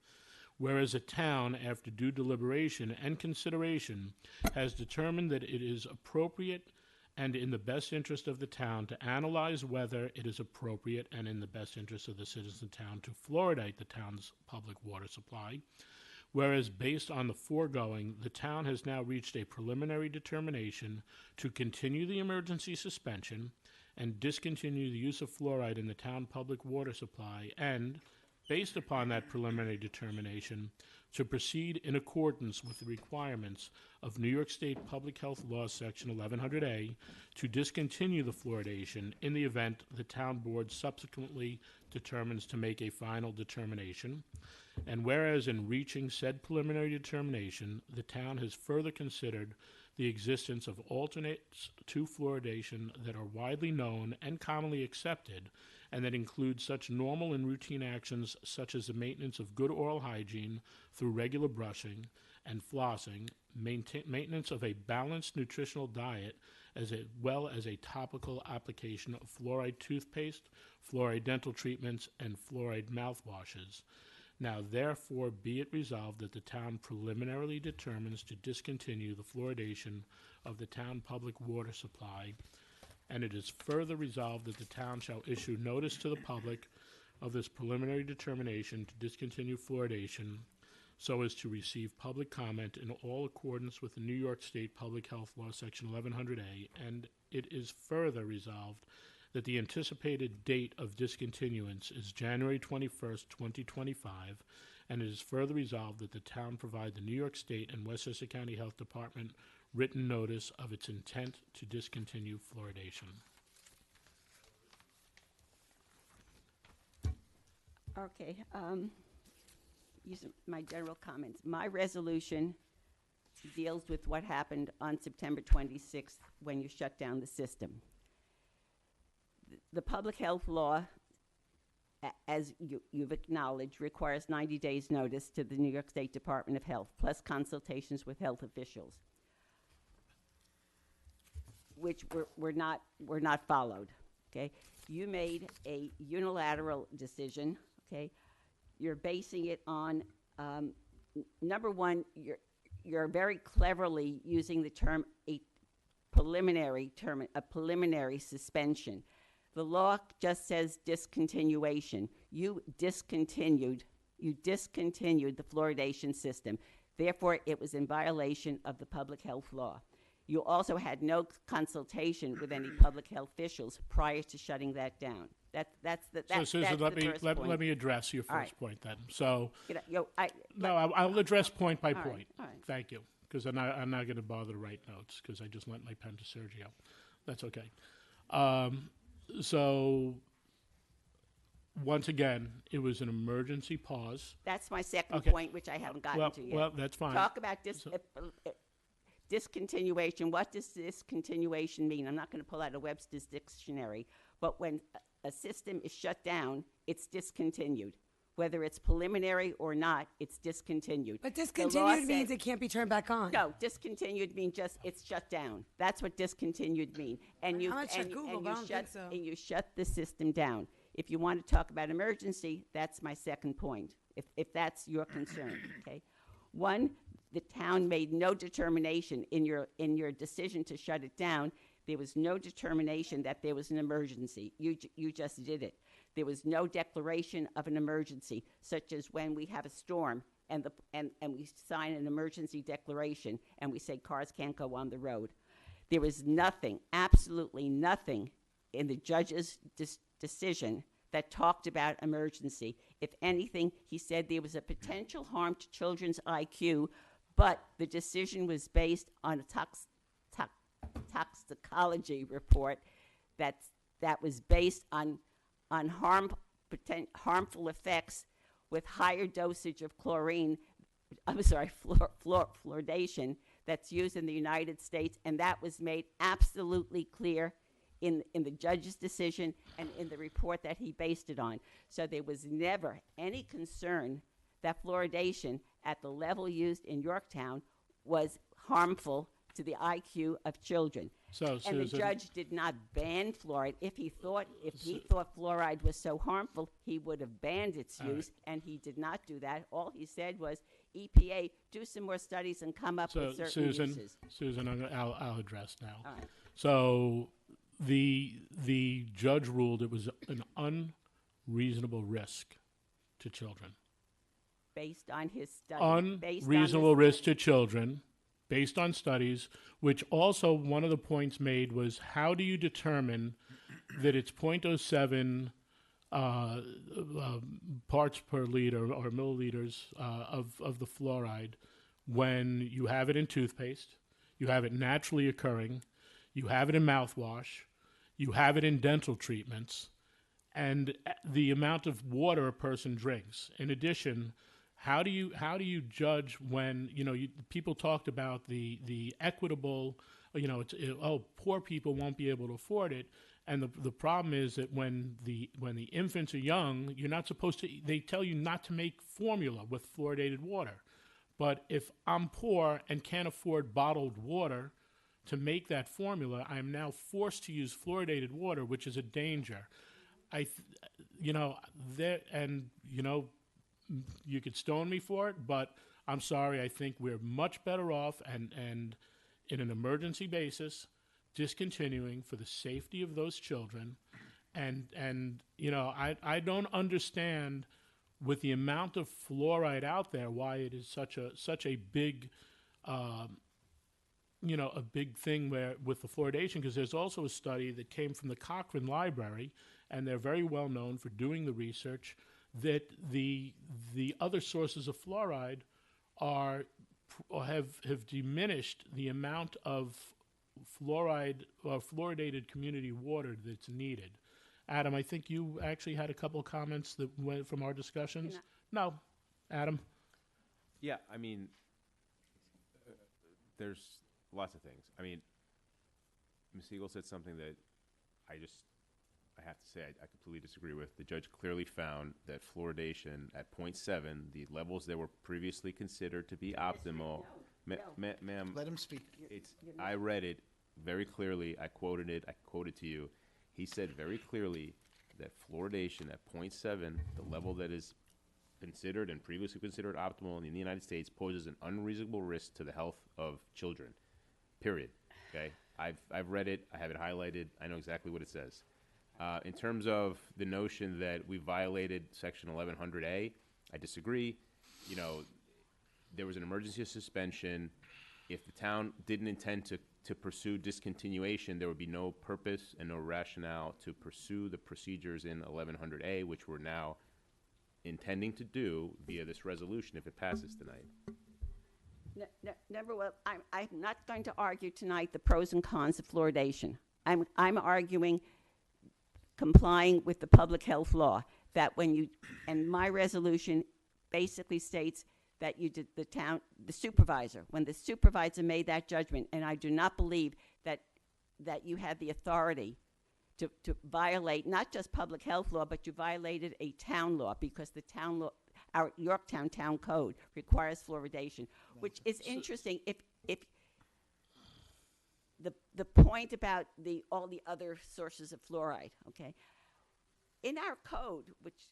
Whereas the town, after due deliberation and consideration, has determined that it is appropriate and in the best interest of the town to analyze whether it is appropriate and in the best interest of the citizens of the town to fluoridate the town's public water supply. Whereas, based on the foregoing, the town has now reached a preliminary determination to continue the emergency suspension and discontinue the use of fluoride in the town public water supply, and, based upon that preliminary determination, to proceed in accordance with the requirements of New York State Public Health Law Section 1100A to discontinue the fluoridation in the event the town board subsequently determines to make a final determination. And whereas in reaching said preliminary determination, the town has further considered the existence of alternates to fluoridation that are widely known and commonly accepted, and that include such normal and routine actions such as the maintenance of good oral hygiene through regular brushing and flossing, maintenance of a balanced nutritional diet, as well as a topical application of fluoride toothpaste, fluoride dental treatments, and fluoride mouthwashes. Now, therefore, be it resolved that the town preliminarily determines to discontinue the fluoridation of the town public water supply, and it is further resolved that the town shall issue notice to the public of this preliminary determination to discontinue fluoridation so as to receive public comment in all accordance with the New York State Public Health Law Section 1100A, and it is further resolved that the anticipated date of discontinuance is January 21st, 2025, and it is further resolved that the town provide the New York State and Westchester County Health Department written notice of its intent to discontinue fluoridation. Okay, using my general comments. My resolution deals with what happened on September 26th when you shut down the system. The public health law, as you've acknowledged, requires 90 days notice to the New York State Department of Health, plus consultations with health officials, which were not followed, okay? You made a unilateral decision, okay? You're basing it on, number one, you're very cleverly using the term a preliminary suspension. The law just says discontinuation. You discontinued the fluoridation system. Therefore, it was in violation of the public health law. You also had no consultation with any public health officials prior to shutting that down. That's the Susan, let me address your first point then. So, I'll address point by point. All right. Thank you, because I'm not going to bother to write notes because I just lent my pen to Sergio. That's okay. So, once again, it was an emergency pause. That's my second Okay. point, which I haven't gotten to yet. Well, that's fine. Talk about discontinuation. What does discontinuation mean? I'm not going to pull out a Webster's dictionary, but when a system is shut down, it's discontinued. Whether it's preliminary or not, it's discontinued. But discontinued means it can't be turned back on. No, discontinued means just it's shut down. That's what discontinued means. And you I'm gonna check Google, but I don't think so. And you shut the system down. If you want to talk about emergency, that's my second point. If that's your concern, okay. One, the town made no determination in your decision to shut it down. There was no determination that there was an emergency. You just did it. There was no declaration of an emergency, such as when we have a storm and we sign an emergency declaration and we say cars can't go on the road. There was nothing, absolutely nothing, in the judge's decision that talked about emergency. If anything, he said there was a potential harm to children's IQ, but the decision was based on a toxicology report that was based on harmful effects with higher dosage of chlorine I'm sorry, fluoridation that's used in the United States, and that was made absolutely clear in the judge's decision and in the report that he based it on. So there was never any concern that fluoridation at the level used in Yorktown was harmful to the IQ of children. So, and the Susan- judge did not ban fluoride. If he thought fluoride was so harmful, he would have banned its All use, and he did not do that. All he said was, EPA, do some more studies and come up So, with certain Susan, uses. Susan, I'll address now. All right. So the judge ruled it was an unreasonable risk to children. Based on his study. Unreasonable risk to children, based on studies, which also one of the points made was how do you determine that it's 0.07 parts per liter or milliliters of the fluoride when you have it in toothpaste, you have it naturally occurring, you have it in mouthwash, you have it in dental treatments, and the amount of water a person drinks. In addition, how do you judge when people talked about the equitable, poor people won't be able to afford it, and the problem is that when the infants are young, you're not supposed to. They tell you not to make formula with fluoridated water, but if I'm poor and can't afford bottled water to make that formula, I am now forced to use fluoridated water, which is a danger. You could stone me for it, but I'm sorry. I think we're much better off and in an emergency basis, discontinuing for the safety of those children. And I don't understand with the amount of fluoride out there why it is such a big a big thing with the fluoridation, because there's also a study that came from the Cochrane Library, and they're very well known for doing the research, that the other sources of fluoride have diminished the amount of fluoride or fluoridated community water that's needed. Adam, I think you actually had a couple of comments that went from our discussions. No, Adam. Yeah, I mean, there's lots of things. I mean, Ms. Siegel said something that I have to say I completely disagree with. The judge clearly found that fluoridation at 0.7, the levels that were previously considered to be optimal. Ma'am, Let him speak. I read it very clearly. I quoted it. I quoted to you. He said very clearly that fluoridation at 0.7, the level that is considered and previously considered optimal in the United States, poses an unreasonable risk to the health of children. Period. Okay. I've read it. I have it highlighted. I know exactly what it says. In terms of the notion that we violated Section 1100A, I disagree. There was an emergency suspension. If the town didn't intend to pursue discontinuation, there would be no purpose and no rationale to pursue the procedures in 1100A, which we're now intending to do via this resolution if it passes tonight. Number one, I'm not going to argue tonight the pros and cons of fluoridation. I'm arguing complying with the public health law, that and my resolution basically states that the supervisor, when the supervisor made that judgment, and I do not believe that you had the authority to violate not just public health law, but you violated a town law, because the town law, our Yorktown Town Code, requires fluoridation, which is interesting. If the point about all the other sources of fluoride, okay? In our code, which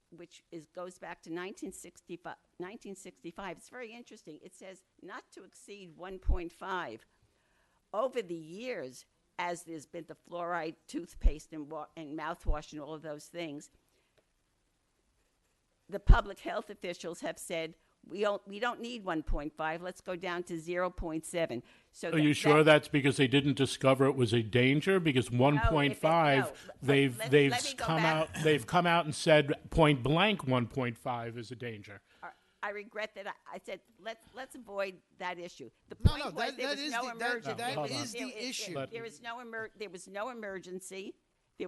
goes back to 1965, it's very interesting. It says not to exceed 1.5. Over the years, as there's been the fluoride toothpaste and mouthwash and all of those things, the public health officials have said, we don't need 1.5. Let's go down to 0.7. So are you sure that's because they didn't discover it was a danger? Because 1.5, they've come out and said point blank 1.5 is a danger. I regret that I said let's avoid that issue. The point was there was no emergency. That is the issue. There was no emergency. There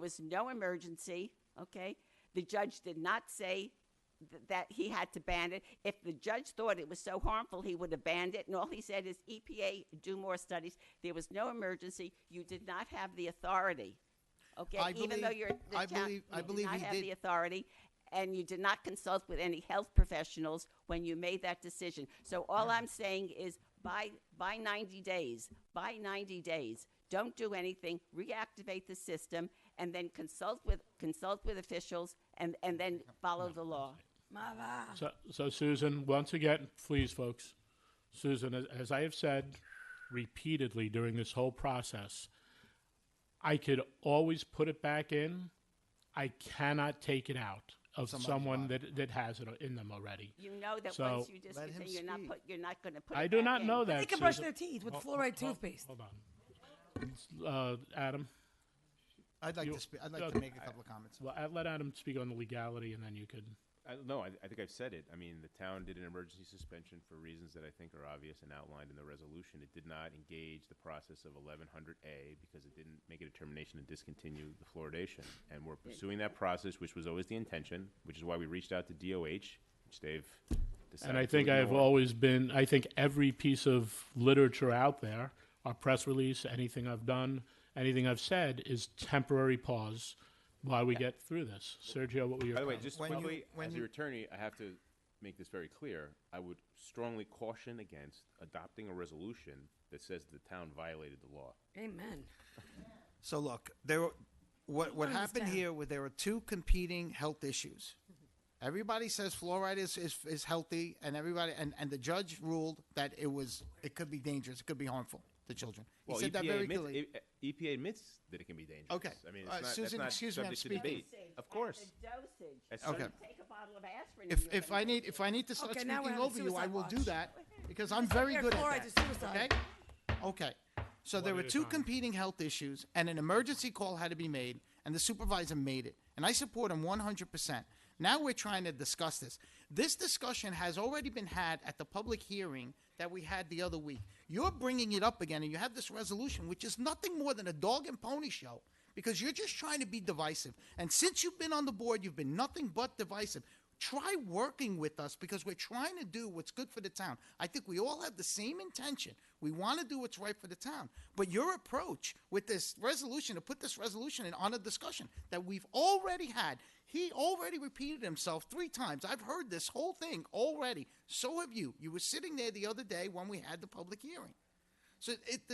was no emergency. Okay, the judge did not say that he had to ban it. If the judge thought it was so harmful, he would have banned it. And all he said is, EPA, do more studies. There was no emergency. You did not have the authority. Okay, even though you're the I town, believe- I you believe did not he have did. the authority, and you did not consult with any health professionals when you made that decision. So all I'm saying is, by 90 days, don't do anything, reactivate the system, and then consult with officials, and then follow the law. Mava. So Susan, once again, please, folks, Susan, as I have said repeatedly during this whole process, I could always put it back in. I cannot take it out of Somebody's someone body. that has it in them already. You know that So- once you discontinue, you're not going to put I it do back not in. know that. They can brush Susan. their teeth with Hold- fluoride hold- toothpaste. Hold on. Adam? I'd like You- to speak, I'd like to make a couple of comments. Well, let Adam speak on the legality, and then you could. No, I think I've said it. I mean, the town did an emergency suspension for reasons that I think are obvious and outlined in the resolution. It did not engage the process of 1100A because it didn't make a determination to discontinue the fluoridation. And we're pursuing that process, which was always the intention, which is why we reached out to DOH, which they've decided And I to think I've ignore. always been, I think every piece of literature out there, our press release, anything I've done, anything I've said is temporary pause while we get through this. Sergio, what were your By the way, comments? just quickly, as your attorney, I have to make this very clear. I would strongly caution against adopting a resolution that says the town violated the law. Amen. So look, what Burn this happened down. here, there were two competing health issues. Everybody says fluoride is healthy, and the judge ruled that it could be dangerous, it could be harmful to children. He Well, said that very clearly. EPA admits that it can be dangerous. Okay. I mean, it's All right, not, Susan, that's not excuse me, I'm subject to speaking. debate. Of course. The dosage. That's Okay. Take a bottle of aspirin. If I need to start Okay, now we're speaking having over you, I suicide will do watch. that because I'm very Here, good fluoride at is that. suicide. Okay. So One there were at a two time. competing health issues, and an emergency call had to be made, and the supervisor made it, and I support him 100%. Now we're trying to discuss this. This discussion has already been had at the public hearing that we had the other week. You're bringing it up again, and you have this resolution, which is nothing more than a dog and pony show, because you're just trying to be divisive. And since you've been on the board, you've been nothing but divisive. Try working with us because we're trying to do what's good for the town. I think we all have the same intention. We want to do what's right for the town. But your approach with this resolution, to put this resolution on a discussion that we've already had, he already repeated himself 3 times. I've heard this whole thing already. So have you. You were sitting there the other day when we had the public hearing. So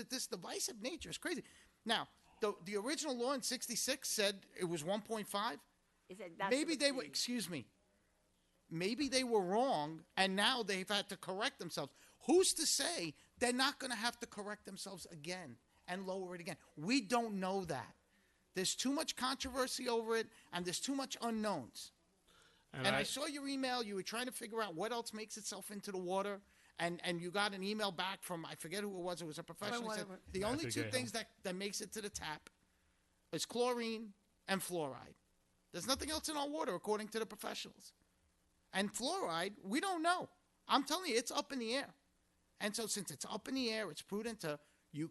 this divisive nature is crazy. Now, the original law in 66 said it was 1.5. He said that's Maybe what they the- were, excuse me, maybe they were wrong and now they've had to correct themselves. Who's to say they're not going to have to correct themselves again and lower it again? We don't know that. There's too much controversy over it and there's too much unknowns. And I saw your email. You were trying to figure out what else makes itself into the water. And you got an email back from, I forget who it was. It was a professional. He said, the only two things that makes it to the tap is chlorine and fluoride. There's nothing else in our water, according to the professionals. And fluoride, we don't know. I'm telling you, it's up in the air. And so since it's up in the air, it's prudent to,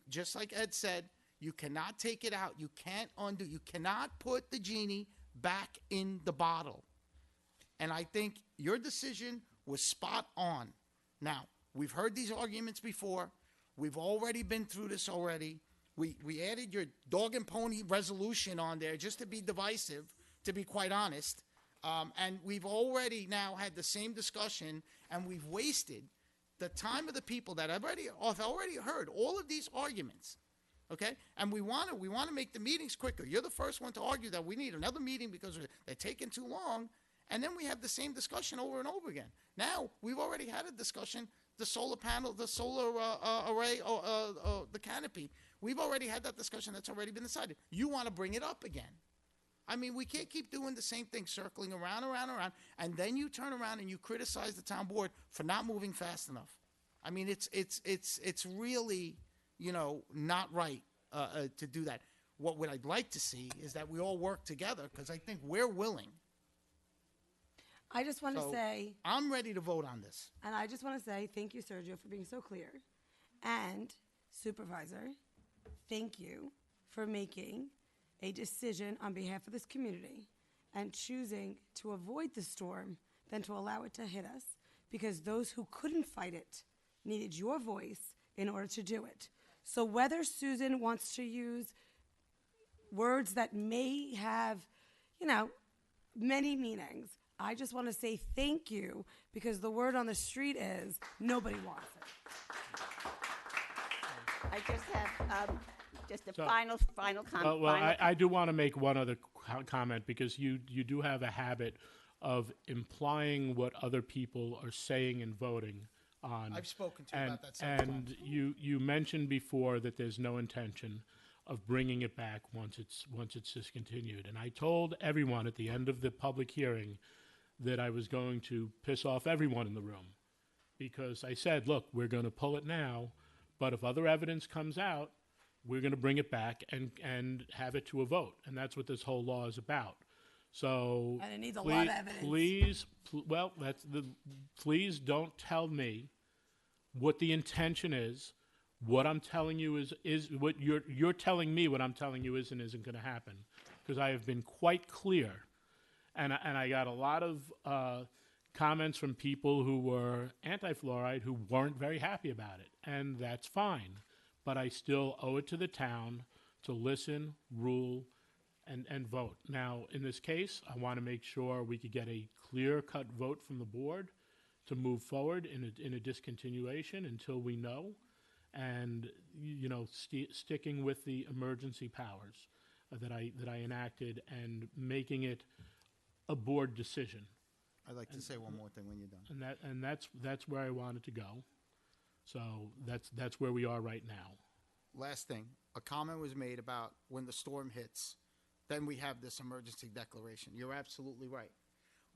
just like Ed said, you cannot take it out. You can't undo. You cannot put the genie back in the bottle. And I think your decision was spot on. Now, we've heard these arguments before. We've already been through this already. We added your dog and pony resolution on there just to be divisive, to be quite honest. And we've already now had the same discussion, and we've wasted the time of the people that have already heard all of these arguments. Okay? And we want to make the meetings quicker. You're the first one to argue that we need another meeting because they're taking too long. And then we have the same discussion over and over again. Now, we've already had a discussion, the solar panel, the solar array, the canopy. We've already had that discussion. That's already been decided. You want to bring it up again. I mean, we can't keep doing the same thing, circling around, and then you turn around and you criticize the town board for not moving fast enough. I mean, it's really, not right to do that. What I'd like to see is that we all work together, because I think we're willing. I just want to So, say, I'm ready to vote on this. and I just want to say thank you, Sergio, for being so clear. And Supervisor, thank you for making a decision on behalf of this community and choosing to avoid the storm than to allow it to hit us, because those who couldn't fight it needed your voice in order to do it. So whether Susan wants to use words that may have, many meanings, I just want to say thank you, because the word on the street is nobody wants it. I just have just a So- final comment. Well, I do want to make one other comment, because you do have a habit of implying what other people are saying and voting on. I've spoken to you about that several And times. you mentioned before that there's no intention of bringing it back once it's discontinued. And I told everyone at the end of the public hearing that I was going to piss off everyone in the room, because I said, look, we're going to pull it now, but if other evidence comes out, we're going to bring it back and have it to a vote. And that's what this whole law is about. So And it needs a lot of evidence. Please don't tell me what the intention is. What I'm telling you is what you're telling me. What I'm telling you is and isn't going to happen, because I have been quite clear, and I got a lot of comments from people who were anti-fluoride who weren't very happy about it, and that's fine. But I still owe it to the town to listen, rule, and vote. Now, in this case, I want to make sure we could get a clear-cut vote from the board to move forward in a discontinuation until we know, and sticking with the emergency powers that I enacted and making it a board decision. I'd like to say one more thing when you're done. And that's where I wanted to go. So that's where we are right now. Last thing, a comment was made about when the storm hits, then we have this emergency declaration. You're absolutely right.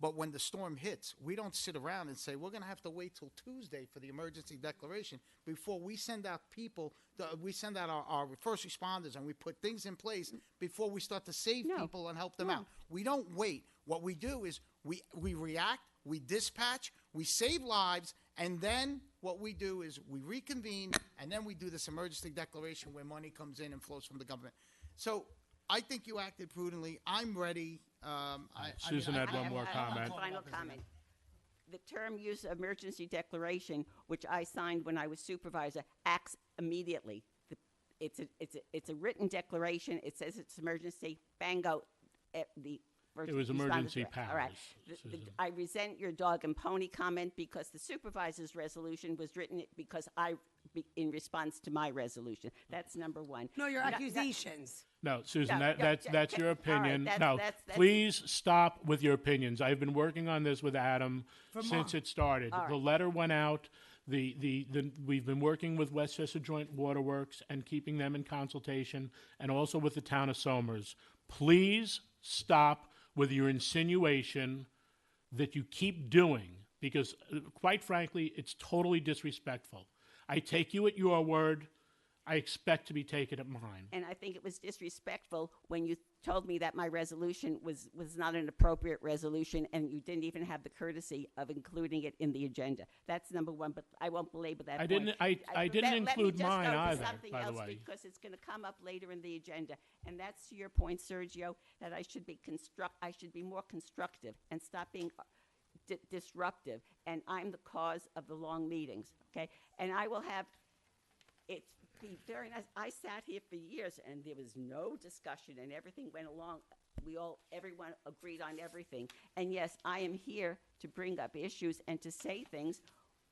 But when the storm hits, we don't sit around and say, we're going to have to wait till Tuesday for the emergency declaration before we send out people, we send out our first responders, and we put things in place before we start to save people and help them out. We don't wait. What we do is we react, we dispatch, we save lives, and then what we do is we reconvene, and then we do this emergency declaration where money comes in and flows from the government. So I think you acted prudently. I'm ready. Susan had one more comment. Final comment. The term use emergency declaration, which I signed when I was supervisor, acts immediately. It's a written declaration. It says it's emergency. Bango. The It was emergency powers. All right. Susan. I resent your dog and pony comment, because the supervisor's resolution was written because in response to my resolution. That's number one. No, your accusations. No, Susan, No, that's your all right, opinion. that's- No, that's- please stop with your opinions. I've been working on this with Adam since it started. All right. The letter went out. We've been working with Westchester Joint Waterworks and keeping them in consultation, and also with the town of Somers. Please stop with your insinuation that you keep doing, because quite frankly, it's totally disrespectful. I take you at your word. I expect to be taken at mine. And I think it was disrespectful when you told me that my resolution was not an appropriate resolution, and you didn't even have the courtesy of including it in the agenda. That's number one, but I won't belabor that I point. didn't- I didn't let me include just mine go to either, something by the else, way. because it's going to come up later in the agenda. And that's to your point, Sergio, that I should be more constructive and stop being disruptive. And I'm the cause of the long meetings, okay? And I will have, it's be very nice. I sat here for years, and there was no discussion, and everything went along. Everyone agreed on everything. And yes, I am here to bring up issues and to say things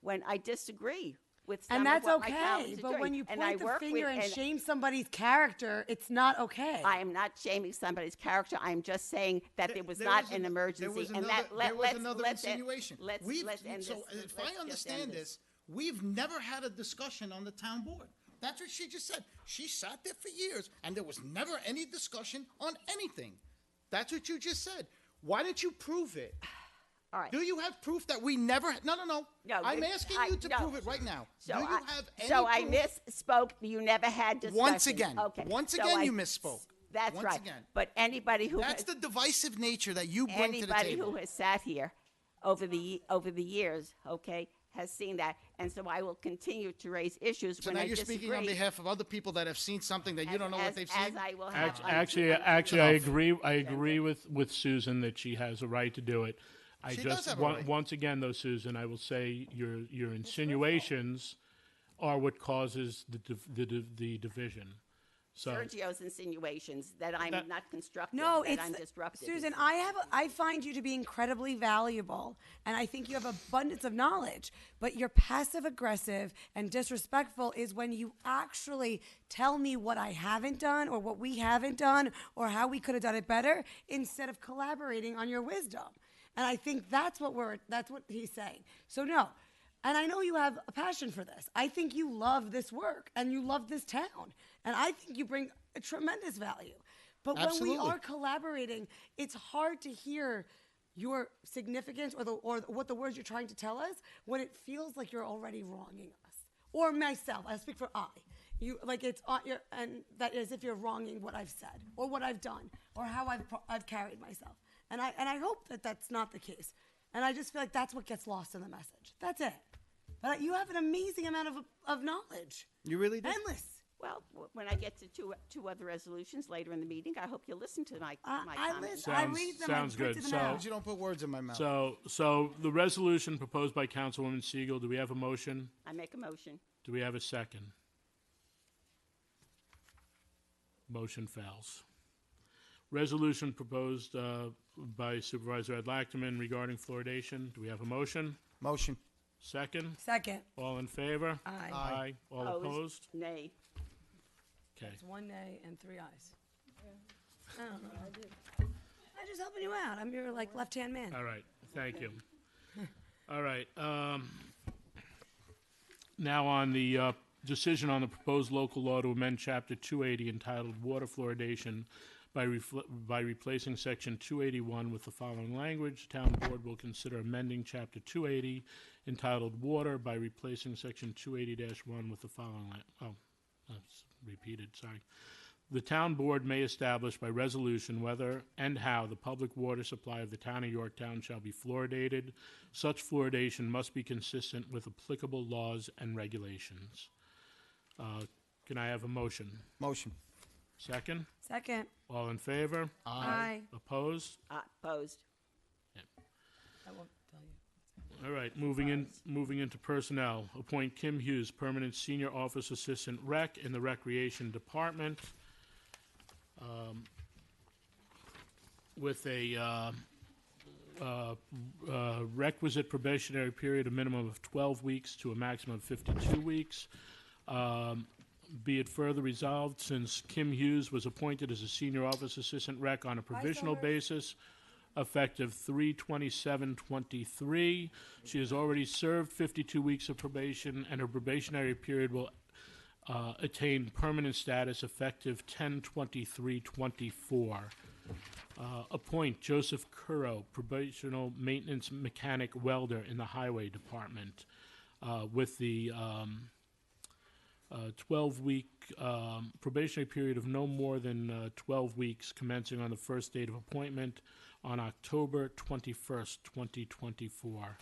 when I disagree with some And that's of what my okay. colleagues are But doing. when you And I point the work finger with- and shame somebody's character, it's not okay. I am not shaming somebody's character. I'm just saying that there was not an emergency. There was and another, that, let, there was let's, another let's end- insinuation. Let's, We've- let's end so this. if Let's I just understand end this, we've never had a discussion on the town board. That's what she just said. She sat there for years, and there was never any discussion on anything. That's what you just said. Why didn't you prove it? All right. Do you have proof that we never? No. I'm asking you to prove it right now. So Do you I, have any so I proof? misspoke. You never had discussion. Once again. Okay. Once So again, you misspoke. That's Once right. again. But anybody who That's the divisive nature that you bring to the anybody table. who has sat here over the years, okay, has seen that, and so I will continue to raise issues So when now I you're disagree. speaking on behalf of other people that have seen something that you don't know what they've seen. As I will have. Actually, I agree. I agree with Susan that she has a right to do it. I She does just, have a right. once again though, Susan, I will say your insinuations are what causes the division. So, Sergio's insinuations that I'm That- not constructive, No, that it's I'm disruptive. Susan. I find you to be incredibly valuable, and I think you have abundance of knowledge. But you're passive aggressive and disrespectful is when you actually tell me what I haven't done or what we haven't done or how we could have done it better instead of collaborating on your wisdom. And I think that's what he's saying. So no. And I know you have a passion for this. I think you love this work and you love this town. And I think you bring a tremendous value. But Absolutely. when we are collaborating, it's hard to hear your significance or what the words you're trying to tell us when it feels like you're already wronging us. Or myself. I speak for I. You like it's and that is if you're wronging what I've said or what I've done or how I've carried myself. And I hope that that's not the case. And I just feel like that's what gets lost in the message. That's it. But you have an amazing amount of knowledge. You really do. Endless. Well, when I get to two other resolutions later in the meeting, I hope you'll listen to my I comments. listen. I read them. Sounds I print good. them So- out. You don't put words in my mouth. So the resolution proposed by Councilwoman Siegel, do we have a motion? I make a motion. Do we have a second? Motion fails. Resolution proposed by Supervisor Ed Lachman regarding fluoridation. Do we have a motion? Motion. Second? Second. All in favor? Aye. Aye. All opposed? Nay. Okay. It's one nay and three ayes. I don't know. I'm just helping you out. I'm your like left-hand man. All right, thank you. All right, now on the decision on the proposed local law to amend Chapter 280 entitled Water Fluoridation by replacing Section 281 with the following language. The Town Board will consider amending Chapter 280 entitled Water by replacing Section 280-1 with the following that's repeated, sorry. The Town Board may establish by resolution whether and how the public water supply of the town of Yorktown shall be fluoridated. Such fluoridation must be consistent with applicable laws and regulations. Can I have a motion? Motion. Second? Second. All in favor? Aye. Opposed? Opposed. I won't tell you. All right, moving into personnel. Appoint Kim Hughes, permanent senior office assistant rec in the Recreation Department, with a requisite probationary period, a minimum of 12 weeks to a maximum of 52 weeks. Be it further resolved, since Kim Hughes was appointed as a senior office assistant rec on a provisional basis, effective 3/27/23. She has already served 52 weeks of probation, and her probationary period will attain permanent status effective 10/23/24. Appoint Joseph Curro, probational maintenance mechanic welder in the Highway Department, with the 12-week probationary period of no more than 12 weeks, commencing on the first date of appointment on October 21st, 2024.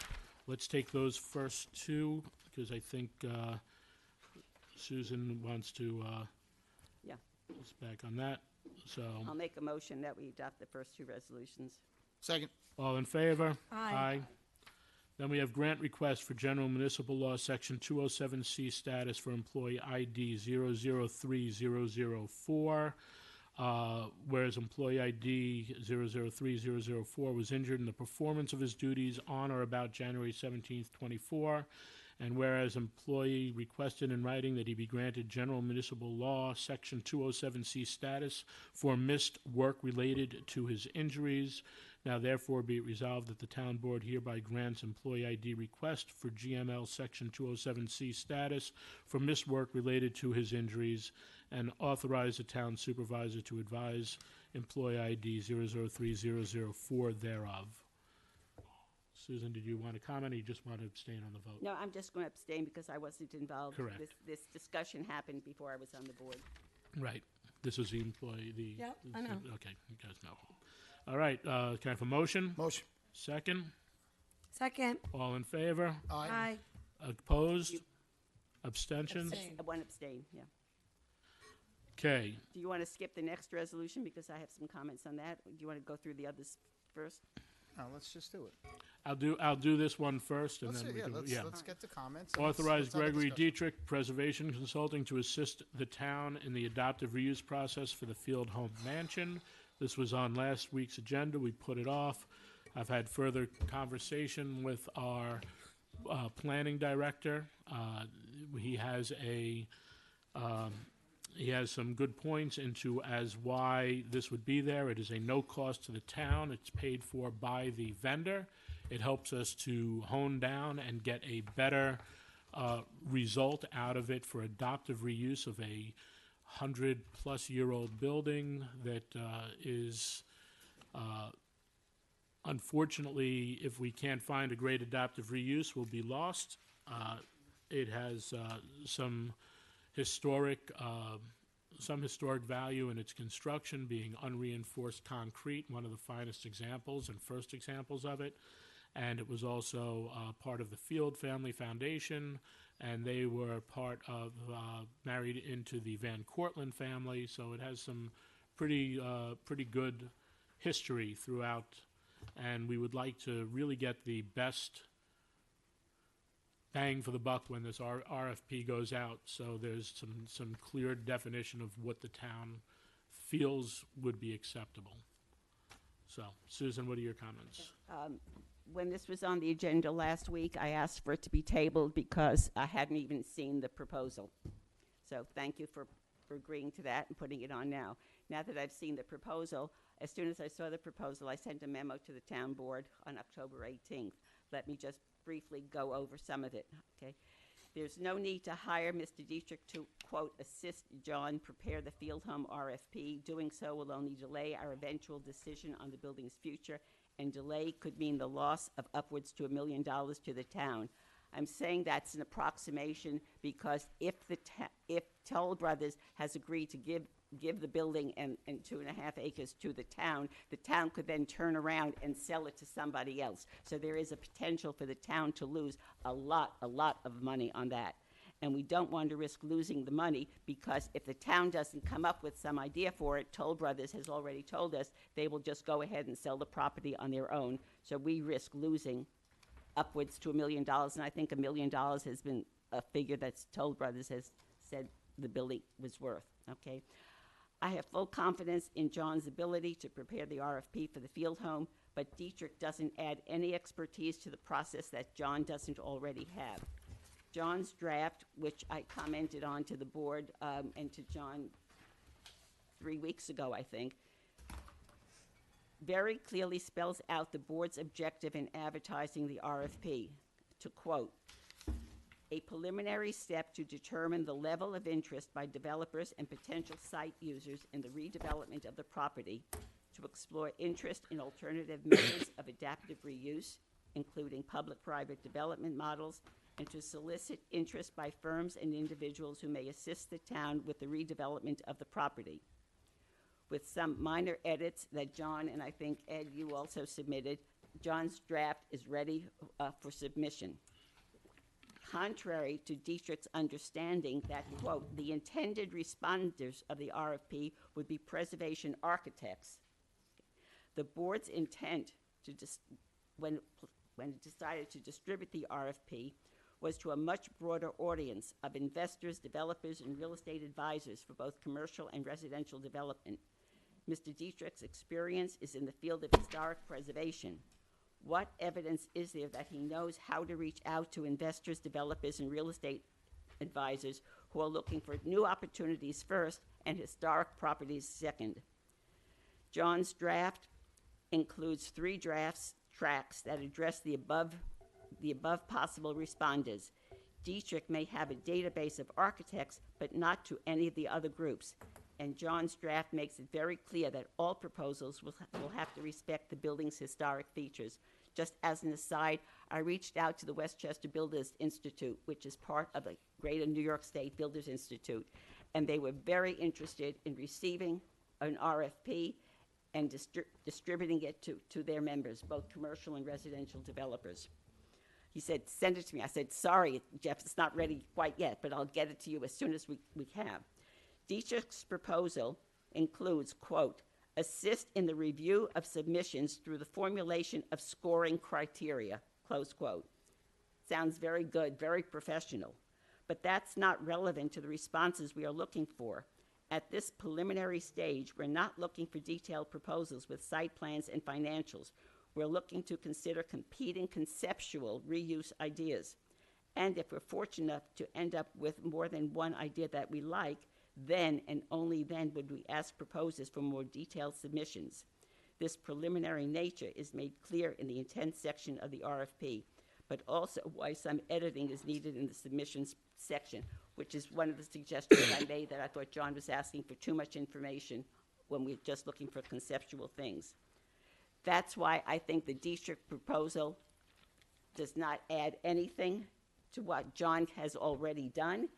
Let's take those first two, because I think Susan wants to Yeah. let's back on that. So, I'll make a motion that we adopt the first two resolutions. Second. all in favor? Aye. Then we have grant request for General Municipal Law, Section 207C status for employee ID 003004. Whereas employee ID 003004 was injured in the performance of his duties on or about January 17th, 24. And whereas employee requested in writing that he be granted General Municipal Law, Section 207C status for missed work related to his injuries. Now therefore be it resolved that the Town Board hereby grants employee ID request for GML Section 207C status for missed work related to his injuries, and authorize the Town Supervisor to advise employee ID 003004 thereof. Susan, did you want to comment, or you just want to abstain on the vote? No, I'm just going to abstain because I wasn't involved. Correct. This discussion happened before I was on the board. Right. This is the employee, Yep, I know. Okay, you guys know. All right, can I have a motion? Motion. Second? Second. All in favor? Aye. Opposed? Abstentions? One abstain, yeah. Okay, Do you want to skip the next resolution because I have some comments on that? Do you want to go through the others first? No, let's just do it. I'll do this one first, and Let's, then we can, let's get the comments. and Authorize let's have a Gregory discussion. Dietrich, Preservation Consulting, to assist the town in the adoptive reuse process for the Field Home Mansion. This was on last week's agenda. We put it off. I've had further conversation with our planning director. He has some good points into as why this would be there. It is a no cost to the town. It's paid for by the vendor. It helps us to hone down and get a better result out of it for adoptive reuse of a 100-plus-year-old building that is, unfortunately, if we can't find a great adoptive reuse, will be lost. It has some historic value in its construction, being unreinforced concrete, one of the finest examples and first examples of it. And it was also part of the Field Family Foundation, and they were part of, married into the Van Cortlandt family, so it has some pretty good history throughout, and we would like to really get the best bang for the buck when this RFP goes out, so there's some clear definition of what the town feels would be acceptable. So, Susan, what are your comments? When this was on the agenda last week, I asked for it to be tabled because I hadn't even seen the proposal. So thank you for agreeing to that and putting it on now. Now that I've seen the proposal, as soon as I saw the proposal, I sent a memo to the town board on October 18th. Let me just briefly go over some of it, okay? There's no need to hire Mr. Dietrich to, quote, assist John prepare the Field Home RFP. Doing so will only delay our eventual decision on the building's future, and delay could mean the loss of upwards to $1 million to the town. I'm saying that's an approximation because if Toll Brothers has agreed to give the building and 2.5 acres to the town could then turn around and sell it to somebody else. So there is a potential for the town to lose a lot of money on that. And we don't want to risk losing the money because if the town doesn't come up with some idea for it, Toll Brothers has already told us they will just go ahead and sell the property on their own. So we risk losing upwards to $1 million, and I think $1 million has been a figure that Toll Brothers has said the building was worth, okay? I have full confidence in John's ability to prepare the RFP for the field home, but Dietrich doesn't add any expertise to the process that John doesn't already have. John's draft, which I commented on to the board and to John 3 weeks ago, I think, very clearly spells out the board's objective in advertising the RFP. To quote, a preliminary step to determine the level of interest by developers and potential site users in the redevelopment of the property, to explore interest in alternative methods of adaptive reuse, including public-private development models, and to solicit interest by firms and individuals who may assist the town with the redevelopment of the property. With some minor edits that John and I think Ed, you also submitted, John's draft is ready for submission. Contrary to Dietrich's understanding that, quote, the intended responders of the RFP would be preservation architects, the board's intent to when it decided to distribute the RFP was to a much broader audience of investors, developers, and real estate advisors for both commercial and residential development. Mr. Dietrich's experience is in the field of historic preservation. What evidence is there that he knows how to reach out to investors, developers, and real estate advisors who are looking for new opportunities first and historic properties second? John's draft includes 3 tracks that address the above possible responders. Dietrich may have a database of architects, but not to any of the other groups. And John's draft makes it very clear that all proposals will have to respect the building's historic features. Just as an aside, I reached out to the Westchester Builders Institute, which is part of the Greater New York State Builders Institute, and they were very interested in receiving an RFP and distributing it to their members, both commercial and residential developers. He said, send it to me. I said, sorry, Jeff, it's not ready quite yet, but I'll get it to you as soon as we have. Dietrich's proposal includes, quote, assist in the review of submissions through the formulation of scoring criteria, close quote. Sounds very good, very professional, but that's not relevant to the responses we are looking for. At this preliminary stage, we're not looking for detailed proposals with site plans and financials. We're looking to consider competing conceptual reuse ideas. And if we're fortunate enough to end up with more than one idea that we like, then and only then would we ask proposers for more detailed submissions. This preliminary nature is made clear in the intent section of the RFP, but also why some editing is needed in the submissions section, which is one of the suggestions I made, that I thought John was asking for too much information when we're just looking for conceptual things. That's why I think the district proposal does not add anything to what John has already done.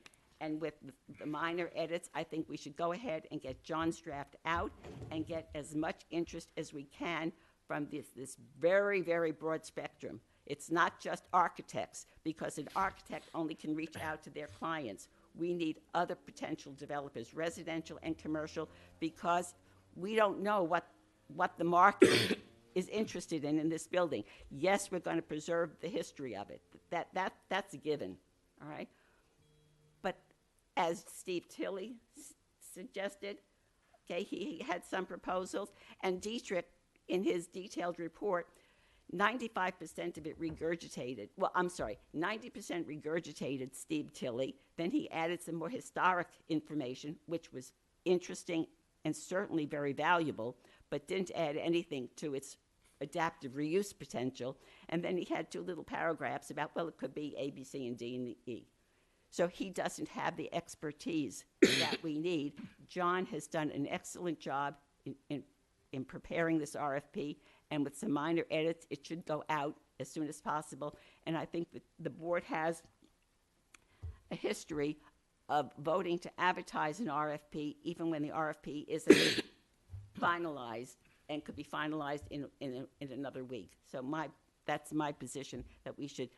And with the minor edits, I think we should go ahead and get John's draft out and get as much interest as we can from this very, very broad spectrum. It's not just architects, because an architect only can reach out to their clients. We need other potential developers, residential and commercial, because we don't know what the market is interested in this building. Yes, we're going to preserve the history of it. That's a given, all right? But as Steve Tilley suggested, okay, he had some proposals, and Dietrich, in his detailed report, 95% of it regurgitated. Well, I'm sorry, 90% regurgitated Steve Tilley. Then he added some more historic information, which was interesting and certainly very valuable, but didn't add anything to its adaptive reuse potential. And then he had two little paragraphs about, well, it could be A, B, C, and D, and E. So he doesn't have the expertise that we need. John has done an excellent job in preparing this RFP, and with some minor edits, it should go out as soon as possible. And I think that the board has a history of voting to advertise an RFP even when the RFP isn't finalized, and could be finalized in another week. So that's my position, that we should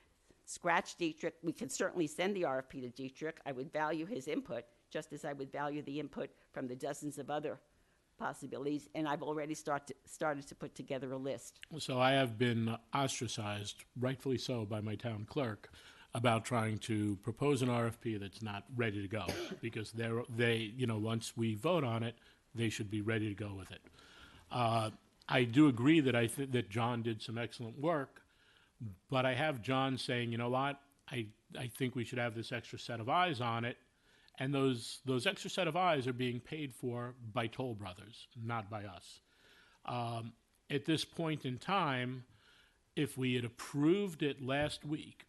scratch Dietrich. We can certainly send the RFP to Dietrich. I would value his input, just as I would value the input from the dozens of other possibilities, and I've already started to put together a list. So I have been ostracized, rightfully so, by my town clerk about trying to propose an RFP that's not ready to go, because once we vote on it, they should be ready to go with it. I do agree that that John did some excellent work, but I have John saying, you know what, I think we should have this extra set of eyes on it, and those extra set of eyes are being paid for by Toll Brothers, not by us. At this point in time, if we had approved it last week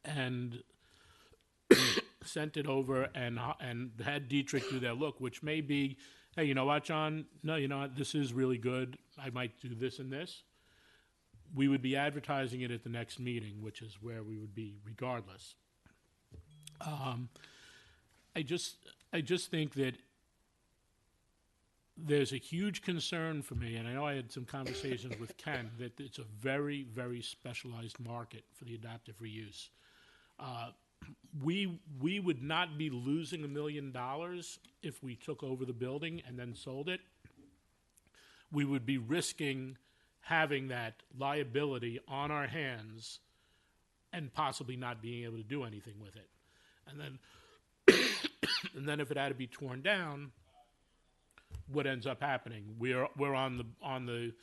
and sent it over and had Dietrich do that look, which may be, hey, you know what, John? No, you know what? This is really good. I might do this and this. We would be advertising it at the next meeting, which is where we would be regardless. I just think that there's a huge concern for me, and I know I had some conversations with Ken, that it's a very, very specialized market for the adaptive reuse. We would not be losing $1 million if we took over the building and then sold it. We would be risking having that liability on our hands and possibly not being able to do anything with it. And then if it had to be torn down, what ends up happening? We're on the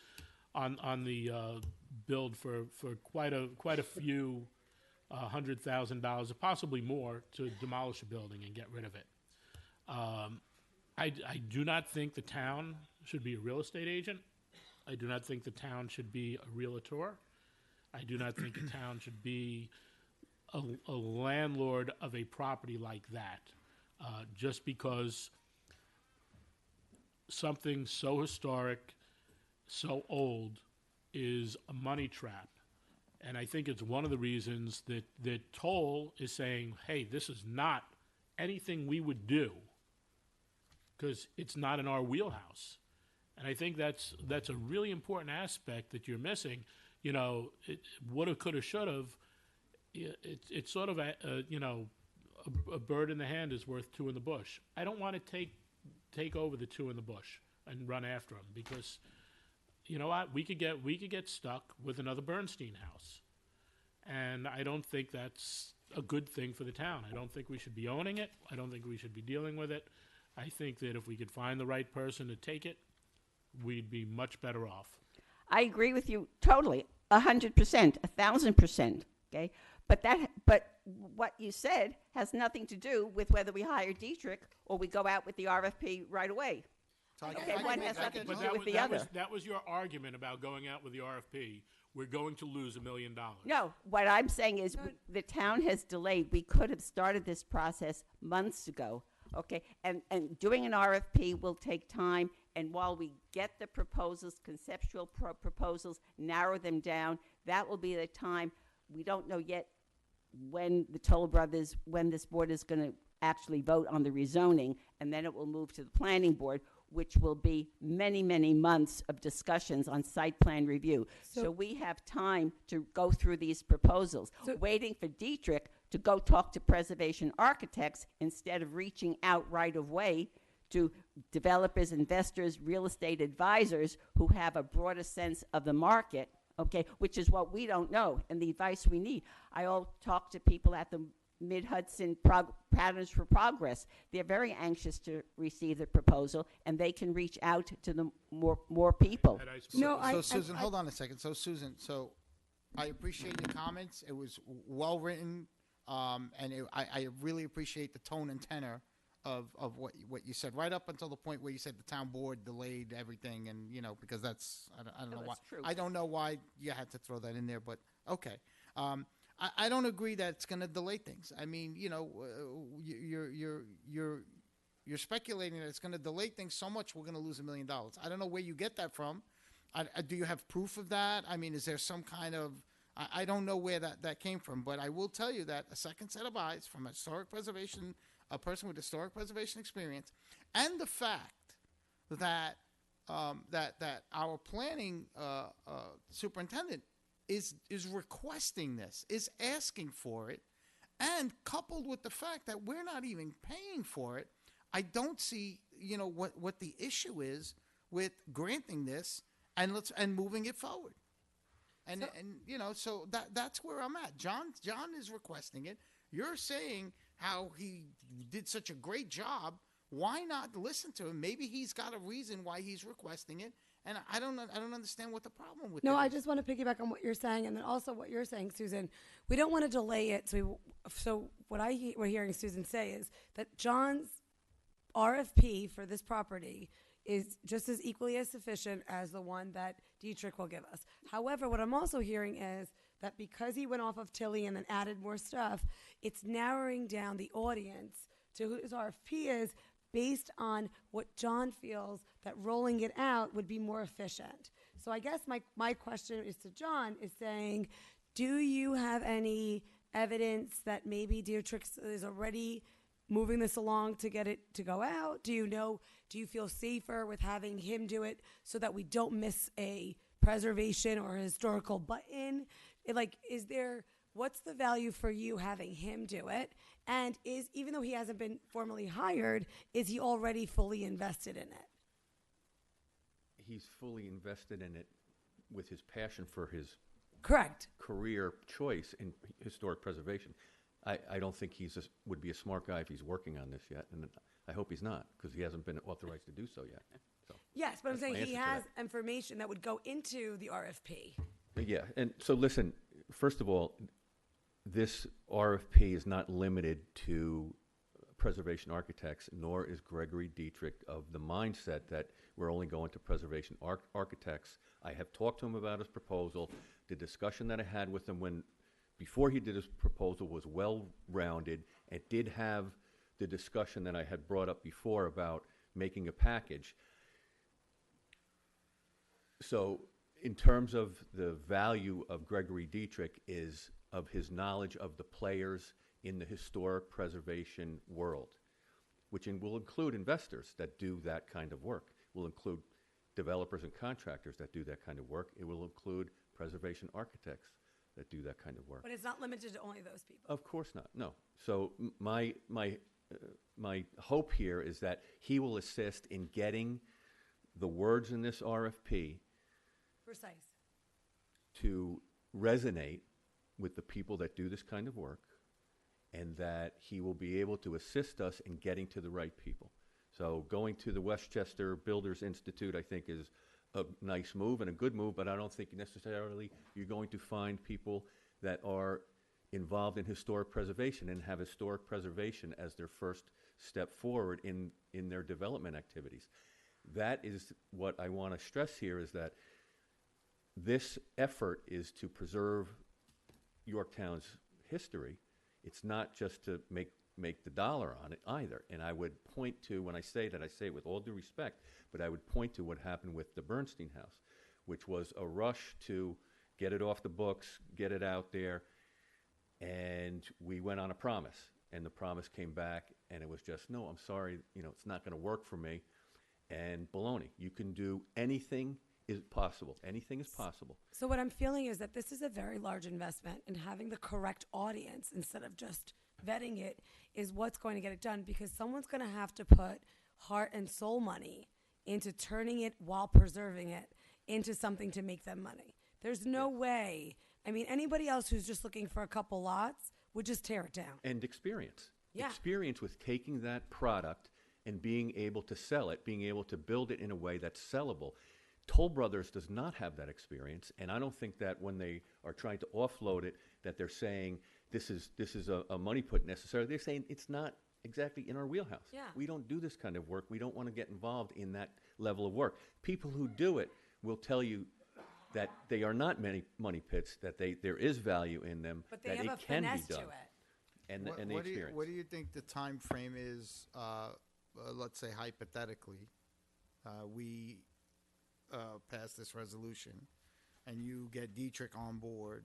build for quite a few $100,000, or possibly more, to demolish a building and get rid of it. I do not think the town should be a real estate agent. I do not think the town should be a realtor. I do not think a town should be a landlord of a property like that, just because something so historic, so old, is a money trap. And I think it's one of the reasons that Toll is saying, hey, this is not anything we would do, because it's not in our wheelhouse. And I think that's a really important aspect that you're missing. You know, woulda, coulda, shoulda. It's sort of a bird in the hand is worth two in the bush. I don't want to take over the two in the bush. and run after them, because you know what, we could get stuck with another Bernstein house, and I don't think that's a good thing for the town. I don't think we should be owning it. I don't think we should be dealing with it. I think that if we could find the right person to take it, we'd be much better off. I agree with you totally, 100%, 1,000%. Okay, but what you said has nothing to do with whether we hire Dietrich or we go out with the RFP right away. Okay, one has nothing to do with the other. That was your argument about going out with the RFP. We're going to lose $1 million. No, what I'm saying is the town has delayed. We could have started this process months ago. Okay, and doing an RFP will take time. And while we get the proposals, conceptual proposals, narrow them down, that will be the time. We don't know yet when the Toll Brothers, when this board is going to actually vote on the rezoning, and then it will move to the planning board, which will be many, many months of discussions on site plan review. So we have time to go through these proposals. Waiting for Dietrich to go talk to preservation architects instead of reaching out right away to developers, investors, real estate advisors who have a broader sense of the market, okay, which is what we don't know and the advice we need. I all talk to people at the Mid-Hudson Patterns for Progress. They're very anxious to receive the proposal, and they can reach out to the more people. So Susan, hold on a second. So Susan, I appreciate the comments. It was well written, and I really appreciate the tone and tenor of what you said, right up until the point where you said the town board delayed everything, and because that's I don't know why. True. I don't know why you had to throw that in there, but okay. I don't agree that it's going to delay things. I mean, you're speculating that it's going to delay things so much we're going to lose $1 million. I don't know where you get that from. Do you have proof of that? I mean, is there some kind of I don't know where that came from, but I will tell you that a second set of eyes from a person with historic preservation experience, and the fact that that our planning superintendent is requesting this, is asking for it, and coupled with the fact that we're not even paying for it, I don't see what the issue is with granting this and moving it forward. So that's where I'm at. John is requesting it. You're saying how he did such a great job. Why not listen to him? Maybe he's got a reason why he's requesting it, and I don't understand what the problem with it is. I just want to piggyback on what you're saying, and then also what you're saying, Susan. We don't want to delay it. So what we're hearing Susan say is that John's RFP for this property is just as equally as sufficient as the one that Dietrich will give us. However, what I'm also hearing is that because he went off of Tilly and then added more stuff, it's narrowing down the audience to who his RFP is based on what John feels that rolling it out would be more efficient. So I guess my question is to John is saying, do you have any evidence that maybe Dietrich is already moving this along to get it to go out? Do you feel safer with having him do it so that we don't miss a preservation or a historical button? What's the value for you having him do it? And even though he hasn't been formally hired, is he already fully invested in it? He's fully invested in it with his passion for his correct career choice in historic preservation. I don't think would be a smart guy if he's working on this yet, and I hope he's not, because he hasn't been authorized to do so yet. So yes, but I'm saying he has information that would go into the RFP. Yeah, and so listen, first of all, this RFP is not limited to preservation architects, nor is Gregory Dietrich of the mindset that we're only going to preservation architects. I have talked to him about his proposal. The discussion that I had with him before he did his proposal was well-rounded. It did have the discussion that I had brought up before about making a package. So in terms of the value of Gregory Dietrich is of his knowledge of the players in the historic preservation world, which will include investors that do that kind of work, will include developers and contractors that do that kind of work. It will include preservation architects that do that kind of work. But it's not limited to only those people. Of course not, no. So my hope here is that he will assist in getting the words in this RFP Precise. to resonate with the people that do this kind of work, and that he will be able to assist us in getting to the right people. So going to the Westchester Builders Institute, I think, is a nice move and a good move, but I don't think necessarily you're going to find people that are involved in historic preservation and have historic preservation as their first step forward in their development activities. That is what I want to stress here, is that this effort is to preserve Yorktown's history. It's not just to make the dollar on it either. And I would point to, when I say that, I say it with all due respect, but I would point to what happened with the Bernstein House, which was a rush to get it off the books, get it out there, and we went on a promise. And the promise came back, and it was just, no, I'm sorry, it's not going to work for me. And baloney. You can do anything is possible. Anything is possible. So what I'm feeling is that this is a very large investment, and having the correct audience instead of just vetting it is what's going to get it done, because someone's going to have to put heart and soul money into turning it while preserving it into something to make them money. There's no way. I mean, anybody else who's just looking for a couple lots would just tear it down. And experience. Yeah. Experience with taking that product and being able to sell it, being able to build it in a way that's sellable. Toll Brothers does not have that experience, and I don't think that when they are trying to offload it, that they're saying this is a money put necessarily. They're saying it's not exactly in our wheelhouse. Yeah. We don't do this kind of work. We don't want to get involved in that level of work. People who do it will tell you that they are not money pits, that there is value in them, But they that have it a can be finesse to done. it. And the What do you- experience. What do you think the time frame is, let's say hypothetically, we pass this resolution and you get Dietrich on board?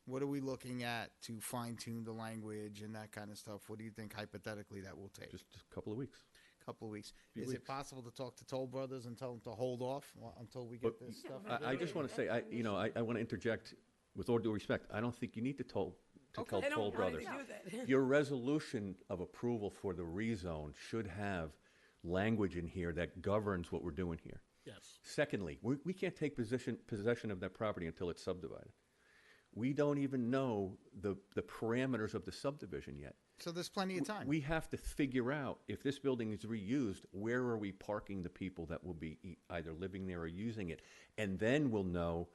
What are we looking at to fine tune the language and that kind of stuff? What do you think hypothetically that will take? Just a couple of weeks. Couple of weeks. Few Is it weeks. possible to talk to Toll Brothers and tell them to hold off until we get But this stuff? I just want to say, I want to interject with all due respect. I don't think you need to tell They Toll don't want Brothers. to do that. Your resolution of approval for the rezone should have language in here that governs what we're doing here. Yes. Secondly, we can't take possession of that property until it's subdivided. We don't even know the parameters of the subdivision yet. So there's plenty of time. We have to figure out, if this building is reused, where are we parking the people that will be either living there or using it? And then we'll know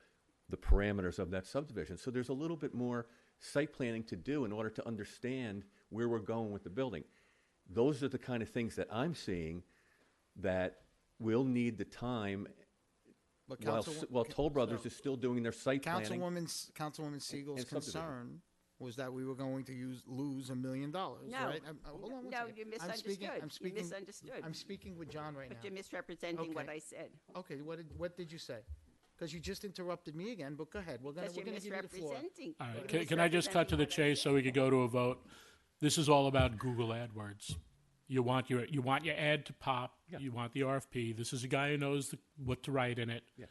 the parameters of that subdivision. So there's a little bit more site planning to do in order to understand where we're going with the building. Those are the kind of things that I'm seeing that will need the time But while Toll Brothers is still doing their site planning. Councilwoman Siegel's and subdivision. concern was that we were going to lose $1 million, No. right? Hold on one No, second. you I'm speaking- misunderstood. I'm speaking, You misunderstood. I'm speaking with John right But now. you're misrepresenting what Okay. I said. Okay, what did you say? Because you just interrupted me again, but go ahead. We're gonna Because you're give you the floor. misrepresenting. All right, You're can I just cut to the misrepresenting what I chase so we could go to a vote? This is all about Google AdWords. You want your ad to pop. Yeah. You want the RFP. This is a guy who knows what to write in it. Yeah.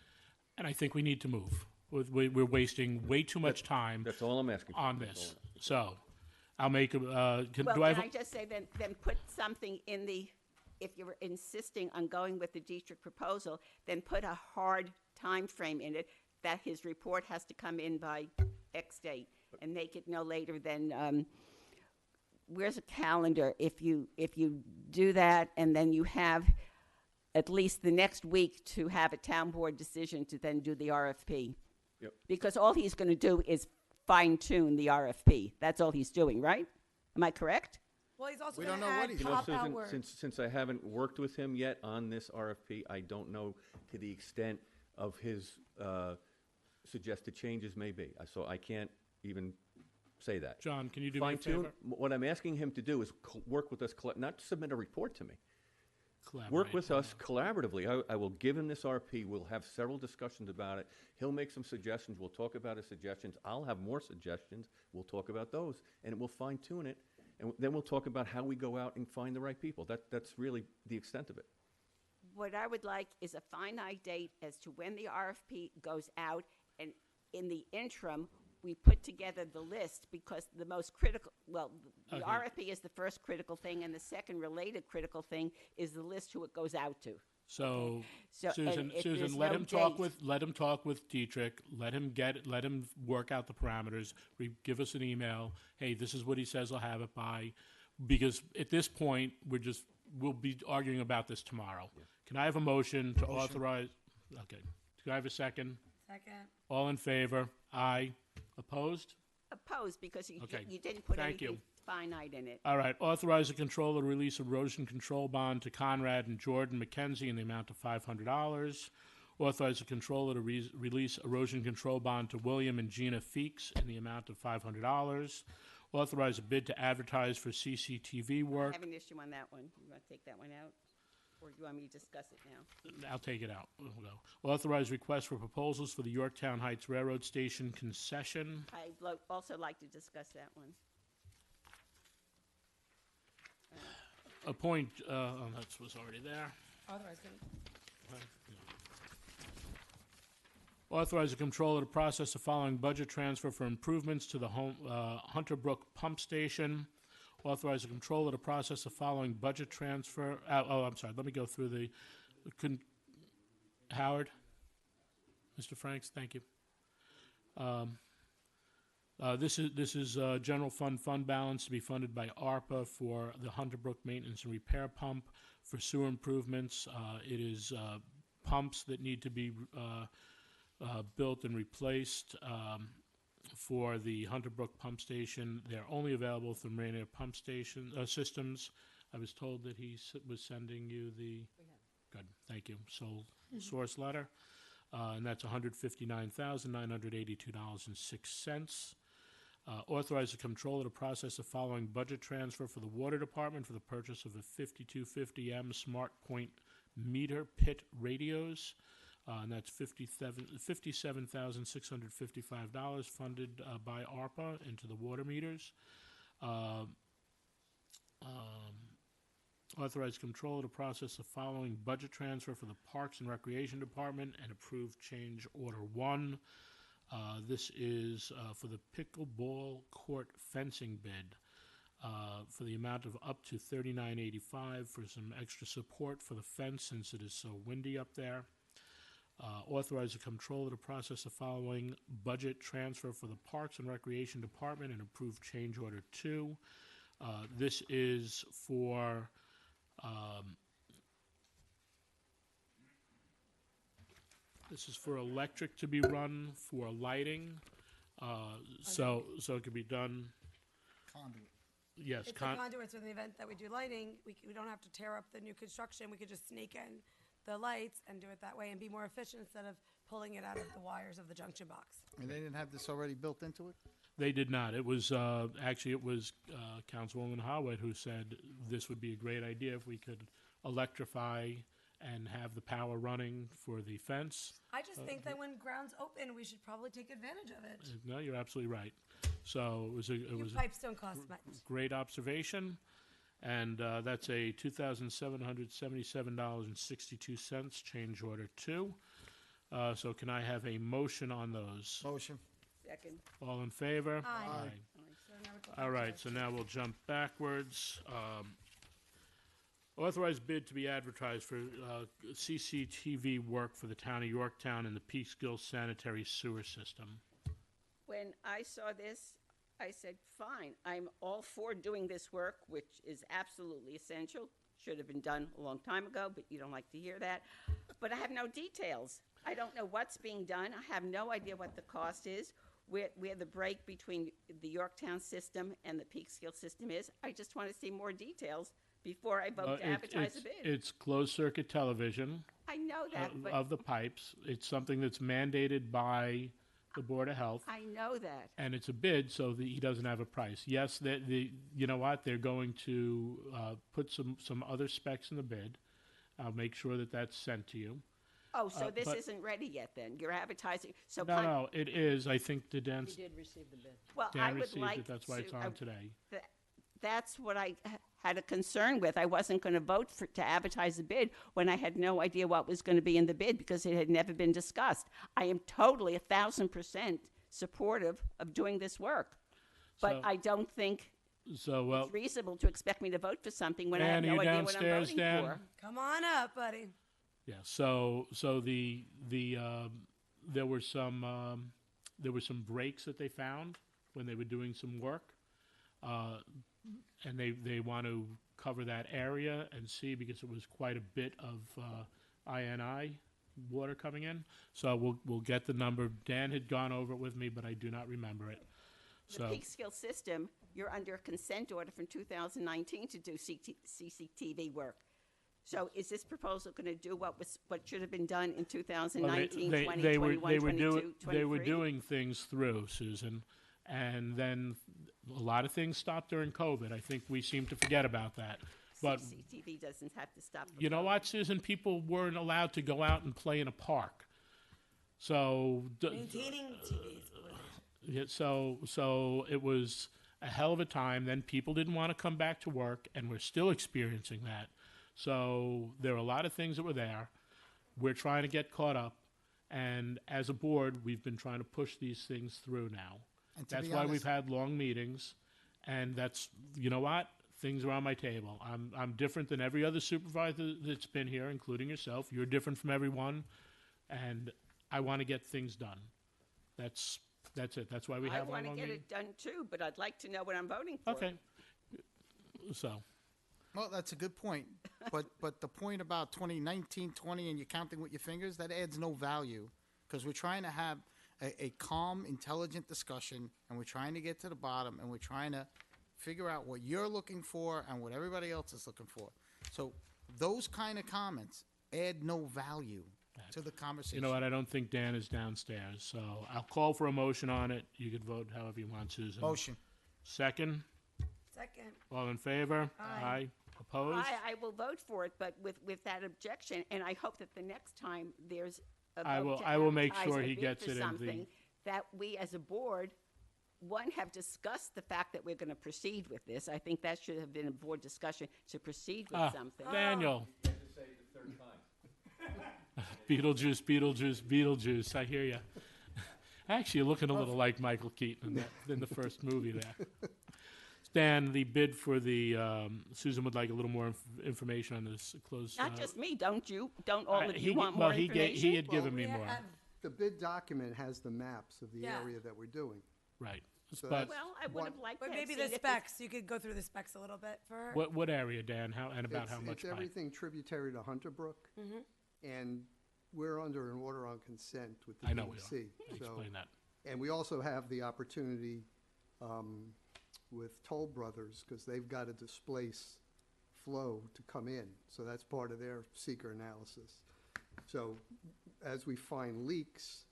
And I think we need to move. We're wasting way too much time That's all I'm asking for. on That's this. all. So I'll make a, Well, do can I I have, just say then put something in the, if you're insisting on going with the Dietrich proposal, then put a hard time frame in it that his report has to come in by X date and make it no later than, where's a calendar? If you do that and then you have at least the next week to have a town board decision to then do the RFP. Yep. Because all he's going to do is fine tune the RFP. That's all he's doing, right? Am I correct? Well, he's also We going don't to know what add he's You know, pop Susan, out words. since I haven't worked with him yet on this RFP, I don't know to the extent of his suggested changes may be. So I can't even say that. John, can you do me a Fine-tune. favor? What I'm asking him to do is work with us, not submit a report to me. Work Collaborate. with us collaboratively. I will give him this RP. We'll have several discussions about it. He'll make some suggestions. We'll talk about his suggestions. I'll have more suggestions. We'll talk about those, and we'll fine-tune it. And then we'll talk about how we go out and find the right people. That's really the extent of it. What I would like is a finite date as to when the RFP goes out, and in the interim, we put together the list, because the most critical, well, the Okay. RFP is the first critical thing, and the second related critical thing is the list who it goes out to. So, So, Susan, and if Susan, there's let no him talk date- let him talk with Dietrich. Let him work out the parameters. Give us an email. Hey, this is what he says. I'll have it by, because at this point we'll be arguing about this tomorrow. Can I have a motion to authorize? Okay. Do I have a second? Second. All in favor? Aye. Opposed? Opposed, because you, Okay. you didn't put Thank anything you. finite in it. All right. Authorize the controller to release erosion control bond to Conrad and Jordan McKenzie in the amount of $500. Authorize the controller to release erosion control bond to William and Gina Feeks in the amount of $500. Authorize a bid to advertise for CCTV I work. have an issue on that one. You want to take that one out? Or do you want me to discuss it now? I'll take it out. We'll go. Authorize request for proposals for the Yorktown Heights Railroad Station concession. I'd also like to discuss that one. Appoint, that was already there. Authorized. Authorize the controller to process the following budget transfer for improvements to the Hunter Brook Pump Station. Authorize the controller to process the following budget transfer. I'm sorry. Let me go through the. Howard, Mr. Franks, thank you. This is general fund balance to be funded by ARPA for the Hunter Brook maintenance and repair pump for sewer improvements. It is pumps that need to be built and replaced for the Hunter Brook pump station. They're only available through Rainier Pump Station Systems. I was told that he was sending you the. Good, thank you. Sole source letter, and that's $159,982.06. Authorize the controller to process the following budget transfer for the water department for the purchase of a 5250M Smart Point meter pit radios. And that's $57,655 funded by ARPA into the water meters. Authorize controller to process the following budget transfer for the Parks and Recreation Department and approve change order 1. This is for the pickleball court fencing bid for the amount of up to $39.85 for some extra support for the fence since it is so windy up there. Authorize the controller to process the following budget transfer for the Parks and Recreation Department and approve change order 2. This is for electric to be run for lighting, so it could be done. Conduit. Yes, It's the conduits in the event that we do lighting. We don't have to tear up the new construction. We could just sneak in the lights and do it that way and be more efficient instead of pulling it out of the wires of the junction box. And they didn't have this already built into it? They did not. It was actually Councilwoman Howard who said this would be a great idea if we could electrify and have the power running for the fence. I just think that when ground's open, we should probably take advantage of it. No, you're absolutely right. So it was a Pipes don't cost much. great observation, and that's a $2,777.62 change order 2. So can I have a motion on those? Motion. Second. All in favor? Aye. All right, so now we'll jump backwards. Authorized bid to be advertised for CCTV work for the town of Yorktown and the Peekskill sanitary sewer system. When I saw this, I said, fine, I'm all for doing this work, which is absolutely essential. Should have been done a long time ago, but you don't like to hear that. But I have no details. I don't know what's being done. I have no idea what the cost is, where the break between the Yorktown system and the Peekskill system is. I just want to see more details before I vote to advertise a bid. It's closed-circuit television. I know that, but Of the pipes. It's something that's mandated by the Board of Health. I know that. And it's a bid, so he doesn't have a price. Yes, you know what? They're going to put some other specs in the bid. I'll make sure that that's sent to you. Oh, so this but- isn't ready yet then? You're advertising, so. No, it is. I think the Dan, We did receive the bid. Well, Dan I would received like it. That's why it's to- on today. That's what I had a concern with. I wasn't going to vote to advertise the bid when I had no idea what was going to be in the bid because it had never been discussed. I am totally 1,000% supportive of doing this work. But So- I don't think Well, it's reasonable to expect me to vote for something when I have Dan, are no you idea what I'm downstairs, voting Dan? for. Come on up, buddy. Yeah, so there were some breaks that they found when they were doing some work, and they want to cover that area and see, because it was quite a bit of INI water coming in. So we'll get the number. Dan had gone over it with me, but I do not remember it. The So Peekskill system, you're under a consent order from 2019 to do CCTV work. So is this proposal going to do what should have been done in 2019, 20, 21, 22, 23? They were doing things through, Susan, and then a lot of things stopped during COVID. I think we seem to forget about that. But CCTV doesn't have to stop. you know what, Susan? People weren't allowed to go out and play in a park. So Maintaining TVs. yeah, so it was a hell of a time. Then people didn't want to come back to work, and we're still experiencing that. So there are a lot of things that were there. We're trying to get caught up, and as a board, we've been trying to push these things through now. And to That's be why honest- we've had long meetings, and that's, you know what? Things are on my table. I'm different than every other supervisor that's been here, including yourself. You're different from everyone, and I want to get things done. That's it. That's why we I have our want to long get meeting. it done too, but I'd like to know what I'm voting for. Okay. So, Well, that's a good point. But the point about 2019, 20, and you're counting with your fingers, that adds no value, because we're trying to have a calm, intelligent discussion, and we're trying to get to the bottom, and we're trying to figure out what you're looking for and what everybody else is looking for. So those kind of comments add no value to the conversation. you know what? I don't think Dan is downstairs, so I'll call for a motion on it. You could vote however you want, Susan. Motion. Second? Second. All in favor? Aye. Opposed? I will vote for it, but with that objection, and I hope that the next time there's a I vote will- to I will make advertise sure a he bid gets for it in the- something, that we as a board, one, have discussed the fact that we're going to proceed with this. I think that should have been a board discussion to proceed with something. Daniel. Beetlejuice, Beetlejuice, Beetlejuice. I hear you. Actually, you're looking a little like Michael Keaton in the first movie there. Stan, the bid for the, Susan would like a little more information on this closed. Not just me, don't you? Don't all of you want well, more he information? had given me more. The bid document has the maps of the Yeah. area that we're doing. Right. So But that's Well, I would have liked to But have maybe seen the if it- specs, you could go through the specs a little bit for her. what area, Dan? How and about it's, how much it's pipe? everything tributary to Hunter Brook, Mhm. and we're under an order on consent with the I know we are. DEC. Explain that. And we also have the opportunity with Toll Brothers, because they've got to displace flow to come in. So that's part of their seeker analysis. So as we find leaks,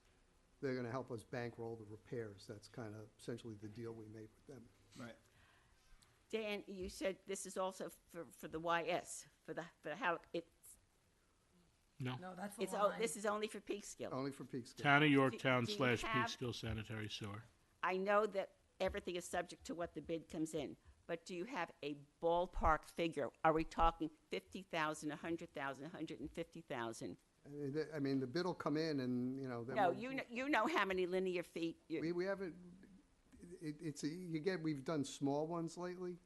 they're going to help us bankroll the repairs. That's kind of essentially the deal we made with them. Right. Dan, you said this is also for the YS, for how it's, No. No, that's the it's, line. this is only for Peekskill. Only for Peekskill. Town of Yorktown do you slash have- Peekskill Sanitary Sewer. I know that everything is subject to what the bid comes in, but do you have a ballpark figure? Are we talking 50,000, 100,000, 150,000? I mean, the bid will come in and, you know. then No, we'll- you know how many linear feet. We haven't, we've done small ones lately,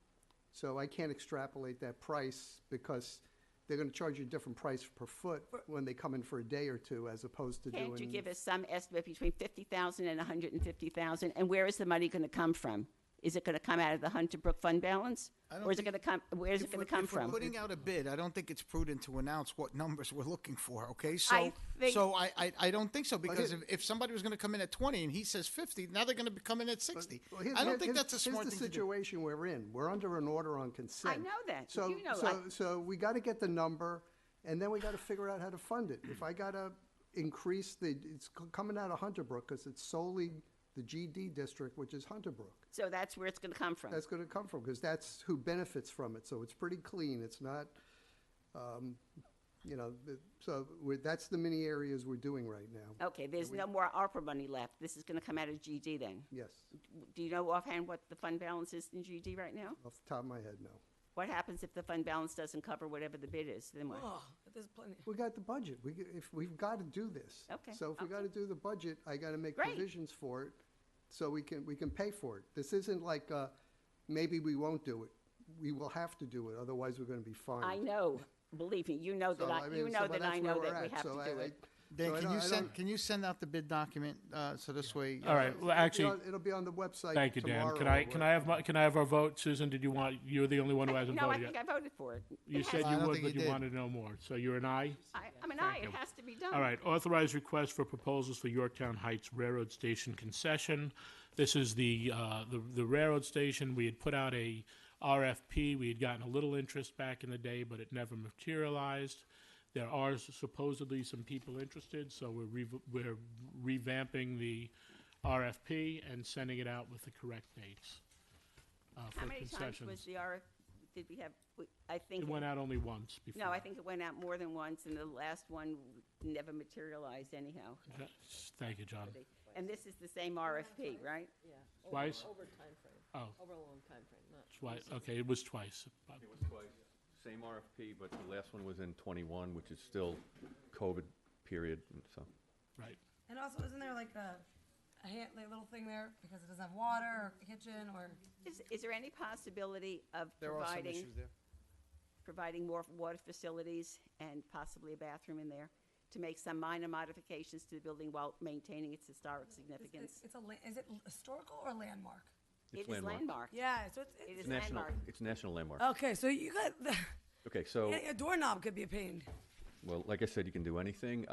so I can't extrapolate that price because they're gonna charge you a different price per foot when they come in for a day or two, as opposed to doing. Can't you give us some estimate between 50,000 and 150,000? And where is the money going to come from? Is it going to come out of the Hunter Brook fund balance? I don't Or is it think- going to come, where is it going to come If we're from? putting out a bid, I don't think it's prudent to announce what numbers we're looking for, okay? I So, think- I don't think so, because here- if somebody was gonna come in at 20 and he says 50, now they're gonna be coming in at 60. Well, I don't think that's a smart Here's thing the to do. situation we're in. We're under an order on consent. I know that. So, You know, so we gotta get the number, and then we gotta figure out how to fund it. If I gotta increase it's coming out of Hunter Brook, because it's solely the GD district, which is Hunter Brook. So that's where it's going to come from. That's gonna come from, because that's who benefits from it, so it's pretty clean, it's not, that's the many areas we're doing right now. Okay, there's no more ARPA money left. This is going to come out of GD then? Yes, Do you know offhand what the fund balance is in GD right now? off the top of my head, no. What happens if the fund balance doesn't cover whatever the bid is? Then what? Oh, there's plenty. We got the budget, if we've gotta do this. Okay, So if we okay. gotta do the budget, I gotta make Great. provisions for it, so we can pay for it. This isn't like, maybe we won't do it. We will have to do it, otherwise we're gonna be fined. I know. believe me, you know that So, I, mean, you know but that that's I where know we're that we at. have So to do it. Dan, So I can don't- you I send, don't- can you send out the bid document, so this way? All right, well, actually, It'll be on the website thank you, Dan. tomorrow. Can I have our vote? Susan, did you want, you're the only one who hasn't No, I voted think yet. I voted for it. You It said has- you I don't would, think but you you did. wanted to know more. So you're an aye? I'm an aye, it has to be done. All right, authorized request for proposals for Yorktown Heights Railroad Station concession. This is the railroad station. We had put out a RFP. We had gotten a little interest back in the day, but it never materialized. There are supposedly some people interested, so we're revamping the RFP and sending it out with the correct dates How for many times was concessions. the did we have, I think. It went out only once before. No, I think it went out more than once, and the last one never materialized anyhow. Thank you, John. And this is the same RFP, right? Yeah. Twice? Over time frame. Oh. Over a long time frame, not. Twice, okay, it was twice. It was twice. Same RFP, but the last one was in '21, which is still COVID period, and so. Right. And also, isn't there like a little thing there because it doesn't have water or kitchen or? Is there any possibility of There are some providing, issues there. providing more water facilities and possibly a bathroom in there to make some minor modifications to the building while maintaining its historic significance? Is it historical or landmark? It is landmark. landmark. Yeah, so It it's is National, landmark. it's national landmark. Okay, so you got, Okay, so. a doorknob could be a pain. Well, like I said, you can do anything.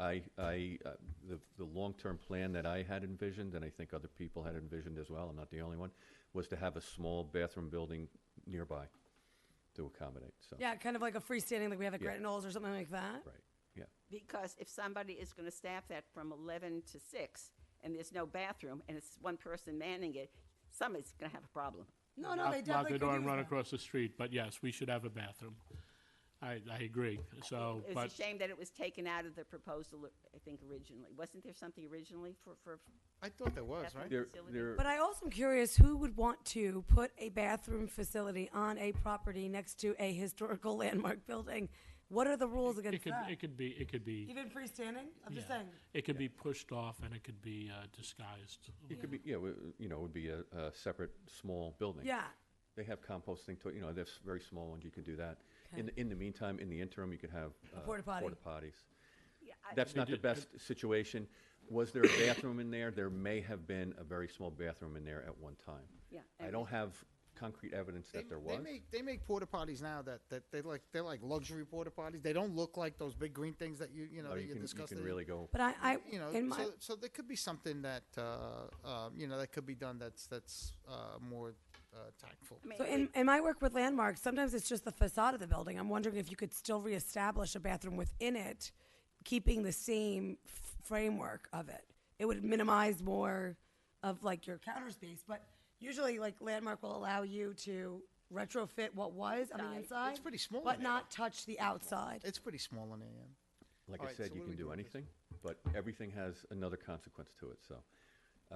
The long-term plan that I had envisioned, and I think other people had envisioned as well, I'm not the only one, was to have a small bathroom building nearby to accommodate, so. Yeah, kind of like a freestanding, like we have at Yeah. Gretna Knolls or something like that. Right, yeah. Because if somebody is going to staff that from 11 to 6 and there's no bathroom and it's one person manning it, somebody's going to have a problem. No, they Lock definitely the could door and use run that. across the street, but yes, we should have a bathroom. I agree, so, It but, was a shame that it was taken out of the proposal, I think, originally. Wasn't there something originally for I thought there was, bathroom right? There- facility? there- But I also am curious, who would want to put a bathroom facility on a property next to a historical landmark building? What are the rules it against could, that? it could be, Even freestanding? I'm just yeah. saying. It could be pushed off and it could be disguised. It could be, yeah, it would be a separate, small building. Yeah. They have composting, there's very small ones, you could do that. Okay. In the meantime, in the interim, you could have. A porta potty. Porta potties. Yeah, That's not the best situation. Was there a bathroom in there? There may have been a very small bathroom in there at one time. Yeah, I don't have concrete evidence that there was. They make porta potties now that they're like luxury porta potties. They don't look like those big green things that you Oh, that you you can discussed. really go. But I in my, so there could be something that that could be done that's more tactful. so in my work with landmarks, sometimes it's just the facade of the building. I'm wondering if you could still reestablish a bathroom within it, keeping the same framework of it. It would minimize more of like your counter space, but usually like landmark will allow you to retrofit what was on the inside. It's pretty small but in there. not touch the outside. It's pretty small in there. Yeah. Like All I right, said, so you what do can we do do with this? anything, but everything has another consequence to it, so.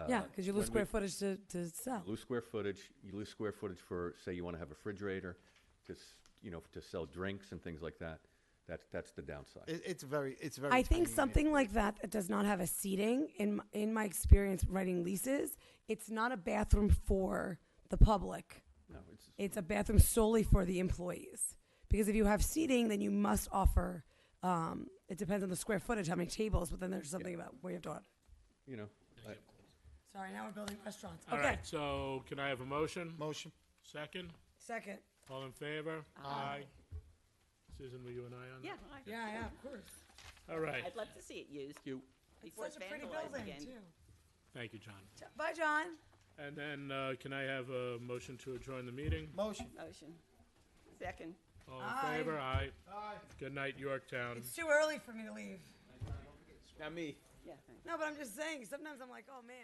Yeah, because you lose when square we- footage to sell. Lose square footage, you lose square footage for, say you want to have a refrigerator, to sell drinks and things like that. That's the downside. It's very. I think tiny in something like that does not have a seating. In my experience writing leases, it's not a bathroom for the public. No, It's a bathroom solely for the employees. Because if you have seating, then you must offer. It depends on the square footage, how many tables. But then there's something about where you have to. Sorry, now we're building restaurants. All Okay. right, so can I have a motion? Motion. Second? Second. All in favor? Aye. Susan, were you and I on that? Yeah, Yeah, of course. All right. I'd love to see it used. Before Such it's a pretty vandalized building again. too. Thank you, John. Bye, John. And then can I have a motion to adjourn the meeting? Motion. Motion. Second. All in Aye. favor? Aye. Aye. Good night, Yorktown. It's too early for me to leave. Not me. Yeah, thanks. No, but I'm just saying. Sometimes I'm like, oh man.